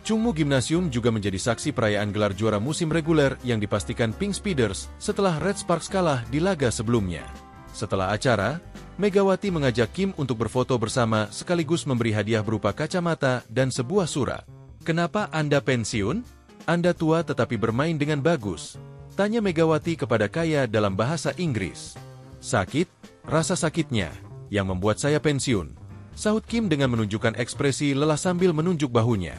Chungmu Gymnasium juga menjadi saksi perayaan gelar juara musim reguler yang dipastikan Pink Speeders setelah Red Sparks kalah di laga sebelumnya. Setelah acara, Megawati mengajak Kim untuk berfoto bersama sekaligus memberi hadiah berupa kacamata dan sebuah surat. "Kenapa Anda pensiun? Anda tua tetapi bermain dengan bagus," tanya Megawati kepada Kaya dalam bahasa Inggris. "Sakit, rasa sakitnya, yang membuat saya pensiun," sahut Kim dengan menunjukkan ekspresi lelah sambil menunjuk bahunya.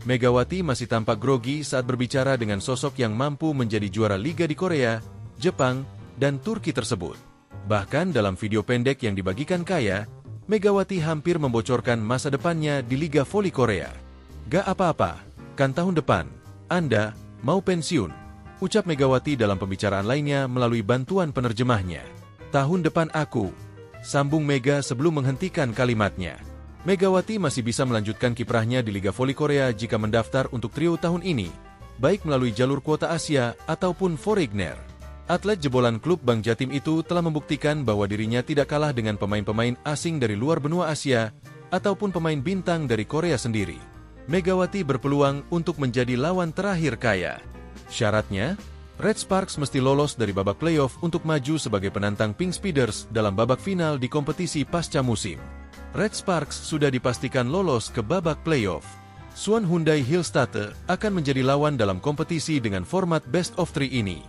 Megawati masih tampak grogi saat berbicara dengan sosok yang mampu menjadi juara liga di Korea, Jepang, dan Turki tersebut. Bahkan dalam video pendek yang dibagikan Kaya, Megawati hampir membocorkan masa depannya di Liga Voli Korea. "Gak apa-apa, kan tahun depan, Anda mau pensiun," ucap Megawati dalam pembicaraan lainnya melalui bantuan penerjemahnya. "Tahun depan aku," sambung Mega sebelum menghentikan kalimatnya. Megawati masih bisa melanjutkan kiprahnya di Liga Voli Korea jika mendaftar untuk trio tahun ini, baik melalui jalur kuota Asia ataupun Foreigner. Atlet jebolan klub Bank Jatim itu telah membuktikan bahwa dirinya tidak kalah dengan pemain-pemain asing dari luar benua Asia ataupun pemain bintang dari Korea sendiri. Megawati berpeluang untuk menjadi lawan terakhir Kaya. Syaratnya, Red Sparks mesti lolos dari babak playoff untuk maju sebagai penantang Pink Speeders dalam babak final di kompetisi pasca musim. Red Sparks sudah dipastikan lolos ke babak playoff. Suwon Hyundai Hillstatter akan menjadi lawan dalam kompetisi dengan format Best of 3 ini.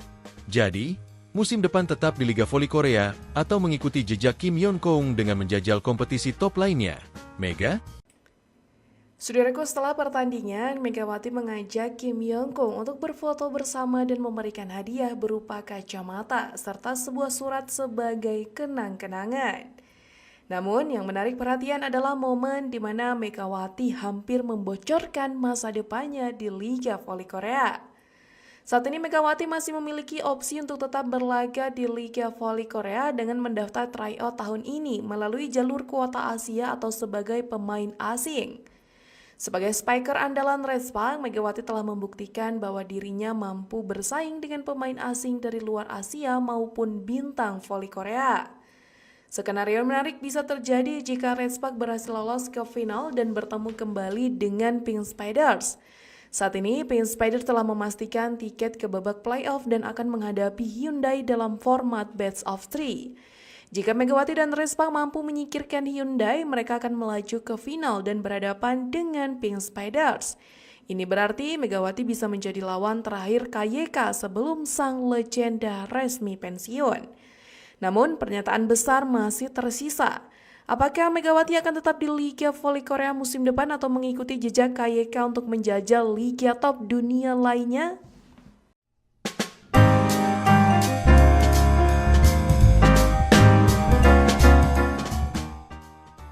Jadi, musim depan tetap di Liga Voli Korea atau mengikuti jejak Kim Yeon-keung dengan menjajal kompetisi top lainnya. Mega? Saudaraku, setelah pertandingan, Megawati mengajak Kim Yeon-keung untuk berfoto bersama dan memberikan hadiah berupa kacamata serta sebuah surat sebagai kenang-kenangan. Namun, yang menarik perhatian adalah momen di mana Megawati hampir membocorkan masa depannya di Liga Voli Korea. Saat ini Megawati masih memiliki opsi untuk tetap berlaga di Liga Voli Korea dengan mendaftar tryout tahun ini melalui jalur kuota Asia atau sebagai pemain asing. Sebagai spiker andalan Red Sparks, Megawati telah membuktikan bahwa dirinya mampu bersaing dengan pemain asing dari luar Asia maupun bintang voli Korea. Skenario menarik bisa terjadi jika Red Sparks berhasil lolos ke final dan bertemu kembali dengan Pink Spiders. Saat ini, Pink Spiders telah memastikan tiket ke babak playoff dan akan menghadapi Hyundai dalam format Best of 3. Jika Megawati dan Red Sparks mampu menyingkirkan Hyundai, mereka akan melaju ke final dan berhadapan dengan Pink Spiders. Ini berarti Megawati bisa menjadi lawan terakhir KYK sebelum sang legenda resmi pensiun. Namun, pernyataan besar masih tersisa. Apakah Megawati akan tetap di Liga Voli Korea musim depan atau mengikuti jejak KYK untuk menjajal liga top dunia lainnya?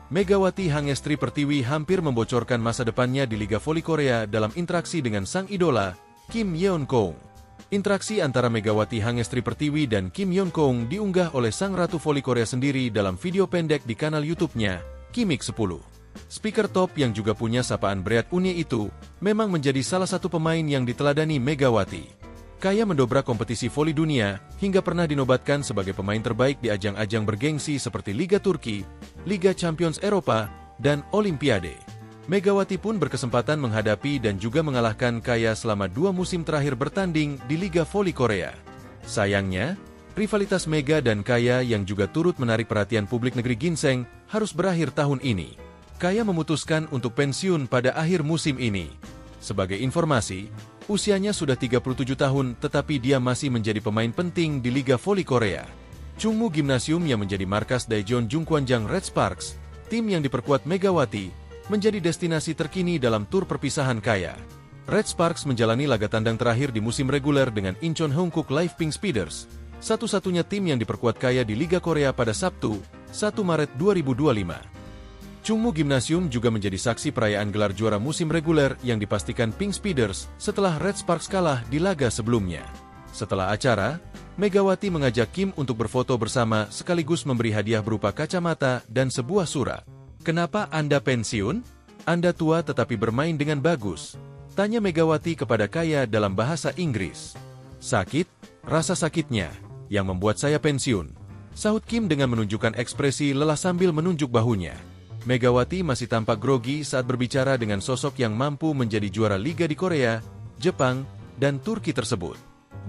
Megawati Hangestri Pertiwi hampir membocorkan masa depannya di Liga Voli Korea dalam interaksi dengan sang idola, Kim Yeon-keung. Interaksi antara Megawati Hangestri Pertiwi dan Kim Yeon-keung diunggah oleh sang Ratu Voli Korea sendiri dalam video pendek di kanal YouTube-nya, Kimik 10. Speaker top yang juga punya sapaan Bread Unye itu memang menjadi salah satu pemain yang diteladani Megawati. Kaya mendobrak kompetisi voli dunia hingga pernah dinobatkan sebagai pemain terbaik di ajang-ajang bergengsi seperti Liga Turki, Liga Champions Eropa, dan Olimpiade. Megawati pun berkesempatan menghadapi dan juga mengalahkan Kaya selama 2 musim terakhir bertanding di Liga Voli Korea. Sayangnya, rivalitas Mega dan Kaya yang juga turut menarik perhatian publik negeri ginseng harus berakhir tahun ini. Kaya memutuskan untuk pensiun pada akhir musim ini. Sebagai informasi, usianya sudah 37 tahun tetapi dia masih menjadi pemain penting di Liga Voli Korea. Chungmu Gymnasium yang menjadi markas Daejeon Jungkwanjang Red Sparks, tim yang diperkuat Megawati, menjadi destinasi terkini dalam tur perpisahan Kaya. Red Sparks menjalani laga tandang terakhir di musim reguler dengan Incheon Hankook Live Pink Speeders, satu-satunya tim yang diperkuat Kaya di Liga Korea pada Sabtu, 1 Maret 2025. Chungmu Gymnasium juga menjadi saksi perayaan gelar juara musim reguler yang dipastikan Pink Speeders setelah Red Sparks kalah di laga sebelumnya. Setelah acara, Megawati mengajak Kim untuk berfoto bersama sekaligus memberi hadiah berupa kacamata dan sebuah surat. "Kenapa Anda pensiun? Anda tua tetapi bermain dengan bagus," tanya Megawati kepada Kaya dalam bahasa Inggris. "Sakit, rasa sakitnya, yang membuat saya pensiun," sahut Kim dengan menunjukkan ekspresi lelah sambil menunjuk bahunya. Megawati masih tampak grogi saat berbicara dengan sosok yang mampu menjadi juara liga di Korea, Jepang, dan Turki tersebut.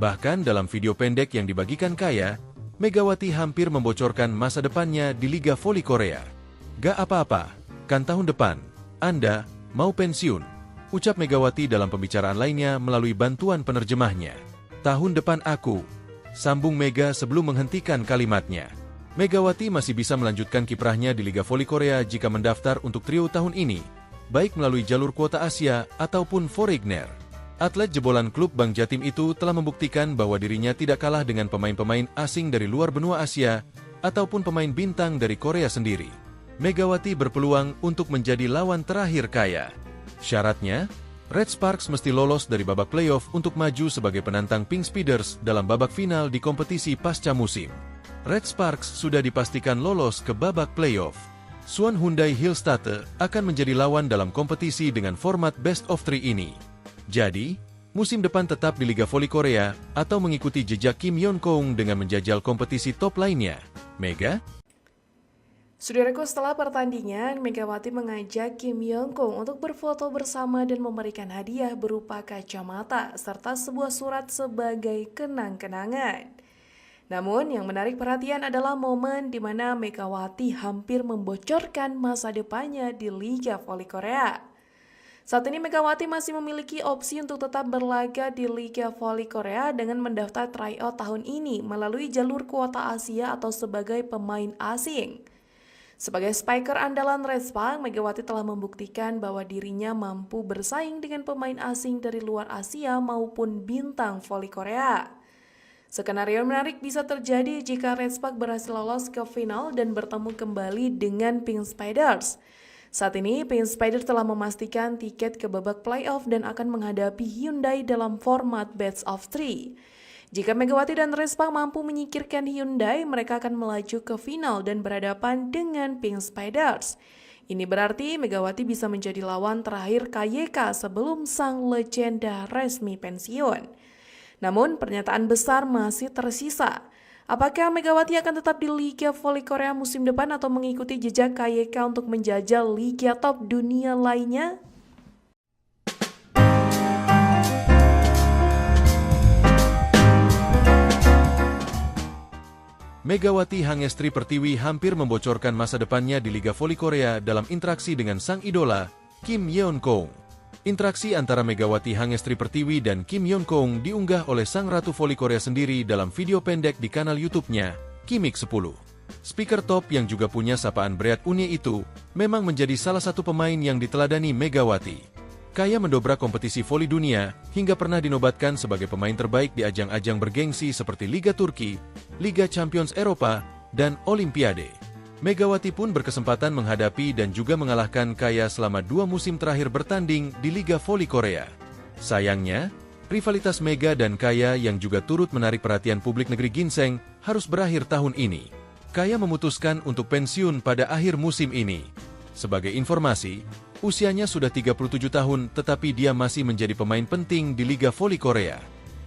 Bahkan dalam video pendek yang dibagikan Kaya, Megawati hampir membocorkan masa depannya di Liga Voli Korea. "Gak apa-apa, kan tahun depan, Anda mau pensiun," ucap Megawati dalam pembicaraan lainnya melalui bantuan penerjemahnya. "Tahun depan aku," sambung Mega sebelum menghentikan kalimatnya. Megawati masih bisa melanjutkan kiprahnya di Liga Voli Korea jika mendaftar untuk trio tahun ini, baik melalui jalur kuota Asia ataupun Foreigner. Atlet jebolan klub Bank Jatim itu telah membuktikan bahwa dirinya tidak kalah dengan pemain-pemain asing dari luar benua Asia ataupun pemain bintang dari Korea sendiri. Megawati berpeluang untuk menjadi lawan terakhir Kaya. Syaratnya, Red Sparks mesti lolos dari babak playoff untuk maju sebagai penantang Pink Speeders dalam babak final di kompetisi pasca musim. Red Sparks sudah dipastikan lolos ke babak playoff. Suwon Hyundai Hillstatter akan menjadi lawan dalam kompetisi dengan format Best of 3 ini. Jadi, musim depan tetap di Liga Voli Korea atau mengikuti jejak Kim Yeon-keung dengan menjajal kompetisi top lainnya. Mega? Saudaraku, setelah pertandingan, Megawati mengajak Kim Yeon-keung untuk berfoto bersama dan memberikan hadiah berupa kacamata serta sebuah surat sebagai kenang-kenangan. Namun, yang menarik perhatian adalah momen di mana Megawati hampir membocorkan masa depannya di Liga Voli Korea. Saat ini Megawati masih memiliki opsi untuk tetap berlaga di Liga Voli Korea dengan mendaftar tryout tahun ini melalui jalur kuota Asia atau sebagai pemain asing. Sebagai spiker andalan Red Sparks, Megawati telah membuktikan bahwa dirinya mampu bersaing dengan pemain asing dari luar Asia maupun bintang voli Korea. Skenario menarik bisa terjadi jika Red Sparks berhasil lolos ke final dan bertemu kembali dengan Pink Spiders. Saat ini, Pink Spider telah memastikan tiket ke babak playoff dan akan menghadapi Hyundai dalam format best of three. Jika Megawati dan Red Sparks mampu menyingkirkan Hyundai, mereka akan melaju ke final dan berhadapan dengan Pink Spiders. Ini berarti Megawati bisa menjadi lawan terakhir KYK sebelum sang legenda resmi pensiun. Namun, pernyataan besar masih tersisa. Apakah Megawati akan tetap di Liga Voli Korea musim depan atau mengikuti jejak KYK untuk menjajal liga top dunia lainnya? Megawati Hangestri Pertiwi hampir membocorkan masa depannya di Liga Voli Korea dalam interaksi dengan sang idola, Kim Yeon-kong. Interaksi antara Megawati Hangestri Pertiwi dan Kim Yeon-kong diunggah oleh sang Ratu Voli Korea sendiri dalam video pendek di kanal YouTube-nya, Kimik 10. Speaker top yang juga punya sapaan Breat Unye itu, memang menjadi salah satu pemain yang diteladani Megawati. Kaya mendobrak kompetisi voli dunia, hingga pernah dinobatkan sebagai pemain terbaik di ajang-ajang bergengsi seperti Liga Turki, Liga Champions Eropa, dan Olimpiade. Megawati pun berkesempatan menghadapi dan juga mengalahkan Kaya selama 2 musim terakhir bertanding di Liga Voli Korea. Sayangnya, rivalitas Mega dan Kaya yang juga turut menarik perhatian publik negeri ginseng harus berakhir tahun ini. Kaya memutuskan untuk pensiun pada akhir musim ini. Sebagai informasi, usianya sudah 37 tahun tetapi dia masih menjadi pemain penting di Liga Voli Korea.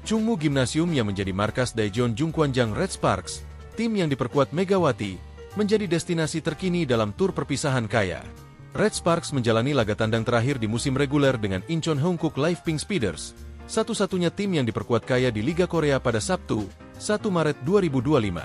Chungmu Gymnasium yang menjadi markas Daejeon Jungkwanjang Red Sparks, tim yang diperkuat Megawati, menjadi destinasi terkini dalam tur perpisahan Kaya. Red Sparks menjalani laga tandang terakhir di musim reguler dengan Incheon Hongkook Live Pink Speeders, satu-satunya tim yang diperkuat Kaya di Liga Korea pada Sabtu, 1 Maret 2025.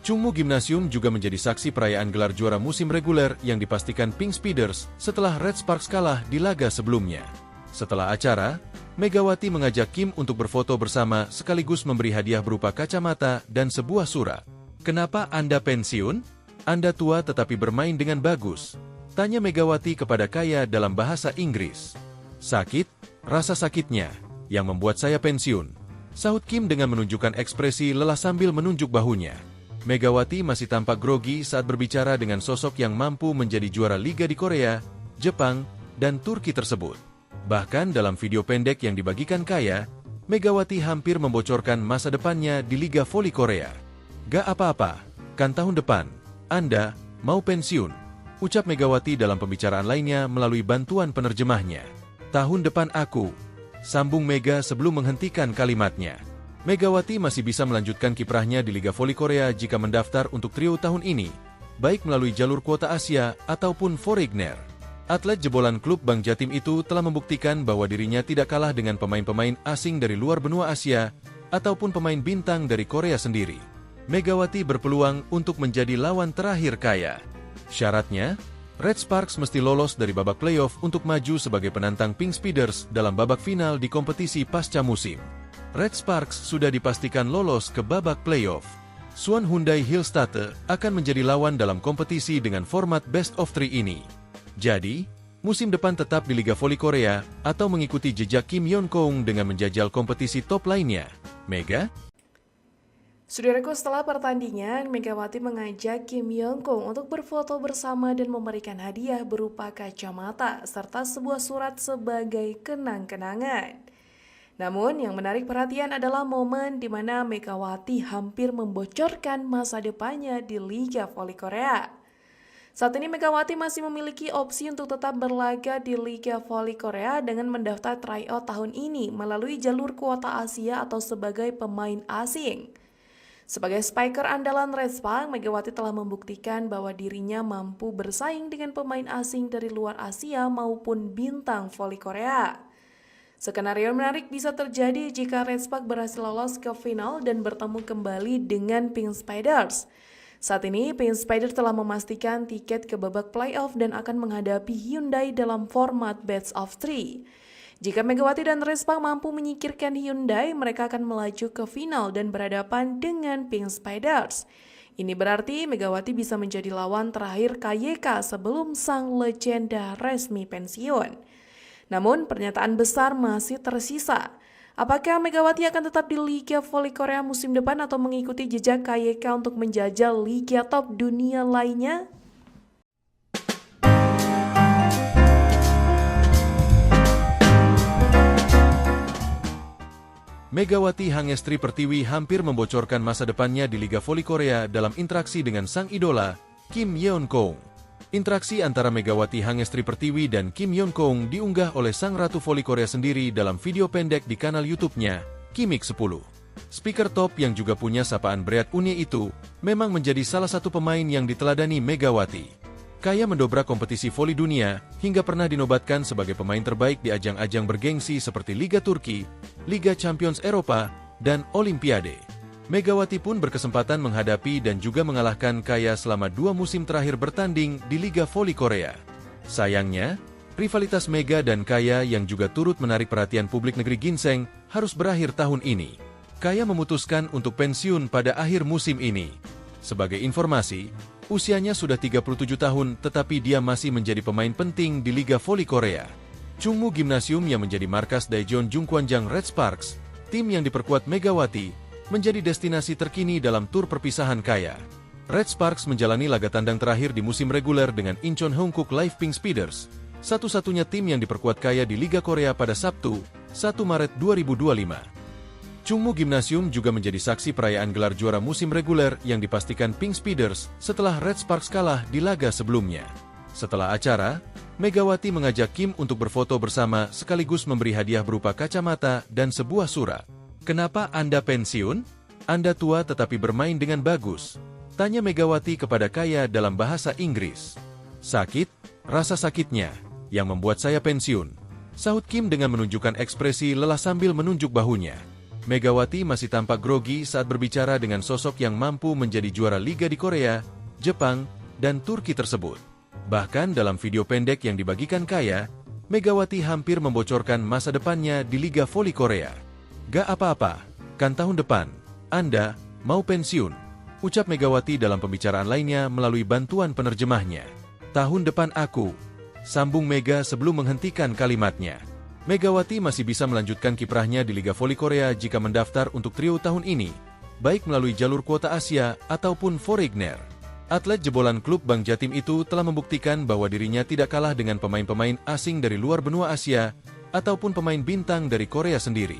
Chungmu Gymnasium juga menjadi saksi perayaan gelar juara musim reguler yang dipastikan Pink Speeders setelah Red Sparks kalah di laga sebelumnya. Setelah acara, Megawati mengajak Kim untuk berfoto bersama sekaligus memberi hadiah berupa kacamata dan sebuah surat. "Kenapa Anda pensiun? Anda tua tetapi bermain dengan bagus," tanya Megawati kepada Kaya dalam bahasa Inggris. "Sakit, rasa sakitnya, yang membuat saya pensiun," sahut Kim dengan menunjukkan ekspresi lelah sambil menunjuk bahunya. Megawati masih tampak grogi saat berbicara dengan sosok yang mampu menjadi juara liga di Korea, Jepang, dan Turki tersebut. Bahkan dalam video pendek yang dibagikan Kaya, Megawati hampir membocorkan masa depannya di Liga Voli Korea. "Gak apa-apa, kan tahun depan, Anda mau pensiun," ucap Megawati dalam pembicaraan lainnya melalui bantuan penerjemahnya. "Tahun depan aku," sambung Mega sebelum menghentikan kalimatnya. Megawati masih bisa melanjutkan kiprahnya di Liga Voli Korea jika mendaftar untuk trio tahun ini, baik melalui jalur kuota Asia ataupun Foreigner. Atlet jebolan klub Bang Jatim itu telah membuktikan bahwa dirinya tidak kalah dengan pemain-pemain asing dari luar benua Asia ataupun pemain bintang dari Korea sendiri. Megawati berpeluang untuk menjadi lawan terakhir Kaya. Syaratnya, Red Sparks mesti lolos dari babak playoff untuk maju sebagai penantang Pink Speeders dalam babak final di kompetisi pasca musim. Red Sparks sudah dipastikan lolos ke babak playoff. Suwon Hyundai Hillstatte akan menjadi lawan dalam kompetisi dengan format best of three ini. Jadi, musim depan tetap di Liga Voli Korea atau mengikuti jejak Kim Yeon-kong dengan menjajal kompetisi top lainnya. Mega? Saudaraku, setelah pertandingan, Megawati mengajak Kim Yeon-kong untuk berfoto bersama dan memberikan hadiah berupa kacamata serta sebuah surat sebagai kenang-kenangan. Namun, yang menarik perhatian adalah momen di mana Megawati hampir membocorkan masa depannya di Liga Voli Korea. Saat ini Megawati masih memiliki opsi untuk tetap berlaga di Liga Voli Korea dengan mendaftar tryout tahun ini melalui jalur kuota Asia atau sebagai pemain asing. Sebagai spiker andalan Red Sparks, Megawati telah membuktikan bahwa dirinya mampu bersaing dengan pemain asing dari luar Asia maupun bintang voli Korea. Skenario menarik bisa terjadi jika Red Sparks berhasil lolos ke final dan bertemu kembali dengan Pink Spiders. Saat ini, Pink Spider telah memastikan tiket ke babak playoff dan akan menghadapi Hyundai dalam format best of three. Jika Megawati dan Respa mampu menyingkirkan Hyundai, mereka akan melaju ke final dan berhadapan dengan Pink Spiders. Ini berarti Megawati bisa menjadi lawan terakhir KYK sebelum sang legenda resmi pensiun. Namun, pernyataan besar masih tersisa. Apakah Megawati akan tetap di Liga Voli Korea musim depan atau mengikuti jejak KYK untuk menjajal liga top dunia lainnya? Megawati Hangestri Pertiwi hampir membocorkan masa depannya di Liga Voli Korea dalam interaksi dengan sang idola, Kim Yeon-kong. Interaksi antara Megawati Hangestri Pertiwi dan Kim Yeon-kong diunggah oleh sang Ratu Voli Korea sendiri dalam video pendek di kanal YouTube-nya, Kimik 10. Speaker top yang juga punya sapaan berat Uni itu, memang menjadi salah satu pemain yang diteladani Megawati. Kaya mendobrak kompetisi voli dunia, hingga pernah dinobatkan sebagai pemain terbaik di ajang-ajang bergengsi seperti Liga Turki, Liga Champions Eropa, dan Olimpiade. Megawati pun berkesempatan menghadapi dan juga mengalahkan Kaya selama 2 musim terakhir bertanding di Liga Voli Korea. Sayangnya, rivalitas Mega dan Kaya yang juga turut menarik perhatian publik negeri ginseng harus berakhir tahun ini. Kaya memutuskan untuk pensiun pada akhir musim ini. Sebagai informasi, usianya sudah 37 tahun tetapi dia masih menjadi pemain penting di Liga Voli Korea. Chungmu Gymnasium yang menjadi markas Daejeon Jungkwanjang Red Sparks, tim yang diperkuat Megawati, menjadi destinasi terkini dalam tur perpisahan Kaya. Red Sparks menjalani laga tandang terakhir di musim reguler dengan Incheon Hongkook Live Pink Speeders, satu-satunya tim yang diperkuat Kaya di Liga Korea pada Sabtu, 1 Maret 2025. Chungmu Gymnasium juga menjadi saksi perayaan gelar juara musim reguler yang dipastikan Pink Speeders setelah Red Sparks kalah di laga sebelumnya. Setelah acara, Megawati mengajak Kim untuk berfoto bersama sekaligus memberi hadiah berupa kacamata dan sebuah surat. "Kenapa Anda pensiun? Anda tua tetapi bermain dengan bagus," tanya Megawati kepada Kaya dalam bahasa Inggris. "Sakit, rasa sakitnya, yang membuat saya pensiun," sahut Kim dengan menunjukkan ekspresi lelah sambil menunjuk bahunya. Megawati masih tampak grogi saat berbicara dengan sosok yang mampu menjadi juara liga di Korea, Jepang, dan Turki tersebut. Bahkan dalam video pendek yang dibagikan Kaya, Megawati hampir membocorkan masa depannya di Liga Voli Korea. "Gak apa-apa, kan tahun depan, Anda mau pensiun," ucap Megawati dalam pembicaraan lainnya melalui bantuan penerjemahnya. "Tahun depan aku," sambung Mega sebelum menghentikan kalimatnya. Megawati masih bisa melanjutkan kiprahnya di Liga Voli Korea jika mendaftar untuk trio tahun ini, baik melalui jalur kuota Asia ataupun Foreigner. Atlet jebolan klub Bank Jatim itu telah membuktikan bahwa dirinya tidak kalah dengan pemain-pemain asing dari luar benua Asia ataupun pemain bintang dari Korea sendiri.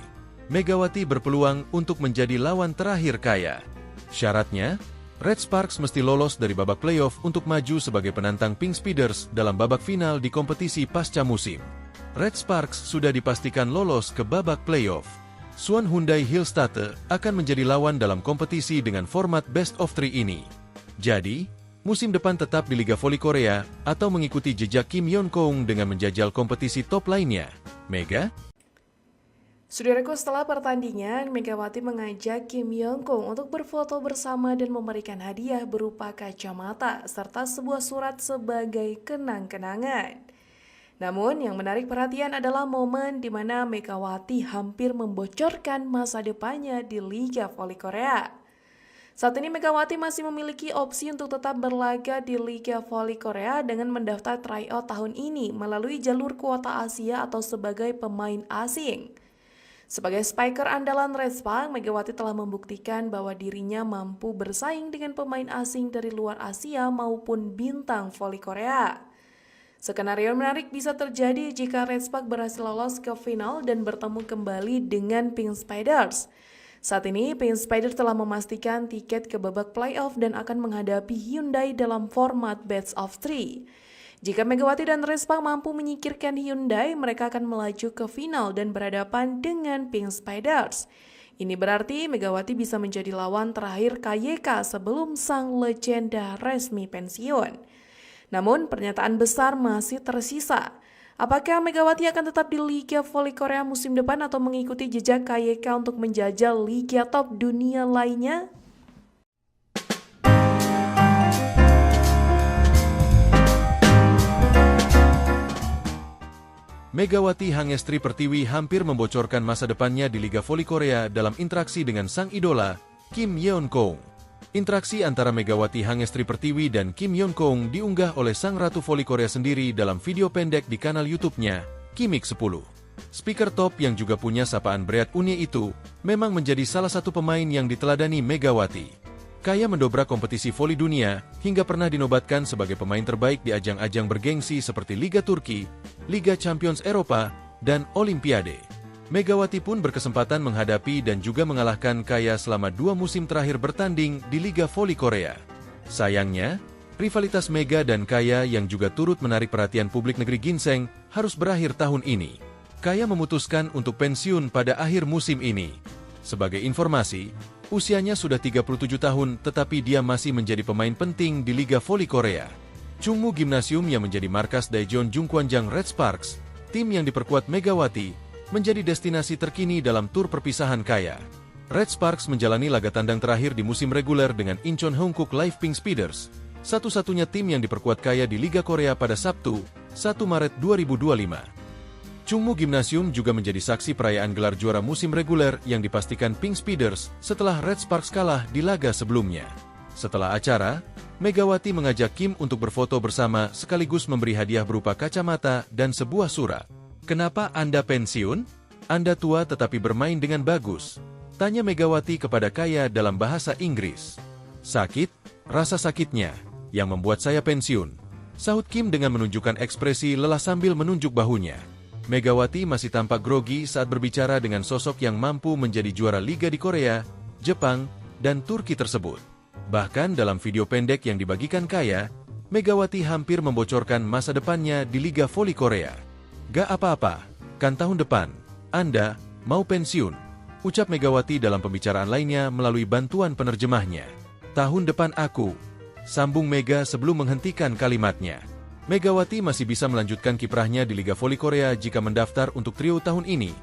Megawati berpeluang untuk menjadi lawan terakhir Kaya. Syaratnya, Red Sparks mesti lolos dari babak playoff untuk maju sebagai penantang Pink Speeders dalam babak final di kompetisi pasca musim. Red Sparks sudah dipastikan lolos ke babak playoff. Suwon Hyundai Hillstate akan menjadi lawan dalam kompetisi dengan format best of three ini. Jadi, musim depan tetap di Liga Voli Korea atau mengikuti jejak Kim Yeon-kong dengan menjajal kompetisi top lainnya. Mega? Saudaraku, setelah pertandingan, Megawati mengajak Kim Yeon-kong untuk berfoto bersama dan memberikan hadiah berupa kacamata serta sebuah surat sebagai kenang-kenangan. Namun, yang menarik perhatian adalah momen di mana Megawati hampir membocorkan masa depannya di Liga Voli Korea. Saat ini Megawati masih memiliki opsi untuk tetap berlaga di Liga Voli Korea dengan mendaftar tryout tahun ini melalui jalur kuota Asia atau sebagai pemain asing. Sebagai spiker andalan Red Sparks, Megawati telah membuktikan bahwa dirinya mampu bersaing dengan pemain asing dari luar Asia maupun bintang voli Korea. Skenario menarik bisa terjadi jika Red Sparks berhasil lolos ke final dan bertemu kembali dengan Pink Spiders. Saat ini, Pink Spiders telah memastikan tiket ke babak playoff dan akan menghadapi Hyundai dalam format best of three. Jika Megawati dan Red Sparks mampu menyingkirkan Hyundai, mereka akan melaju ke final dan berhadapan dengan Pink Spiders. Ini berarti Megawati bisa menjadi lawan terakhir KYK sebelum sang legenda resmi pensiun. Namun, pernyataan besar masih tersisa. Apakah Megawati akan tetap di Liga Voli Korea musim depan atau mengikuti jejak KYK untuk menjajal liga top dunia lainnya? Megawati Hangestri Pertiwi hampir membocorkan masa depannya di Liga Voli Korea dalam interaksi dengan sang idola, Kim Yeon-kong. Interaksi antara Megawati Hangestri Pertiwi dan Kim Yeon-kong diunggah oleh sang Ratu Voli Korea sendiri dalam video pendek di kanal YouTube-nya, Kimik 10. Speaker top yang juga punya sapaan berat Unie itu, memang menjadi salah satu pemain yang diteladani Megawati. Kaya mendobrak kompetisi voli dunia, hingga pernah dinobatkan sebagai pemain terbaik di ajang-ajang bergengsi seperti Liga Turki, Liga Champions Eropa, dan Olimpiade. Megawati pun berkesempatan menghadapi dan juga mengalahkan Kaya selama 2 musim terakhir bertanding di Liga Voli Korea. Sayangnya, rivalitas Mega dan Kaya yang juga turut menarik perhatian publik negeri ginseng harus berakhir tahun ini. Kaya memutuskan untuk pensiun pada akhir musim ini. Sebagai informasi, usianya sudah 37 tahun tetapi dia masih menjadi pemain penting di Liga Voli Korea. Chungmu Gymnasium yang menjadi markas Daejeon Jungkwanjang Red Sparks, tim yang diperkuat Megawati, menjadi destinasi terkini dalam tur perpisahan Kaya. Red Sparks menjalani laga tandang terakhir di musim reguler dengan Incheon Hongkook Live Pink Speeders, satu-satunya tim yang diperkuat Kaya di Liga Korea pada Sabtu, 1 Maret 2025. Chungmu Gymnasium juga menjadi saksi perayaan gelar juara musim reguler yang dipastikan Pink Speeders setelah Red Sparks kalah di laga sebelumnya. Setelah acara, Megawati mengajak Kim untuk berfoto bersama sekaligus memberi hadiah berupa kacamata dan sebuah surat. "Kenapa Anda pensiun? Anda tua tetapi bermain dengan bagus," tanya Megawati kepada Kaya dalam bahasa Inggris. "Sakit, rasa sakitnya, yang membuat saya pensiun," sahut Kim dengan menunjukkan ekspresi lelah sambil menunjuk bahunya. Megawati masih tampak grogi saat berbicara dengan sosok yang mampu menjadi juara liga di Korea, Jepang, dan Turki tersebut. Bahkan dalam video pendek yang dibagikan Kaya, Megawati hampir membocorkan masa depannya di Liga Voli Korea. "Gak apa-apa, kan tahun depan, Anda mau pensiun," ucap Megawati dalam pembicaraan lainnya melalui bantuan penerjemahnya. "Tahun depan aku," sambung Mega sebelum menghentikan kalimatnya. Megawati masih bisa melanjutkan kiprahnya di Liga Voli Korea jika mendaftar untuk trio tahun ini,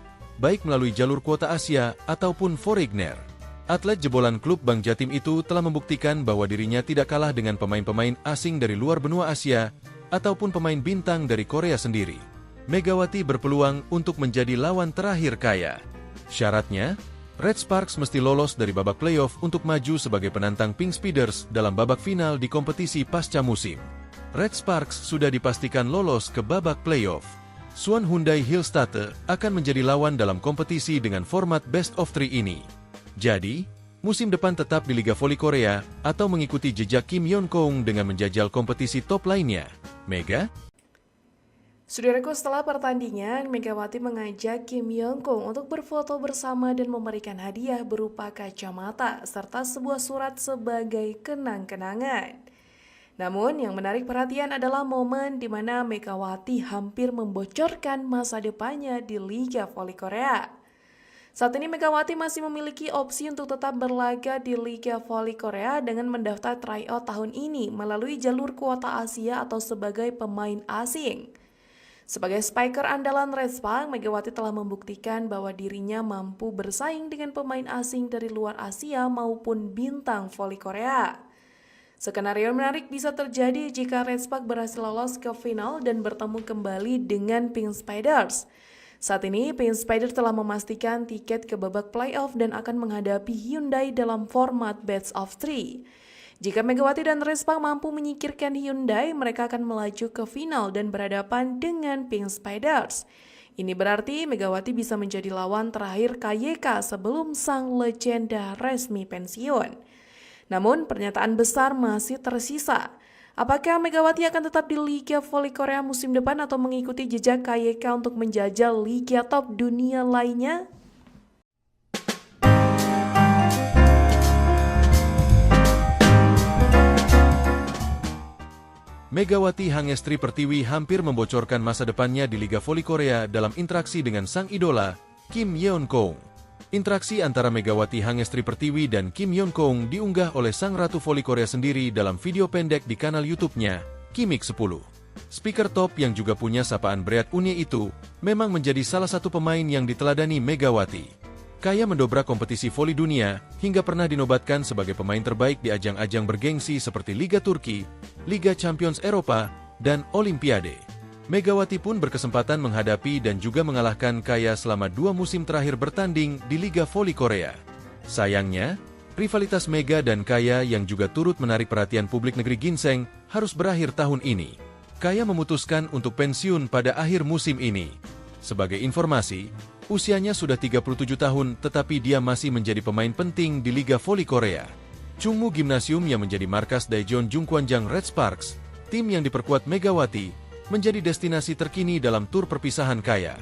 baik melalui jalur kuota Asia ataupun Foreigner. Atlet jebolan klub Bank Jatim itu telah membuktikan bahwa dirinya tidak kalah dengan pemain-pemain asing dari luar benua Asia ataupun pemain bintang dari Korea sendiri. Megawati berpeluang untuk menjadi lawan terakhir Kaya. Syaratnya, Red Sparks mesti lolos dari babak playoff untuk maju sebagai penantang Pink Speeders dalam babak final di kompetisi pasca musim. Red Sparks sudah dipastikan lolos ke babak playoff. Suwon Hyundai Hillstatte akan menjadi lawan dalam kompetisi dengan format Best of 3 ini. Jadi, musim depan tetap di Liga Voli Korea atau mengikuti jejak Kim Yeon-kong dengan menjajal kompetisi top lainnya. Mega? Saudaraku, setelah pertandingan, Megawati mengajak Kim Yeon-kong untuk berfoto bersama dan memberikan hadiah berupa kacamata serta sebuah surat sebagai kenang-kenangan. Namun, yang menarik perhatian adalah momen di mana Megawati hampir membocorkan masa depannya di Liga Voli Korea. Saat ini Megawati masih memiliki opsi untuk tetap berlaga di Liga Voli Korea dengan mendaftar tryout tahun ini melalui jalur kuota Asia atau sebagai pemain asing. Sebagai spiker andalan Red Sparks, Megawati telah membuktikan bahwa dirinya mampu bersaing dengan pemain asing dari luar Asia maupun bintang voli Korea. Skenario menarik bisa terjadi jika Red Sparks berhasil lolos ke final dan bertemu kembali dengan Pink Speeders. Saat ini, Pink Speeders telah memastikan tiket ke babak playoff dan akan menghadapi Hyundai dalam format Best of 3. Jika Megawati dan Red Sparks mampu menyingkirkan Hyundai, mereka akan melaju ke final dan berhadapan dengan Pink Speeders. Ini berarti Megawati bisa menjadi lawan terakhir KYK sebelum sang legenda resmi pensiun. Namun, pernyataan besar masih tersisa. Apakah Megawati akan tetap di Liga Voli Korea musim depan atau mengikuti jejak KYK untuk menjajal liga top dunia lainnya? Megawati Hangestri Pertiwi hampir membocorkan masa depannya di Liga Voli Korea dalam interaksi dengan sang idola, Kim Yeon-kong. Interaksi antara Megawati Hangestri Pertiwi dan Kim Yeon-kong diunggah oleh sang Ratu Voli Korea sendiri dalam video pendek di kanal YouTube-nya, Kimik 10. Speaker top yang juga punya sapaan berat Unie itu, memang menjadi salah satu pemain yang diteladani Megawati. Kaya mendobrak kompetisi voli dunia, hingga pernah dinobatkan sebagai pemain terbaik di ajang-ajang bergengsi seperti Liga Turki, Liga Champions Eropa, dan Olimpiade. Megawati pun berkesempatan menghadapi dan juga mengalahkan Kaya selama 2 musim terakhir bertanding di Liga Voli Korea. Sayangnya, rivalitas Mega dan Kaya yang juga turut menarik perhatian publik negeri ginseng harus berakhir tahun ini. Kaya memutuskan untuk pensiun pada akhir musim ini. Sebagai informasi, usianya sudah 37 tahun tetapi dia masih menjadi pemain penting di Liga Voli Korea. Chungmu Gymnasium yang menjadi markas Daejeon Jungkwanjang Red Sparks, tim yang diperkuat Megawati, menjadi destinasi terkini dalam tur perpisahan Kaya.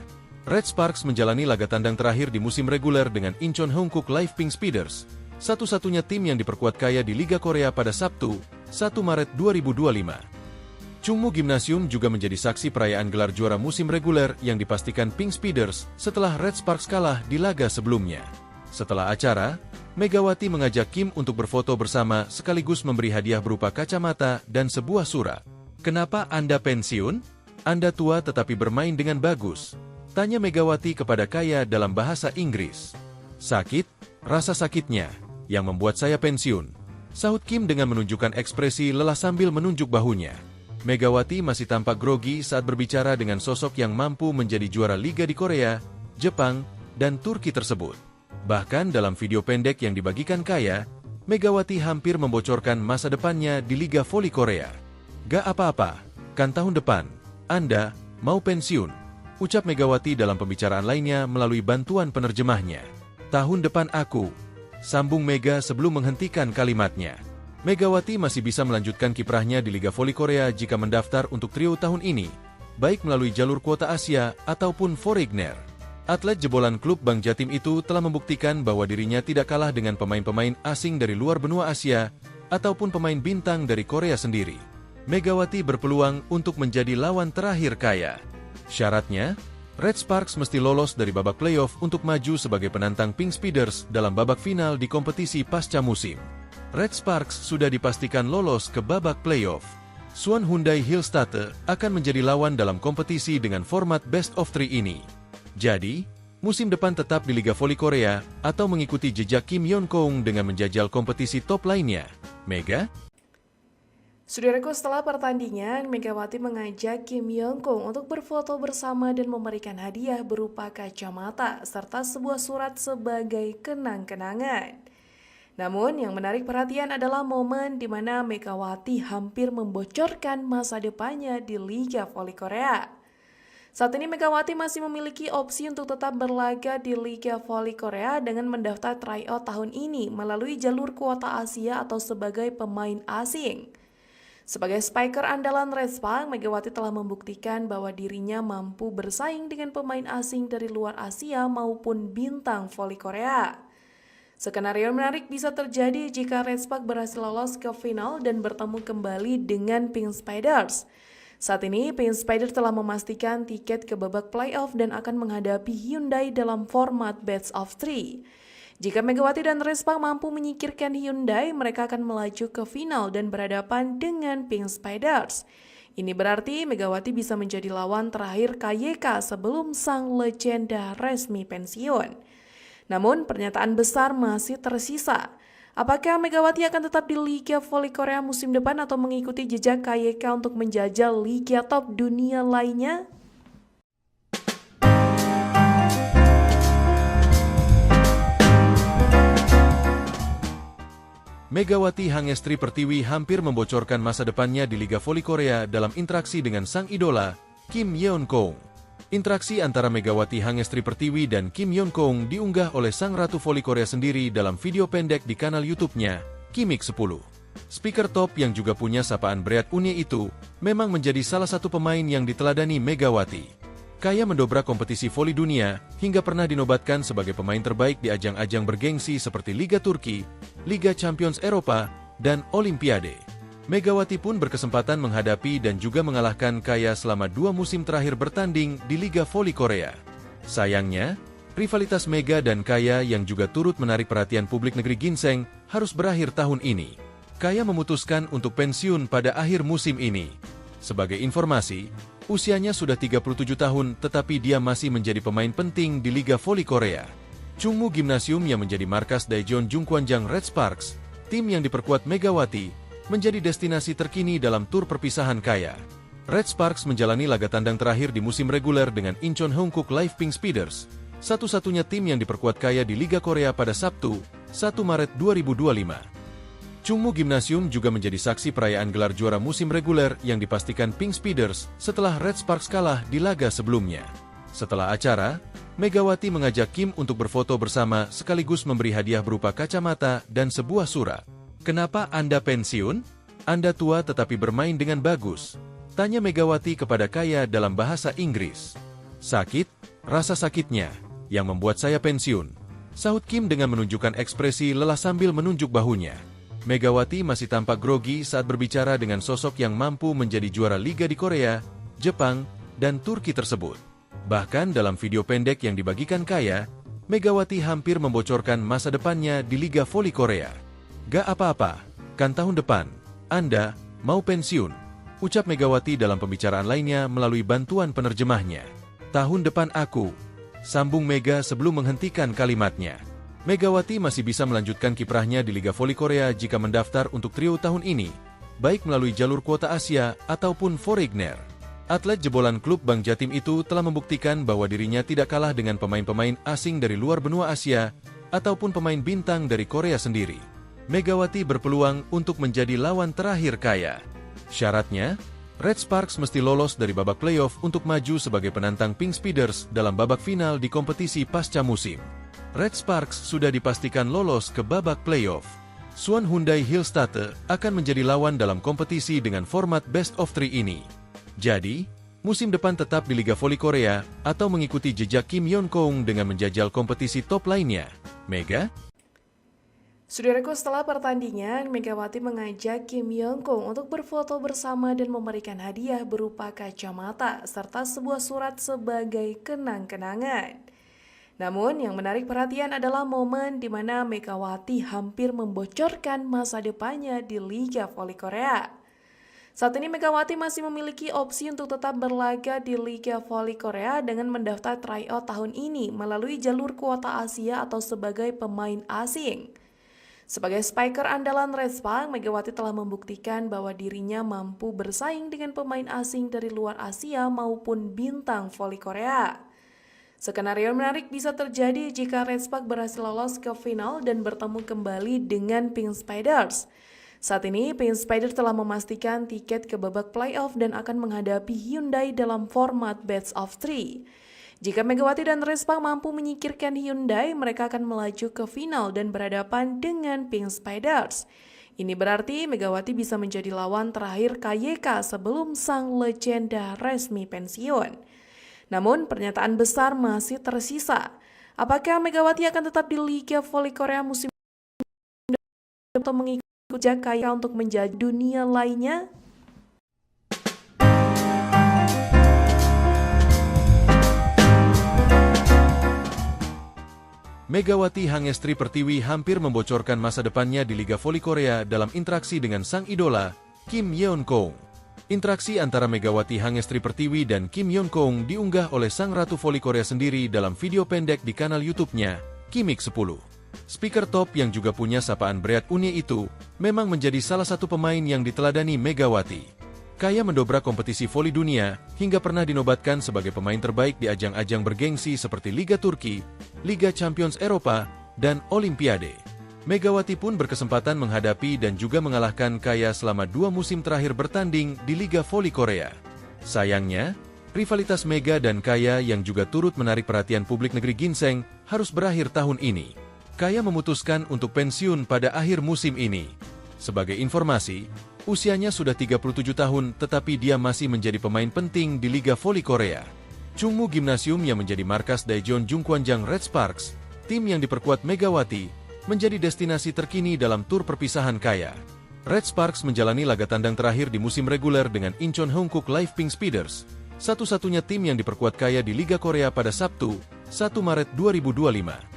Red Sparks menjalani laga tandang terakhir di musim reguler dengan Incheon Hongkook Live Pink Speeders, satu-satunya tim yang diperkuat Kaya di Liga Korea pada Sabtu, 1 Maret 2025. Chungmu Gymnasium juga menjadi saksi perayaan gelar juara musim reguler yang dipastikan Pink Speeders setelah Red Sparks kalah di laga sebelumnya. Setelah acara, Megawati mengajak Kim untuk berfoto bersama sekaligus memberi hadiah berupa kacamata dan sebuah surat. "Kenapa Anda pensiun? Anda tua tetapi bermain dengan bagus," tanya Megawati kepada Kaya dalam bahasa Inggris. "Sakit, rasa sakitnya, yang membuat saya pensiun," sahut Kim dengan menunjukkan ekspresi lelah sambil menunjuk bahunya. Megawati masih tampak grogi saat berbicara dengan sosok yang mampu menjadi juara liga di Korea, Jepang, dan Turki tersebut. Bahkan dalam video pendek yang dibagikan Kaya, Megawati hampir membocorkan masa depannya di Liga Voli Korea. "Gak apa-apa, kan tahun depan, Anda mau pensiun," ucap Megawati dalam pembicaraan lainnya melalui bantuan penerjemahnya. "Tahun depan aku," sambung Mega sebelum menghentikan kalimatnya. Megawati masih bisa melanjutkan kiprahnya di Liga Voli Korea jika mendaftar untuk trio tahun ini, baik melalui jalur kuota Asia ataupun Foreigner. Atlet jebolan klub Bank Jatim itu telah membuktikan bahwa dirinya tidak kalah dengan pemain-pemain asing dari luar benua Asia ataupun pemain bintang dari Korea sendiri. Megawati berpeluang untuk menjadi lawan terakhir Kaya. Syaratnya, Red Sparks mesti lolos dari babak playoff untuk maju sebagai penantang Pink Speeders dalam babak final di kompetisi pasca musim. Red Sparks sudah dipastikan lolos ke babak playoff. Suwon Hyundai Hillstatte akan menjadi lawan dalam kompetisi dengan format Best of 3 ini. Jadi, musim depan tetap di Liga Voli Korea atau mengikuti jejak Kim Yeon-koong dengan menjajal kompetisi top lainnya. Mega? Saudaraku, setelah pertandingan, Megawati mengajak Kim Yeon-koong untuk berfoto bersama dan memberikan hadiah berupa kacamata serta sebuah surat sebagai kenang-kenangan. Namun, yang menarik perhatian adalah momen di mana Megawati hampir membocorkan masa depannya di Liga Voli Korea. Saat ini Megawati masih memiliki opsi untuk tetap berlaga di Liga Voli Korea dengan mendaftar tryout tahun ini melalui jalur kuota Asia atau sebagai pemain asing. Sebagai spiker andalan Red Sparks, Megawati telah membuktikan bahwa dirinya mampu bersaing dengan pemain asing dari luar Asia maupun bintang voli Korea. Skenario menarik bisa terjadi jika Red Sparks berhasil lolos ke final dan bertemu kembali dengan Pink Speeders. Saat ini, Pink Speeders telah memastikan tiket ke babak playoff dan akan menghadapi Hyundai dalam format Best of 3. Jika Megawati dan Red Sparks mampu menyingkirkan Hyundai, mereka akan melaju ke final dan berhadapan dengan Pink Speeders. Ini berarti Megawati bisa menjadi lawan terakhir KYK sebelum sang legenda resmi pensiun. Namun, pernyataan besar masih tersisa. Apakah Megawati akan tetap di Liga Voli Korea musim depan atau mengikuti jejak KYK untuk menjajal liga top dunia lainnya? Megawati Hangestri Pertiwi hampir membocorkan masa depannya di Liga Voli Korea dalam interaksi dengan sang idola, Kim Yeon-koong. Interaksi antara Megawati Hangestri Pertiwi dan Kim Yeon-koong diunggah oleh sang Ratu Voli Korea sendiri dalam video pendek di kanal YouTube-nya, Kimik 10. Speaker top yang juga punya sapaan Bread Unye itu memang menjadi salah satu pemain yang diteladani Megawati. Kaya mendobrak kompetisi voli dunia hingga pernah dinobatkan sebagai pemain terbaik di ajang-ajang bergengsi seperti Liga Turki, Liga Champions Eropa, dan Olimpiade. Megawati pun berkesempatan menghadapi dan juga mengalahkan Kaya selama 2 musim terakhir bertanding di Liga Voli Korea. Sayangnya, rivalitas Mega dan Kaya yang juga turut menarik perhatian publik negeri ginseng harus berakhir tahun ini. Kaya memutuskan untuk pensiun pada akhir musim ini. Sebagai informasi, usianya sudah 37 tahun tetapi dia masih menjadi pemain penting di Liga Voli Korea. Chungmu Gymnasium yang menjadi markas Daejeon Jungkwanjang Red Sparks, tim yang diperkuat Megawati, menjadi destinasi terkini dalam tur perpisahan Kaya. Red Sparks menjalani laga tandang terakhir di musim reguler dengan Incheon Hongkook Live Pink Speeders, satu-satunya tim yang diperkuat kaya di Liga Korea pada Sabtu, 1 Maret 2025. Chungmu Gymnasium juga menjadi saksi perayaan gelar juara musim reguler yang dipastikan Pink Speeders setelah Red Sparks kalah di laga sebelumnya. Setelah acara, Megawati mengajak Kim untuk berfoto bersama sekaligus memberi hadiah berupa kacamata dan sebuah surat. "Kenapa Anda pensiun? Anda tua tetapi bermain dengan bagus," tanya Megawati kepada Kaya dalam bahasa Inggris. "Sakit, rasa sakitnya, yang membuat saya pensiun," sahut Kim dengan menunjukkan ekspresi lelah sambil menunjuk bahunya. Megawati masih tampak grogi saat berbicara dengan sosok yang mampu menjadi juara liga di Korea, Jepang, dan Turki tersebut. Bahkan dalam video pendek yang dibagikan Kaya, Megawati hampir membocorkan masa depannya di Liga Voli Korea. "Gak apa-apa, kan tahun depan, Anda mau pensiun," ucap Megawati dalam pembicaraan lainnya melalui bantuan penerjemahnya. "Tahun depan aku," sambung Mega sebelum menghentikan kalimatnya. Megawati masih bisa melanjutkan kiprahnya di Liga Voli Korea jika mendaftar untuk trio tahun ini, baik melalui jalur kuota Asia ataupun Foreigner. Atlet jebolan klub Bank Jatim itu telah membuktikan bahwa dirinya tidak kalah dengan pemain-pemain asing dari luar benua Asia ataupun pemain bintang dari Korea sendiri. Megawati berpeluang untuk menjadi lawan terakhir Kaya. Syaratnya, Red Sparks mesti lolos dari babak playoff untuk maju sebagai penantang Pink Speeders dalam babak final di kompetisi pasca musim. Red Sparks sudah dipastikan lolos ke babak playoff. Suwon Hyundai Hillstatte akan menjadi lawan dalam kompetisi dengan format Best of 3 ini. Jadi, musim depan tetap di Liga Voli Korea atau mengikuti jejak Kim Yeon-koong dengan menjajal kompetisi top lainnya. Mega? Saudaraku, setelah pertandingan, Megawati mengajak Kim Yeon-koong untuk berfoto bersama dan memberikan hadiah berupa kacamata serta sebuah surat sebagai kenang-kenangan. Namun, yang menarik perhatian adalah momen di mana Megawati hampir membocorkan masa depannya di Liga Voli Korea. Saat ini Megawati masih memiliki opsi untuk tetap berlaga di Liga Voli Korea dengan mendaftar tryout tahun ini melalui jalur kuota Asia atau sebagai pemain asing. Sebagai spiker andalan Red Sparks, Megawati telah membuktikan bahwa dirinya mampu bersaing dengan pemain asing dari luar Asia maupun bintang voli Korea. Skenario menarik bisa terjadi jika Red Sparks berhasil lolos ke final dan bertemu kembali dengan Pink Speeders. Saat ini, Pink Speeders telah memastikan tiket ke babak playoff dan akan menghadapi Hyundai dalam format Best of 3. Jika Megawati dan Red Sparks mampu menyingkirkan Hyundai, mereka akan melaju ke final dan berhadapan dengan Pink Speeders. Ini berarti Megawati bisa menjadi lawan terakhir KYK sebelum sang legenda resmi pensiun. Namun, pernyataan besar masih tersisa. Apakah Megawati akan tetap di Liga Voli Korea musim ini atau mengikut jejak KYK untuk menjadi dunia lainnya? Megawati Hangestri Pertiwi hampir membocorkan masa depannya di Liga Voli Korea dalam interaksi dengan sang idola, Kim Yeon-koong. Interaksi antara Megawati Hangestri Pertiwi dan Kim Yeon-koong diunggah oleh sang Ratu Voli Korea sendiri dalam video pendek di kanal YouTube-nya, Kimik 10. Speaker top yang juga punya sapaan berat Unie itu, memang menjadi salah satu pemain yang diteladani Megawati. Kaya mendobrak kompetisi voli dunia, hingga pernah dinobatkan sebagai pemain terbaik di ajang-ajang bergengsi seperti Liga Turki, Liga Champions Eropa, dan Olimpiade. Megawati pun berkesempatan menghadapi dan juga mengalahkan Kaya selama 2 musim terakhir bertanding di Liga Voli Korea. Sayangnya, rivalitas Mega dan Kaya yang juga turut menarik perhatian publik negeri ginseng harus berakhir tahun ini. Kaya memutuskan untuk pensiun pada akhir musim ini. Sebagai informasi, usianya sudah 37 tahun tetapi dia masih menjadi pemain penting di Liga Voli Korea. Chungmu Gymnasium yang menjadi markas Daejeon Jungkwanjang Red Sparks, tim yang diperkuat Megawati, menjadi destinasi terkini dalam tur perpisahan Kaya. Red Sparks menjalani laga tandang terakhir di musim reguler dengan Incheon Hongkook Live Pink Speeders, satu-satunya tim yang diperkuat Kaya di Liga Korea pada Sabtu, 1 Maret 2025.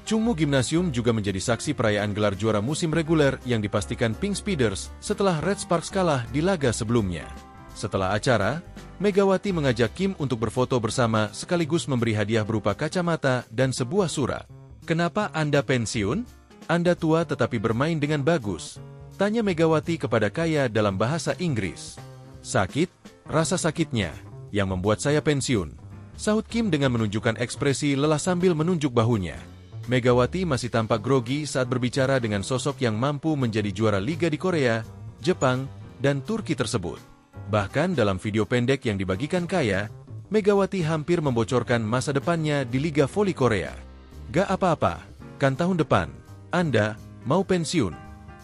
Chungmu Gymnasium juga menjadi saksi perayaan gelar juara musim reguler yang dipastikan Pink Speeders setelah Red Sparks kalah di laga sebelumnya. Setelah acara, Megawati mengajak Kim untuk berfoto bersama sekaligus memberi hadiah berupa kacamata dan sebuah surat. "Kenapa Anda pensiun? Anda tua tetapi bermain dengan bagus," tanya Megawati kepada Kaya dalam bahasa Inggris. "Sakit, rasa sakitnya, yang membuat saya pensiun. Sahut Kim dengan menunjukkan ekspresi lelah sambil menunjuk bahunya. Megawati masih tampak grogi saat berbicara dengan sosok yang mampu menjadi juara liga di Korea, Jepang, dan Turki tersebut. Bahkan dalam video pendek yang dibagikan Kaya, Megawati hampir membocorkan masa depannya di Liga Voli Korea. "Gak apa-apa, kan tahun depan, Anda mau pensiun,"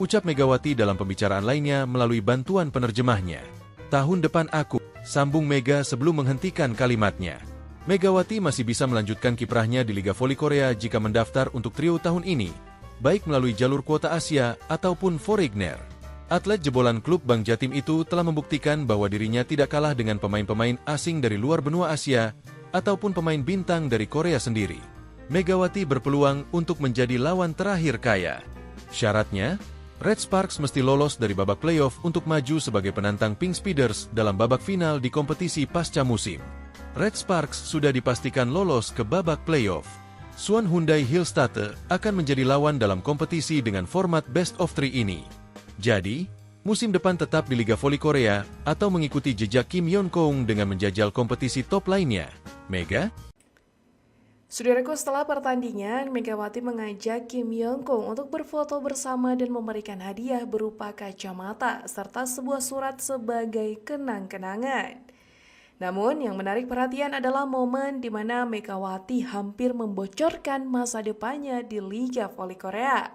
ucap Megawati dalam pembicaraan lainnya melalui bantuan penerjemahnya. "Tahun depan aku," sambung Mega sebelum menghentikan kalimatnya. Megawati masih bisa melanjutkan kiprahnya di Liga Voli Korea jika mendaftar untuk trio tahun ini, baik melalui jalur kuota Asia ataupun Foreigner. Atlet jebolan klub Bank Jatim itu telah membuktikan bahwa dirinya tidak kalah dengan pemain-pemain asing dari luar benua Asia ataupun pemain bintang dari Korea sendiri. Megawati berpeluang untuk menjadi lawan terakhir Kaya. Syaratnya, Red Sparks mesti lolos dari babak playoff untuk maju sebagai penantang Pink Speeders dalam babak final di kompetisi pasca musim. Red Sparks sudah dipastikan lolos ke babak playoff. Suwon Hyundai Hillstatte akan menjadi lawan dalam kompetisi dengan format Best of 3 ini. Jadi, musim depan tetap di Liga Voli Korea atau mengikuti jejak Kim Yeon-keung dengan menjajal kompetisi top lainnya. Mega? Saudaraku, setelah pertandingan, Megawati mengajak Kim Yeon-keung untuk berfoto bersama dan memberikan hadiah berupa kacamata serta sebuah surat sebagai kenang-kenangan. Namun, yang menarik perhatian adalah momen di mana Megawati hampir membocorkan masa depannya di Liga Voli Korea.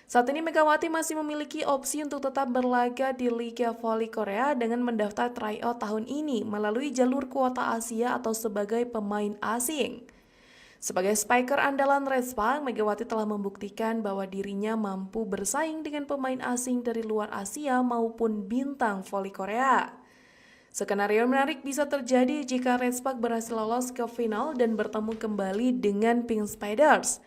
Saat ini Megawati masih memiliki opsi untuk tetap berlaga di Liga Voli Korea dengan mendaftar tryout tahun ini melalui jalur kuota Asia atau sebagai pemain asing. Sebagai spiker andalan Red Sparks, Megawati telah membuktikan bahwa dirinya mampu bersaing dengan pemain asing dari luar Asia maupun bintang voli Korea. Skenario menarik bisa terjadi jika Red Sparks berhasil lolos ke final dan bertemu kembali dengan Pink Speeders.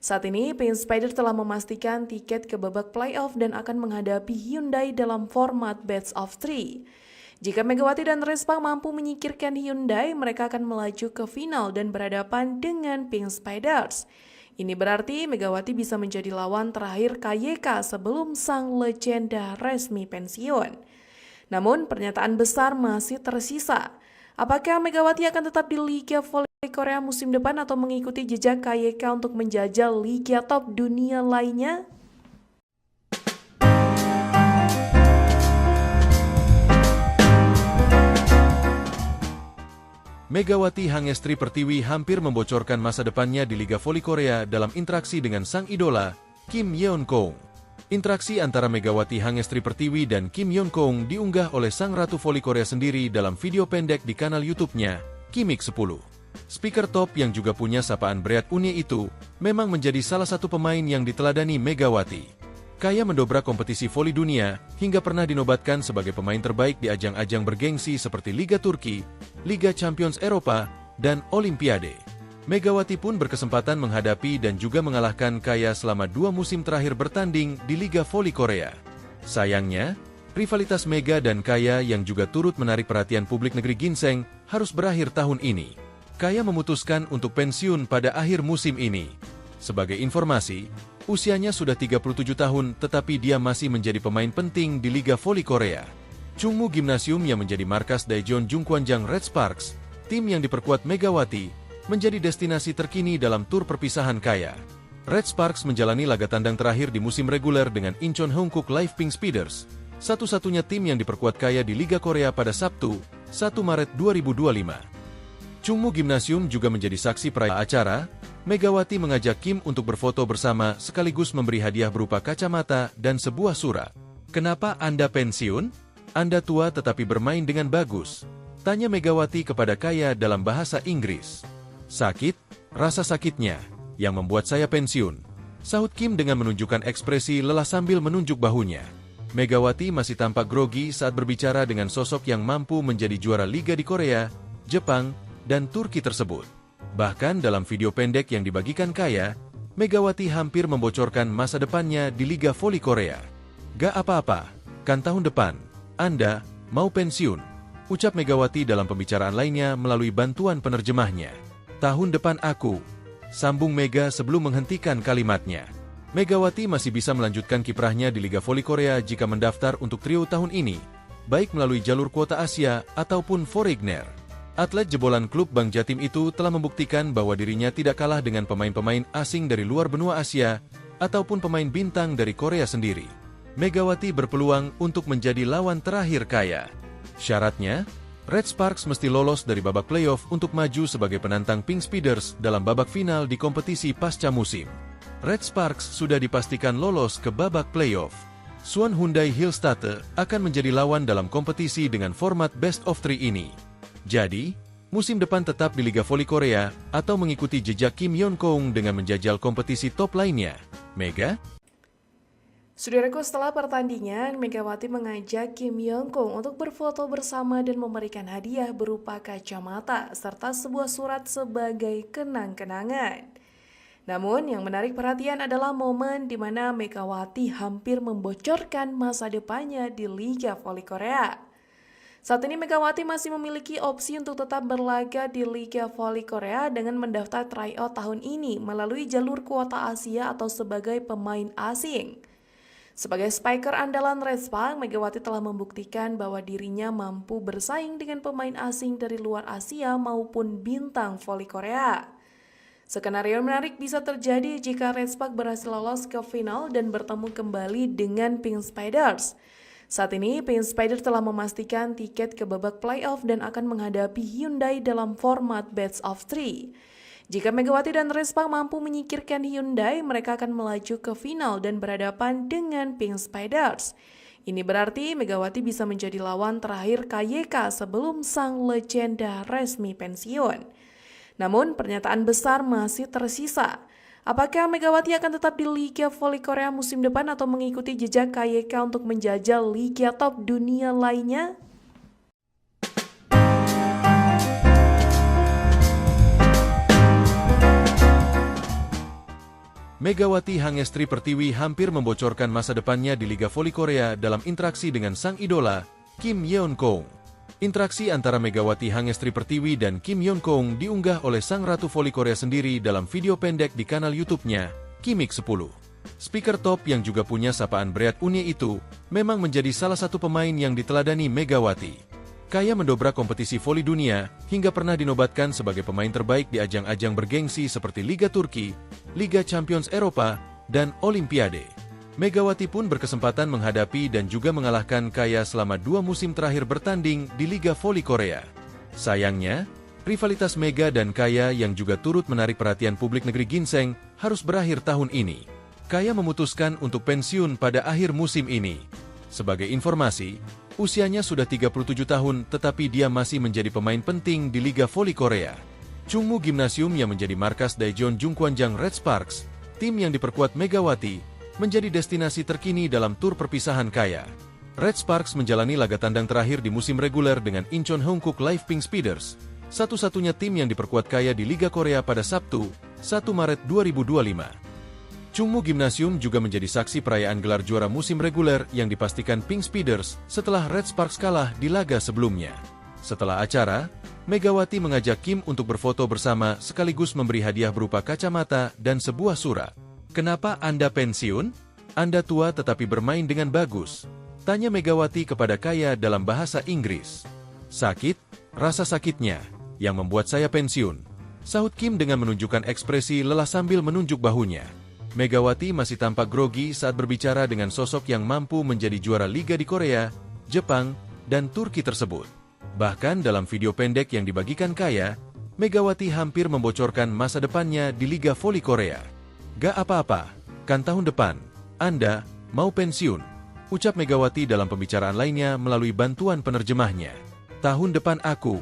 Saat ini, Pink Speeders telah memastikan tiket ke babak playoff dan akan menghadapi Hyundai dalam format Best of 3. Jika Megawati dan Red Sparks mampu menyingkirkan Hyundai, mereka akan melaju ke final dan berhadapan dengan Pink Speeders. Ini berarti Megawati bisa menjadi lawan terakhir KYK sebelum sang legenda resmi pensiun. Namun, pernyataan besar masih tersisa. Apakah Megawati akan tetap di Liga Voli Korea musim depan atau mengikuti jejak KYK untuk menjajal liga top dunia lainnya? Megawati Hangestri Pertiwi hampir membocorkan masa depannya di Liga Voli Korea dalam interaksi dengan sang idola, Kim Yeon-keung. Interaksi antara Megawati Hangestri Pertiwi dan Kim Yeon-keung diunggah oleh sang Ratu Voli Korea sendiri dalam video pendek di kanal YouTube-nya, Kimik 10. Speaker top yang juga punya sapaan Bread Unie itu memang menjadi salah satu pemain yang diteladani Megawati. Kaya mendobrak kompetisi voli dunia hingga pernah dinobatkan sebagai pemain terbaik di ajang-ajang bergengsi seperti Liga Turki, Liga Champions Eropa, dan Olimpiade. Megawati pun berkesempatan menghadapi dan juga mengalahkan Kaya selama 2 musim terakhir bertanding di Liga Voli Korea. Sayangnya, rivalitas Mega dan Kaya yang juga turut menarik perhatian publik negeri ginseng harus berakhir tahun ini. Kaya memutuskan untuk pensiun pada akhir musim ini. Sebagai informasi, usianya sudah 37 tahun tetapi dia masih menjadi pemain penting di Liga Voli Korea. Chungmu Gymnasium yang menjadi markas Daejeon Jungkwanjang Red Sparks, tim yang diperkuat Megawati, menjadi destinasi terkini dalam tur perpisahan Kaya. Red Sparks menjalani laga tandang terakhir di musim reguler dengan Incheon Hankook Live Pink Speeders, satu-satunya tim yang diperkuat Kaya di Liga Korea pada Sabtu, 1 Maret 2025. Chungmu Gymnasium juga menjadi saksi perayaan acara. Megawati mengajak Kim untuk berfoto bersama sekaligus memberi hadiah berupa kacamata dan sebuah surat. "Kenapa Anda pensiun? Anda tua tetapi bermain dengan bagus," tanya Megawati kepada Kaya dalam bahasa Inggris. "Sakit, rasa sakitnya, yang membuat saya pensiun," sahut Kim dengan menunjukkan ekspresi lelah sambil menunjuk bahunya. Megawati masih tampak grogi saat berbicara dengan sosok yang mampu menjadi juara liga di Korea, Jepang, dan Turki tersebut. Bahkan dalam video pendek yang dibagikan Kaya, Megawati hampir membocorkan masa depannya di Liga Voli Korea. "Gak apa-apa, kan tahun depan, Anda mau pensiun," ucap Megawati dalam pembicaraan lainnya melalui bantuan penerjemahnya. "Tahun depan aku," sambung Mega sebelum menghentikan kalimatnya. Megawati masih bisa melanjutkan kiprahnya di Liga Voli Korea jika mendaftar untuk trio tahun ini, baik melalui jalur kuota Asia ataupun Foreigner. Atlet jebolan klub Bank Jatim itu telah membuktikan bahwa dirinya tidak kalah dengan pemain-pemain asing dari luar benua Asia ataupun pemain bintang dari Korea sendiri. Megawati berpeluang untuk menjadi lawan terakhir Kaya. Syaratnya, Red Sparks mesti lolos dari babak playoff untuk maju sebagai penantang Pink Speeders dalam babak final di kompetisi pasca musim. Red Sparks sudah dipastikan lolos ke babak playoff. Suwon Hyundai Hillstatte akan menjadi lawan dalam kompetisi dengan format best of 3 ini. Jadi, musim depan tetap di Liga Voli Korea atau mengikuti jejak Kim Yeon-kong dengan menjajal kompetisi top lainnya. Mega? Saudaraku, setelah pertandingan, Megawati mengajak Kim Yeon-kong untuk berfoto bersama dan memberikan hadiah berupa kacamata serta sebuah surat sebagai kenang-kenangan. Namun, yang menarik perhatian adalah momen di mana Megawati hampir membocorkan masa depannya di Liga Voli Korea. Saat ini Megawati masih memiliki opsi untuk tetap berlaga di Liga Voli Korea dengan mendaftar tryout tahun ini melalui jalur kuota Asia atau sebagai pemain asing. Sebagai spiker andalan Red Sparks, Megawati telah membuktikan bahwa dirinya mampu bersaing dengan pemain asing dari luar Asia maupun bintang voli Korea. Skenario menarik bisa terjadi jika Red Sparks berhasil lolos ke final dan bertemu kembali dengan Pink Speeders. Saat ini, Pink Speeders telah memastikan tiket ke babak playoff dan akan menghadapi Hyundai dalam format best of 3. Jika Megawati dan Red Sparks mampu menyingkirkan Hyundai, mereka akan melaju ke final dan berhadapan dengan Pink Speeders. Ini berarti Megawati bisa menjadi lawan terakhir KYK sebelum sang legenda resmi pensiun. Namun, pernyataan besar masih tersisa. Apakah Megawati akan tetap di Liga Voli Korea musim depan atau mengikuti jejak KYK untuk menjajal liga top dunia lainnya? Megawati Hangestri Pertiwi hampir membocorkan masa depannya di Liga Voli Korea dalam interaksi dengan sang idola, Kim Yeon-kong. Interaksi antara Megawati Hangestri Pertiwi dan Kim Yeon-kong diunggah oleh sang Ratu Voli Korea sendiri dalam video pendek di kanal YouTube-nya, Kimik 10. Speaker top yang juga punya sapaan Bread Unye itu memang menjadi salah satu pemain yang diteladani Megawati. Kaya mendobrak kompetisi voli dunia hingga pernah dinobatkan sebagai pemain terbaik di ajang-ajang bergengsi seperti Liga Turki, Liga Champions Eropa, dan Olimpiade. Megawati pun berkesempatan menghadapi dan juga mengalahkan Kaya selama 2 musim terakhir bertanding di Liga Voli Korea. Sayangnya, rivalitas Mega dan Kaya yang juga turut menarik perhatian publik negeri ginseng harus berakhir tahun ini. Kaya memutuskan untuk pensiun pada akhir musim ini. Sebagai informasi, usianya sudah 37 tahun tetapi dia masih menjadi pemain penting di Liga Voli Korea. Chungmu Gymnasium yang menjadi markas Daejeon Jungkwanjang Red Sparks, tim yang diperkuat Megawati, menjadi destinasi terkini dalam tur perpisahan Kaya. Red Sparks menjalani laga tandang terakhir di musim reguler dengan Incheon Hankook Live Pink Speeders, satu-satunya tim yang diperkuat Kaya di Liga Korea pada Sabtu, 1 Maret 2025. Chungmu Gymnasium juga menjadi saksi perayaan gelar juara musim reguler yang dipastikan Pink Speeders setelah Red Sparks kalah di laga sebelumnya. Setelah acara, Megawati mengajak Kim untuk berfoto bersama sekaligus memberi hadiah berupa kacamata dan sebuah surat. "Kenapa Anda pensiun? Anda tua tetapi bermain dengan bagus," tanya Megawati kepada Kaya dalam bahasa Inggris. "Sakit, rasa sakitnya, yang membuat saya pensiun," sahut Kim dengan menunjukkan ekspresi lelah sambil menunjuk bahunya. Megawati masih tampak grogi saat berbicara dengan sosok yang mampu menjadi juara liga di Korea, Jepang, dan Turki tersebut. Bahkan dalam video pendek yang dibagikan Kaya, Megawati hampir membocorkan masa depannya di Liga Voli Korea. "Gak apa-apa, kan tahun depan, Anda mau pensiun," ucap Megawati dalam pembicaraan lainnya melalui bantuan penerjemahnya. "Tahun depan aku,"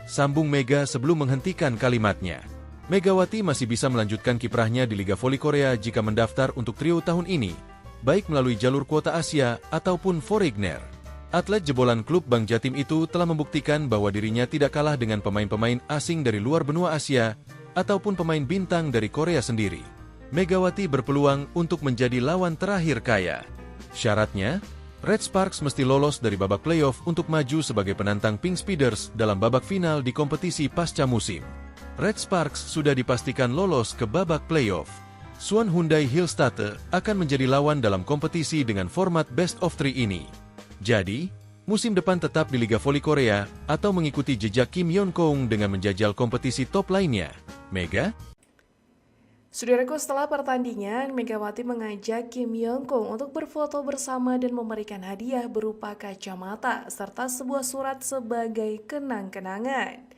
sambung Mega sebelum menghentikan kalimatnya. Megawati masih bisa melanjutkan kiprahnya di Liga Voli Korea jika mendaftar untuk trio tahun ini, baik melalui jalur kuota Asia ataupun Foreigner. Atlet jebolan klub Bank Jatim itu telah membuktikan bahwa dirinya tidak kalah dengan pemain-pemain asing dari luar benua Asia ataupun pemain bintang dari Korea sendiri. Megawati berpeluang untuk menjadi lawan terakhir Kaya. Syaratnya, Red Sparks mesti lolos dari babak playoff untuk maju sebagai penantang Pink Speeders dalam babak final di kompetisi pasca musim. Red Sparks sudah dipastikan lolos ke babak playoff. Suwon Hyundai Hillstatte akan menjadi lawan dalam kompetisi dengan format best of 3 ini. Jadi, musim depan tetap di Liga Voli Korea atau mengikuti jejak Kim Yeon-kong dengan menjajal kompetisi top lainnya? Mega? Saudaraku, setelah pertandingan, Megawati mengajak Kim Yeon-kong untuk berfoto bersama dan memberikan hadiah berupa kacamata serta sebuah surat sebagai kenang-kenangan.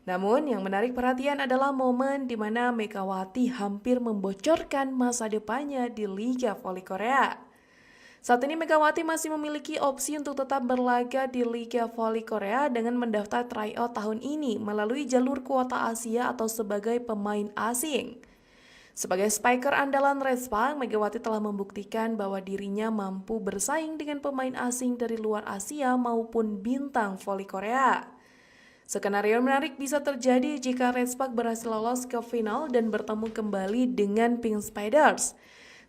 Namun, yang menarik perhatian adalah momen di mana Megawati hampir membocorkan masa depannya di Liga Voli Korea. Saat ini Megawati masih memiliki opsi untuk tetap berlaga di Liga Voli Korea dengan mendaftar tryout tahun ini melalui jalur kuota Asia atau sebagai pemain asing. Sebagai spiker andalan Respark, Megawati telah membuktikan bahwa dirinya mampu bersaing dengan pemain asing dari luar Asia maupun bintang voli Korea. Skenario menarik bisa terjadi jika Respark berhasil lolos ke final dan bertemu kembali dengan Pink Spiders.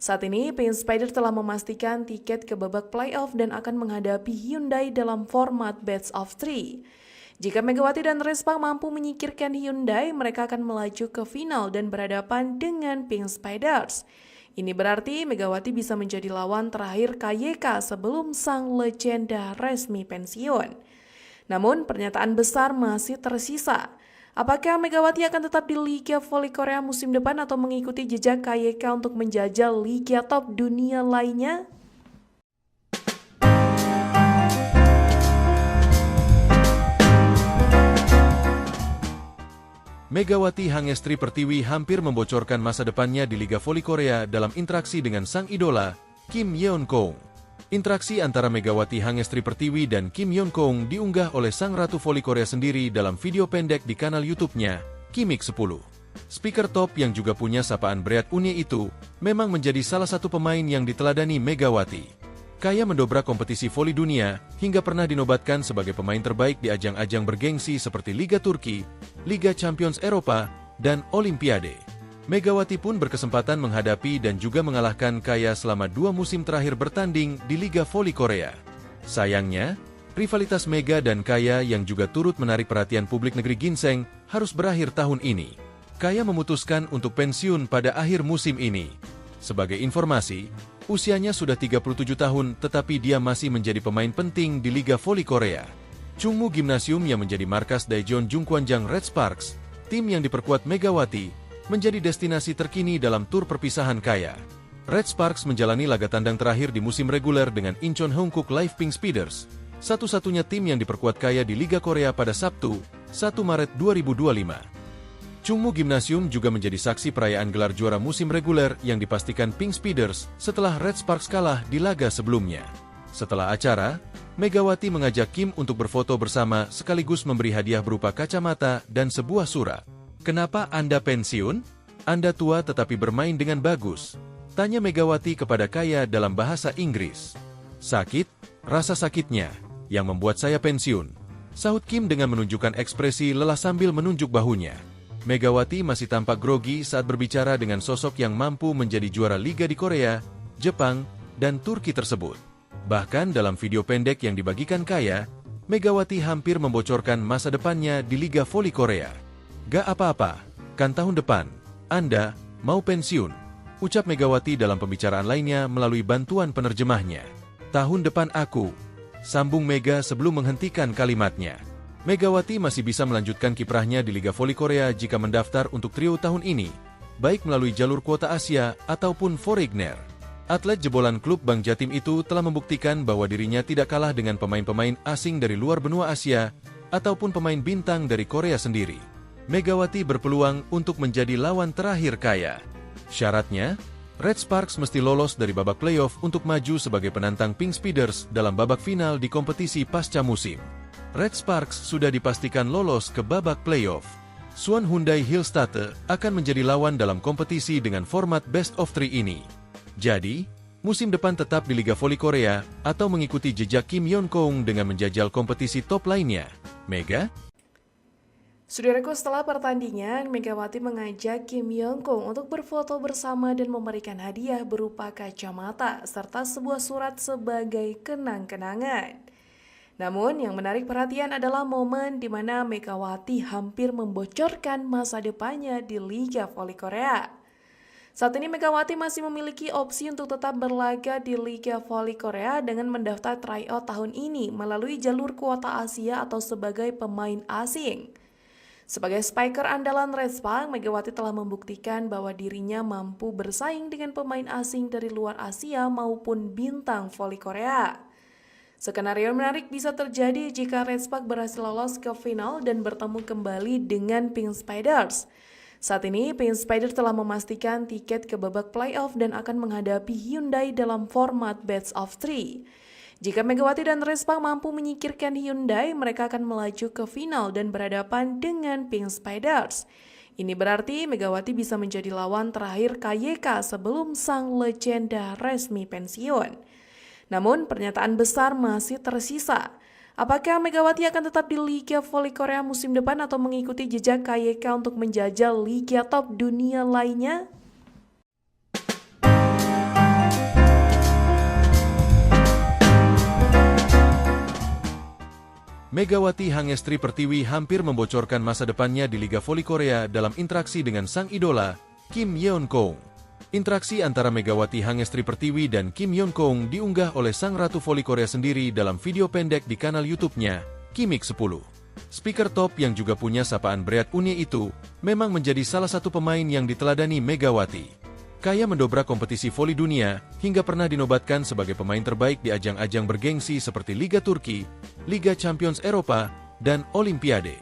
Saat ini, Pink Spider telah memastikan tiket ke babak playoff dan akan menghadapi Hyundai dalam format best of three. Jika Megawati dan Respark mampu menyingkirkan Hyundai, mereka akan melaju ke final dan berhadapan dengan Pink Spiders. Ini berarti Megawati bisa menjadi lawan terakhir KYK sebelum sang legenda resmi pensiun. Namun, pernyataan besar masih tersisa. Apakah Megawati akan tetap di Liga Voli Korea musim depan atau mengikuti jejak KYK untuk menjajal liga top dunia lainnya? Megawati Hangestri Pertiwi hampir membocorkan masa depannya di Liga Voli Korea dalam interaksi dengan sang idola, Kim Yeon-kong. Interaksi antara Megawati Hangestri Pertiwi dan Kim Yeon-kong diunggah oleh sang Ratu Voli Korea sendiri dalam video pendek di kanal YouTube-nya, Kimik 10. Speaker top yang juga punya sapaan Bread Unye itu memang menjadi salah satu pemain yang diteladani Megawati. Kaya mendobrak kompetisi voli dunia hingga pernah dinobatkan sebagai pemain terbaik di ajang-ajang bergengsi seperti Liga Turki, Liga Champions Eropa, dan Olimpiade. Megawati pun berkesempatan menghadapi dan juga mengalahkan Kaya selama 2 musim terakhir bertanding di Liga Voli Korea. Sayangnya, rivalitas Mega dan Kaya yang juga turut menarik perhatian publik negeri ginseng harus berakhir tahun ini. Kaya memutuskan untuk pensiun pada akhir musim ini. Sebagai informasi, usianya sudah 37 tahun tetapi dia masih menjadi pemain penting di Liga Voli Korea. Chungmu Gymnasium yang menjadi markas Daejeon Jungkwanjang Red Sparks, tim yang diperkuat Megawati, menjadi destinasi terkini dalam tur perpisahan Kaya. Red Sparks menjalani laga tandang terakhir di musim reguler dengan Incheon Hongkook Live Pink Speeders, satu-satunya tim yang diperkuat Kaya di Liga Korea pada Sabtu, 1 Maret 2025. Chungmu Gymnasium juga menjadi saksi perayaan gelar juara musim reguler yang dipastikan Pink Speeders setelah Red Sparks kalah di laga sebelumnya. Setelah acara, Megawati mengajak Kim untuk berfoto bersama sekaligus memberi hadiah berupa kacamata dan sebuah surat. "Kenapa Anda pensiun? Anda tua tetapi bermain dengan bagus," tanya Megawati kepada Kaya dalam bahasa Inggris. "Sakit, rasa sakitnya, yang membuat saya pensiun," sahut Kim dengan menunjukkan ekspresi lelah sambil menunjuk bahunya. Megawati masih tampak grogi saat berbicara dengan sosok yang mampu menjadi juara liga di Korea, Jepang, dan Turki tersebut. Bahkan dalam video pendek yang dibagikan Kaya, Megawati hampir membocorkan masa depannya di Liga Voli Korea. "Gak apa-apa, kan tahun depan, Anda mau pensiun," ucap Megawati dalam pembicaraan lainnya melalui bantuan penerjemahnya. "Tahun depan aku," sambung Mega sebelum menghentikan kalimatnya. Megawati masih bisa melanjutkan kiprahnya di Liga Voli Korea jika mendaftar untuk trio tahun ini, baik melalui jalur kuota Asia ataupun Foreigner. Atlet jebolan klub Bank Jatim itu telah membuktikan bahwa dirinya tidak kalah dengan pemain-pemain asing dari luar benua Asia ataupun pemain bintang dari Korea sendiri. Megawati berpeluang untuk menjadi lawan terakhir Kaya. Syaratnya, Red Sparks mesti lolos dari babak playoff untuk maju sebagai penantang Pink Speeders dalam babak final di kompetisi pasca musim. Red Sparks sudah dipastikan lolos ke babak playoff. Suwon Hyundai Hillstatte akan menjadi lawan dalam kompetisi dengan format best of three ini. Jadi, musim depan tetap di Liga Voli Korea atau mengikuti jejak Kim Yeon-kong dengan menjajal kompetisi top lainnya. Mega? Saudaraku, setelah pertandingan, Megawati mengajak Kim Yeon-kong untuk berfoto bersama dan memberikan hadiah berupa kacamata serta sebuah surat sebagai kenang-kenangan. Namun, yang menarik perhatian adalah momen di mana Megawati hampir membocorkan masa depannya di Liga Voli Korea. Saat ini Megawati masih memiliki opsi untuk tetap berlaga di Liga Voli Korea dengan mendaftar tryout tahun ini melalui jalur kuota Asia atau sebagai pemain asing. Sebagai spiker andalan Red Sparks, Megawati telah membuktikan bahwa dirinya mampu bersaing dengan pemain asing dari luar Asia maupun bintang voli Korea. Skenario menarik bisa terjadi jika Red Sparks berhasil lolos ke final dan bertemu kembali dengan Pink Spiders. Saat ini, Pink Spider telah memastikan tiket ke babak playoff dan akan menghadapi Hyundai dalam format best of three. Jika Megawati dan Red Sparks mampu menyingkirkan Hyundai, mereka akan melaju ke final dan berhadapan dengan Pink Spiders. Ini berarti Megawati bisa menjadi lawan terakhir KYK sebelum sang legenda resmi pensiun. Namun, pernyataan besar masih tersisa. Apakah Megawati akan tetap di Liga Voli Korea musim depan atau mengikuti jejak KYK untuk menjajal liga top dunia lainnya? Megawati Hangestri Pertiwi hampir membocorkan masa depannya di Liga Voli Korea dalam interaksi dengan sang idola, Kim Yeon-kong. Interaksi antara Megawati Hangestri Pertiwi dan Kim Yeon-kong diunggah oleh sang Ratu Voli Korea sendiri dalam video pendek di kanal YouTube-nya, Kimik 10. Speaker top yang juga punya sapaan Bread Unie itu, memang menjadi salah satu pemain yang diteladani Megawati. Kaya mendobrak kompetisi voli dunia, hingga pernah dinobatkan sebagai pemain terbaik di ajang-ajang bergengsi seperti Liga Turki, Liga Champions Eropa, dan Olimpiade.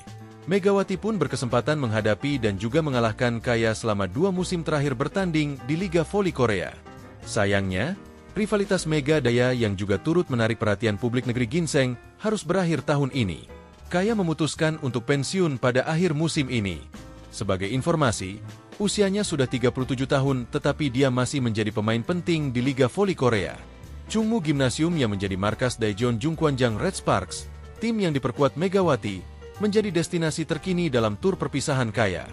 Megawati pun berkesempatan menghadapi dan juga mengalahkan Kaya selama 2 musim terakhir bertanding di Liga Voli Korea. Sayangnya, rivalitas Mega Daya yang juga turut menarik perhatian publik negeri ginseng harus berakhir tahun ini. Kaya memutuskan untuk pensiun pada akhir musim ini. Sebagai informasi, usianya sudah 37 tahun tetapi dia masih menjadi pemain penting di Liga Voli Korea. Chungmu Gymnasium yang menjadi markas Daejeon Jungkwanjang Red Sparks, tim yang diperkuat Megawati, menjadi destinasi terkini dalam tur perpisahan Kaya.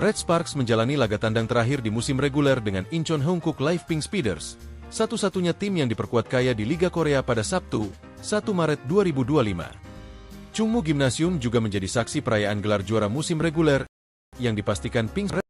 Red Sparks menjalani laga tandang terakhir di musim reguler dengan Incheon Hongkook Live Pink Speeders, satu-satunya tim yang diperkuat Kaya di Liga Korea pada Sabtu, 1 Maret 2025. Chungmu Gymnasium juga menjadi saksi perayaan gelar juara musim reguler yang dipastikan Pink Red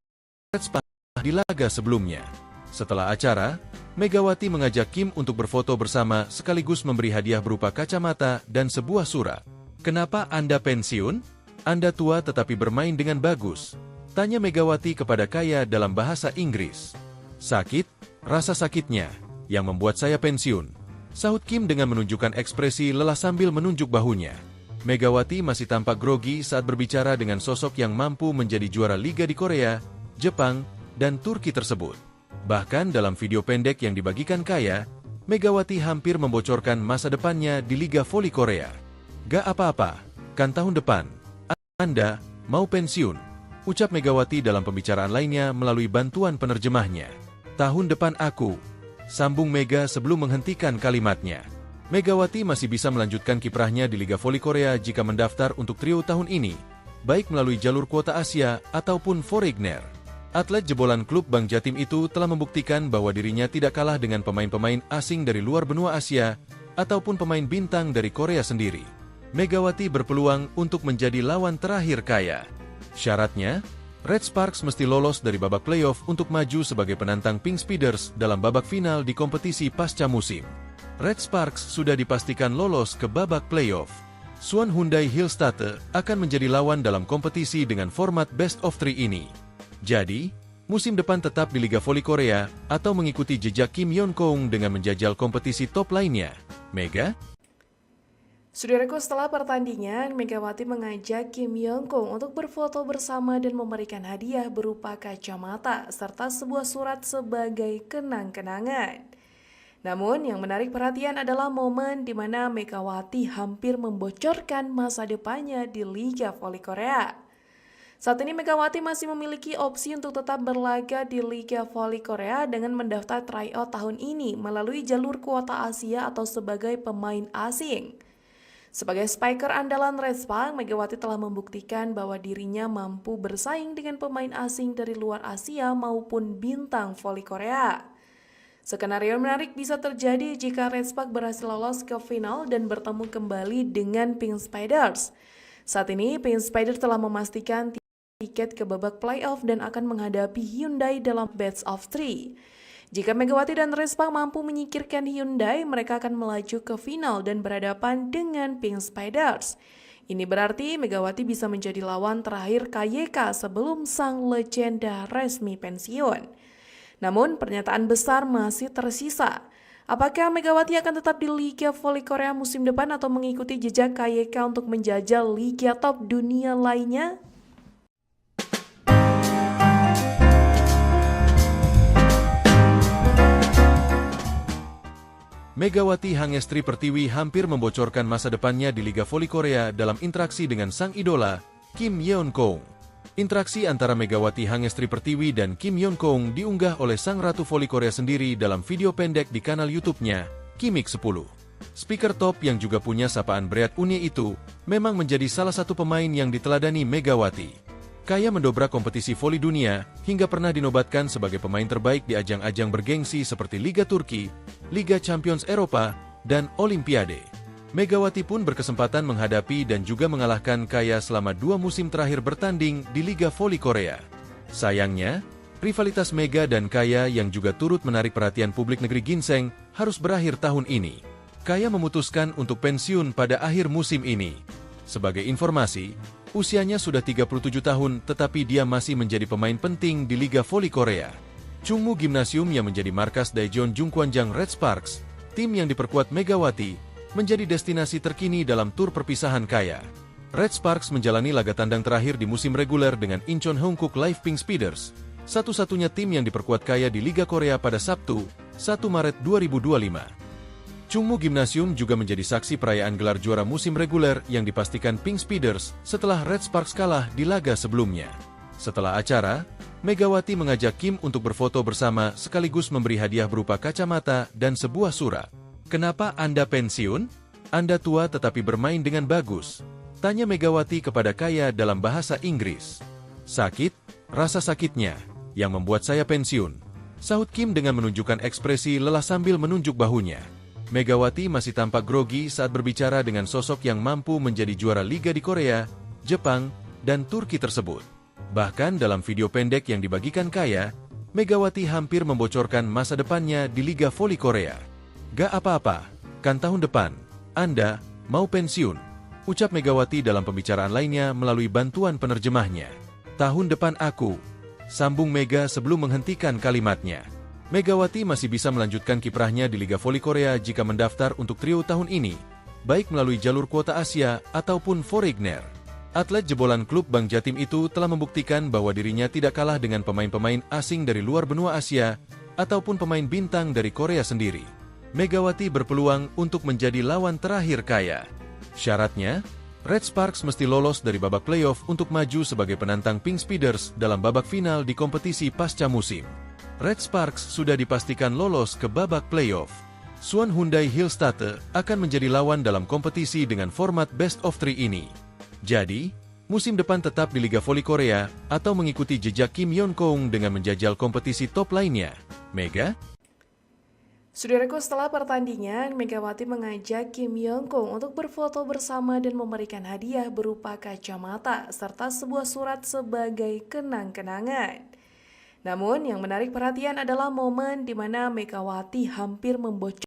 Sparks di laga sebelumnya. Setelah acara, Megawati mengajak Kim untuk berfoto bersama sekaligus memberi hadiah berupa kacamata dan sebuah surat. "Kenapa Anda pensiun? Anda tua tetapi bermain dengan bagus," tanya Megawati kepada Kaya dalam bahasa Inggris. "Sakit, rasa sakitnya, yang membuat saya pensiun," sahut Kim dengan menunjukkan ekspresi lelah sambil menunjuk bahunya. Megawati masih tampak grogi saat berbicara dengan sosok yang mampu menjadi juara liga di Korea, Jepang, dan Turki tersebut. Bahkan dalam video pendek yang dibagikan Kaya, Megawati hampir membocorkan masa depannya di Liga Voli Korea. "Gak apa-apa, kan tahun depan Anda mau pensiun," ucap Megawati dalam pembicaraan lainnya melalui bantuan penerjemahnya. "Tahun depan aku," sambung Mega sebelum menghentikan kalimatnya. Megawati masih bisa melanjutkan kiprahnya di Liga Voli Korea jika mendaftar untuk trio tahun ini, baik melalui jalur kuota Asia ataupun Foreigner. Atlet jebolan klub Bank Jatim itu telah membuktikan bahwa dirinya tidak kalah dengan pemain-pemain asing dari luar benua Asia ataupun pemain bintang dari Korea sendiri. Megawati berpeluang untuk menjadi lawan terakhir Kaya. Syaratnya, Red Sparks mesti lolos dari babak playoff untuk maju sebagai penantang Pink Speeders dalam babak final di kompetisi pasca musim. Red Sparks sudah dipastikan lolos ke babak playoff. Suwon Hyundai Hillstatte akan menjadi lawan dalam kompetisi dengan format best of three ini. Jadi, musim depan tetap di Liga Voli Korea atau mengikuti jejak Kim Yeon-kong dengan menjajal kompetisi top lainnya. Mega? Saudaraku, setelah pertandingan, Megawati mengajak Kim Yeon-kong untuk berfoto bersama dan memberikan hadiah berupa kacamata serta sebuah surat sebagai kenang-kenangan. Namun, yang menarik perhatian adalah momen di mana Megawati hampir membocorkan masa depannya di Liga Voli Korea. Saat ini Megawati masih memiliki opsi untuk tetap berlaga di Liga Voli Korea dengan mendaftar tryout tahun ini melalui jalur kuota Asia atau sebagai pemain asing. Sebagai spiker andalan Red Sparks, Megawati telah membuktikan bahwa dirinya mampu bersaing dengan pemain asing dari luar Asia maupun bintang voli Korea. Skenario menarik bisa terjadi jika Red Sparks berhasil lolos ke final dan bertemu kembali dengan Pink Spiders. Saat ini, Pink Spiders telah memastikan tiket ke babak playoff dan akan menghadapi Hyundai dalam best of three. Jika Megawati dan Respa mampu menyingkirkan Hyundai, mereka akan melaju ke final dan berhadapan dengan Pink Spiders. Ini berarti Megawati bisa menjadi lawan terakhir KYK sebelum sang legenda resmi pensiun. Namun, pernyataan besar masih tersisa. Apakah Megawati akan tetap di Liga Voli Korea musim depan atau mengikuti jejak KYK untuk menjajal liga top dunia lainnya? Megawati Hangestri Pertiwi hampir membocorkan masa depannya di Liga Voli Korea dalam interaksi dengan sang idola, Kim Yeon-kong. Interaksi antara Megawati Hangestri Pertiwi dan Kim Yeon-kong diunggah oleh sang Ratu Voli Korea sendiri dalam video pendek di kanal YouTube-nya, Kimik 10. Speaker top yang juga punya sapaan Breat Unie itu memang menjadi salah satu pemain yang diteladani Megawati. Kaya mendobrak kompetisi voli dunia, hingga pernah dinobatkan sebagai pemain terbaik di ajang-ajang bergengsi seperti Liga Turki, Liga Champions Eropa, dan Olimpiade. Megawati pun berkesempatan menghadapi dan juga mengalahkan Kaya selama 2 musim terakhir bertanding di Liga Voli Korea. Sayangnya, rivalitas Mega dan Kaya yang juga turut menarik perhatian publik negeri ginseng harus berakhir tahun ini. Kaya memutuskan untuk pensiun pada akhir musim ini. Sebagai informasi, usianya sudah 37 tahun tetapi dia masih menjadi pemain penting di Liga Voli Korea. Chungmu Gymnasium yang menjadi markas Daejeon Jungkwanjang Red Sparks, tim yang diperkuat Megawati, menjadi destinasi terkini dalam tur perpisahan Kaya. Red Sparks menjalani laga tandang terakhir di musim reguler dengan Incheon Hongkook Live Pink Speeders, satu-satunya tim yang diperkuat Kaya di Liga Korea pada Sabtu, 1 Maret 2025. Chungmu Gymnasium juga menjadi saksi perayaan gelar juara musim reguler yang dipastikan Pink Speeders setelah Red Sparks kalah di laga sebelumnya. Setelah acara, Megawati mengajak Kim untuk berfoto bersama sekaligus memberi hadiah berupa kacamata dan sebuah surat. "Kenapa Anda pensiun? Anda tua tetapi bermain dengan bagus," tanya Megawati kepada Kaya dalam bahasa Inggris. "Sakit, rasa sakitnya, yang membuat saya pensiun," sahut Kim dengan menunjukkan ekspresi lelah sambil menunjuk bahunya. Megawati masih tampak grogi saat berbicara dengan sosok yang mampu menjadi juara liga di Korea, Jepang, dan Turki tersebut. Bahkan dalam video pendek yang dibagikan Kaya, Megawati hampir membocorkan masa depannya di Liga Voli Korea. "Gak apa-apa, kan tahun depan, Anda mau pensiun," ucap Megawati dalam pembicaraan lainnya melalui bantuan penerjemahnya. "Tahun depan aku," sambung Mega sebelum menghentikan kalimatnya. Megawati masih bisa melanjutkan kiprahnya di Liga Voli Korea jika mendaftar untuk trio tahun ini, baik melalui jalur kuota Asia ataupun Foreigner. Atlet jebolan klub Bank Jatim itu telah membuktikan bahwa dirinya tidak kalah dengan pemain-pemain asing dari luar benua Asia ataupun pemain bintang dari Korea sendiri. Megawati berpeluang untuk menjadi lawan terakhir Kaya. Syaratnya, Red Sparks mesti lolos dari babak playoff untuk maju sebagai penantang Pink Speeders dalam babak final di kompetisi pasca musim. Red Sparks sudah dipastikan lolos ke babak playoff. Suwon Hyundai Hillstate akan menjadi lawan dalam kompetisi dengan format best of 3 ini. Jadi, musim depan tetap di Liga Voli Korea atau mengikuti jejak Kim Yeon-kong dengan menjajal kompetisi top lainnya. Mega? Saudaraku, setelah pertandingan, Megawati mengajak Kim Yeon-kong untuk berfoto bersama dan memberikan hadiah berupa kacamata serta sebuah surat sebagai kenang-kenangan. Namun, yang menarik perhatian adalah momen di mana Megawati hampir membocorkan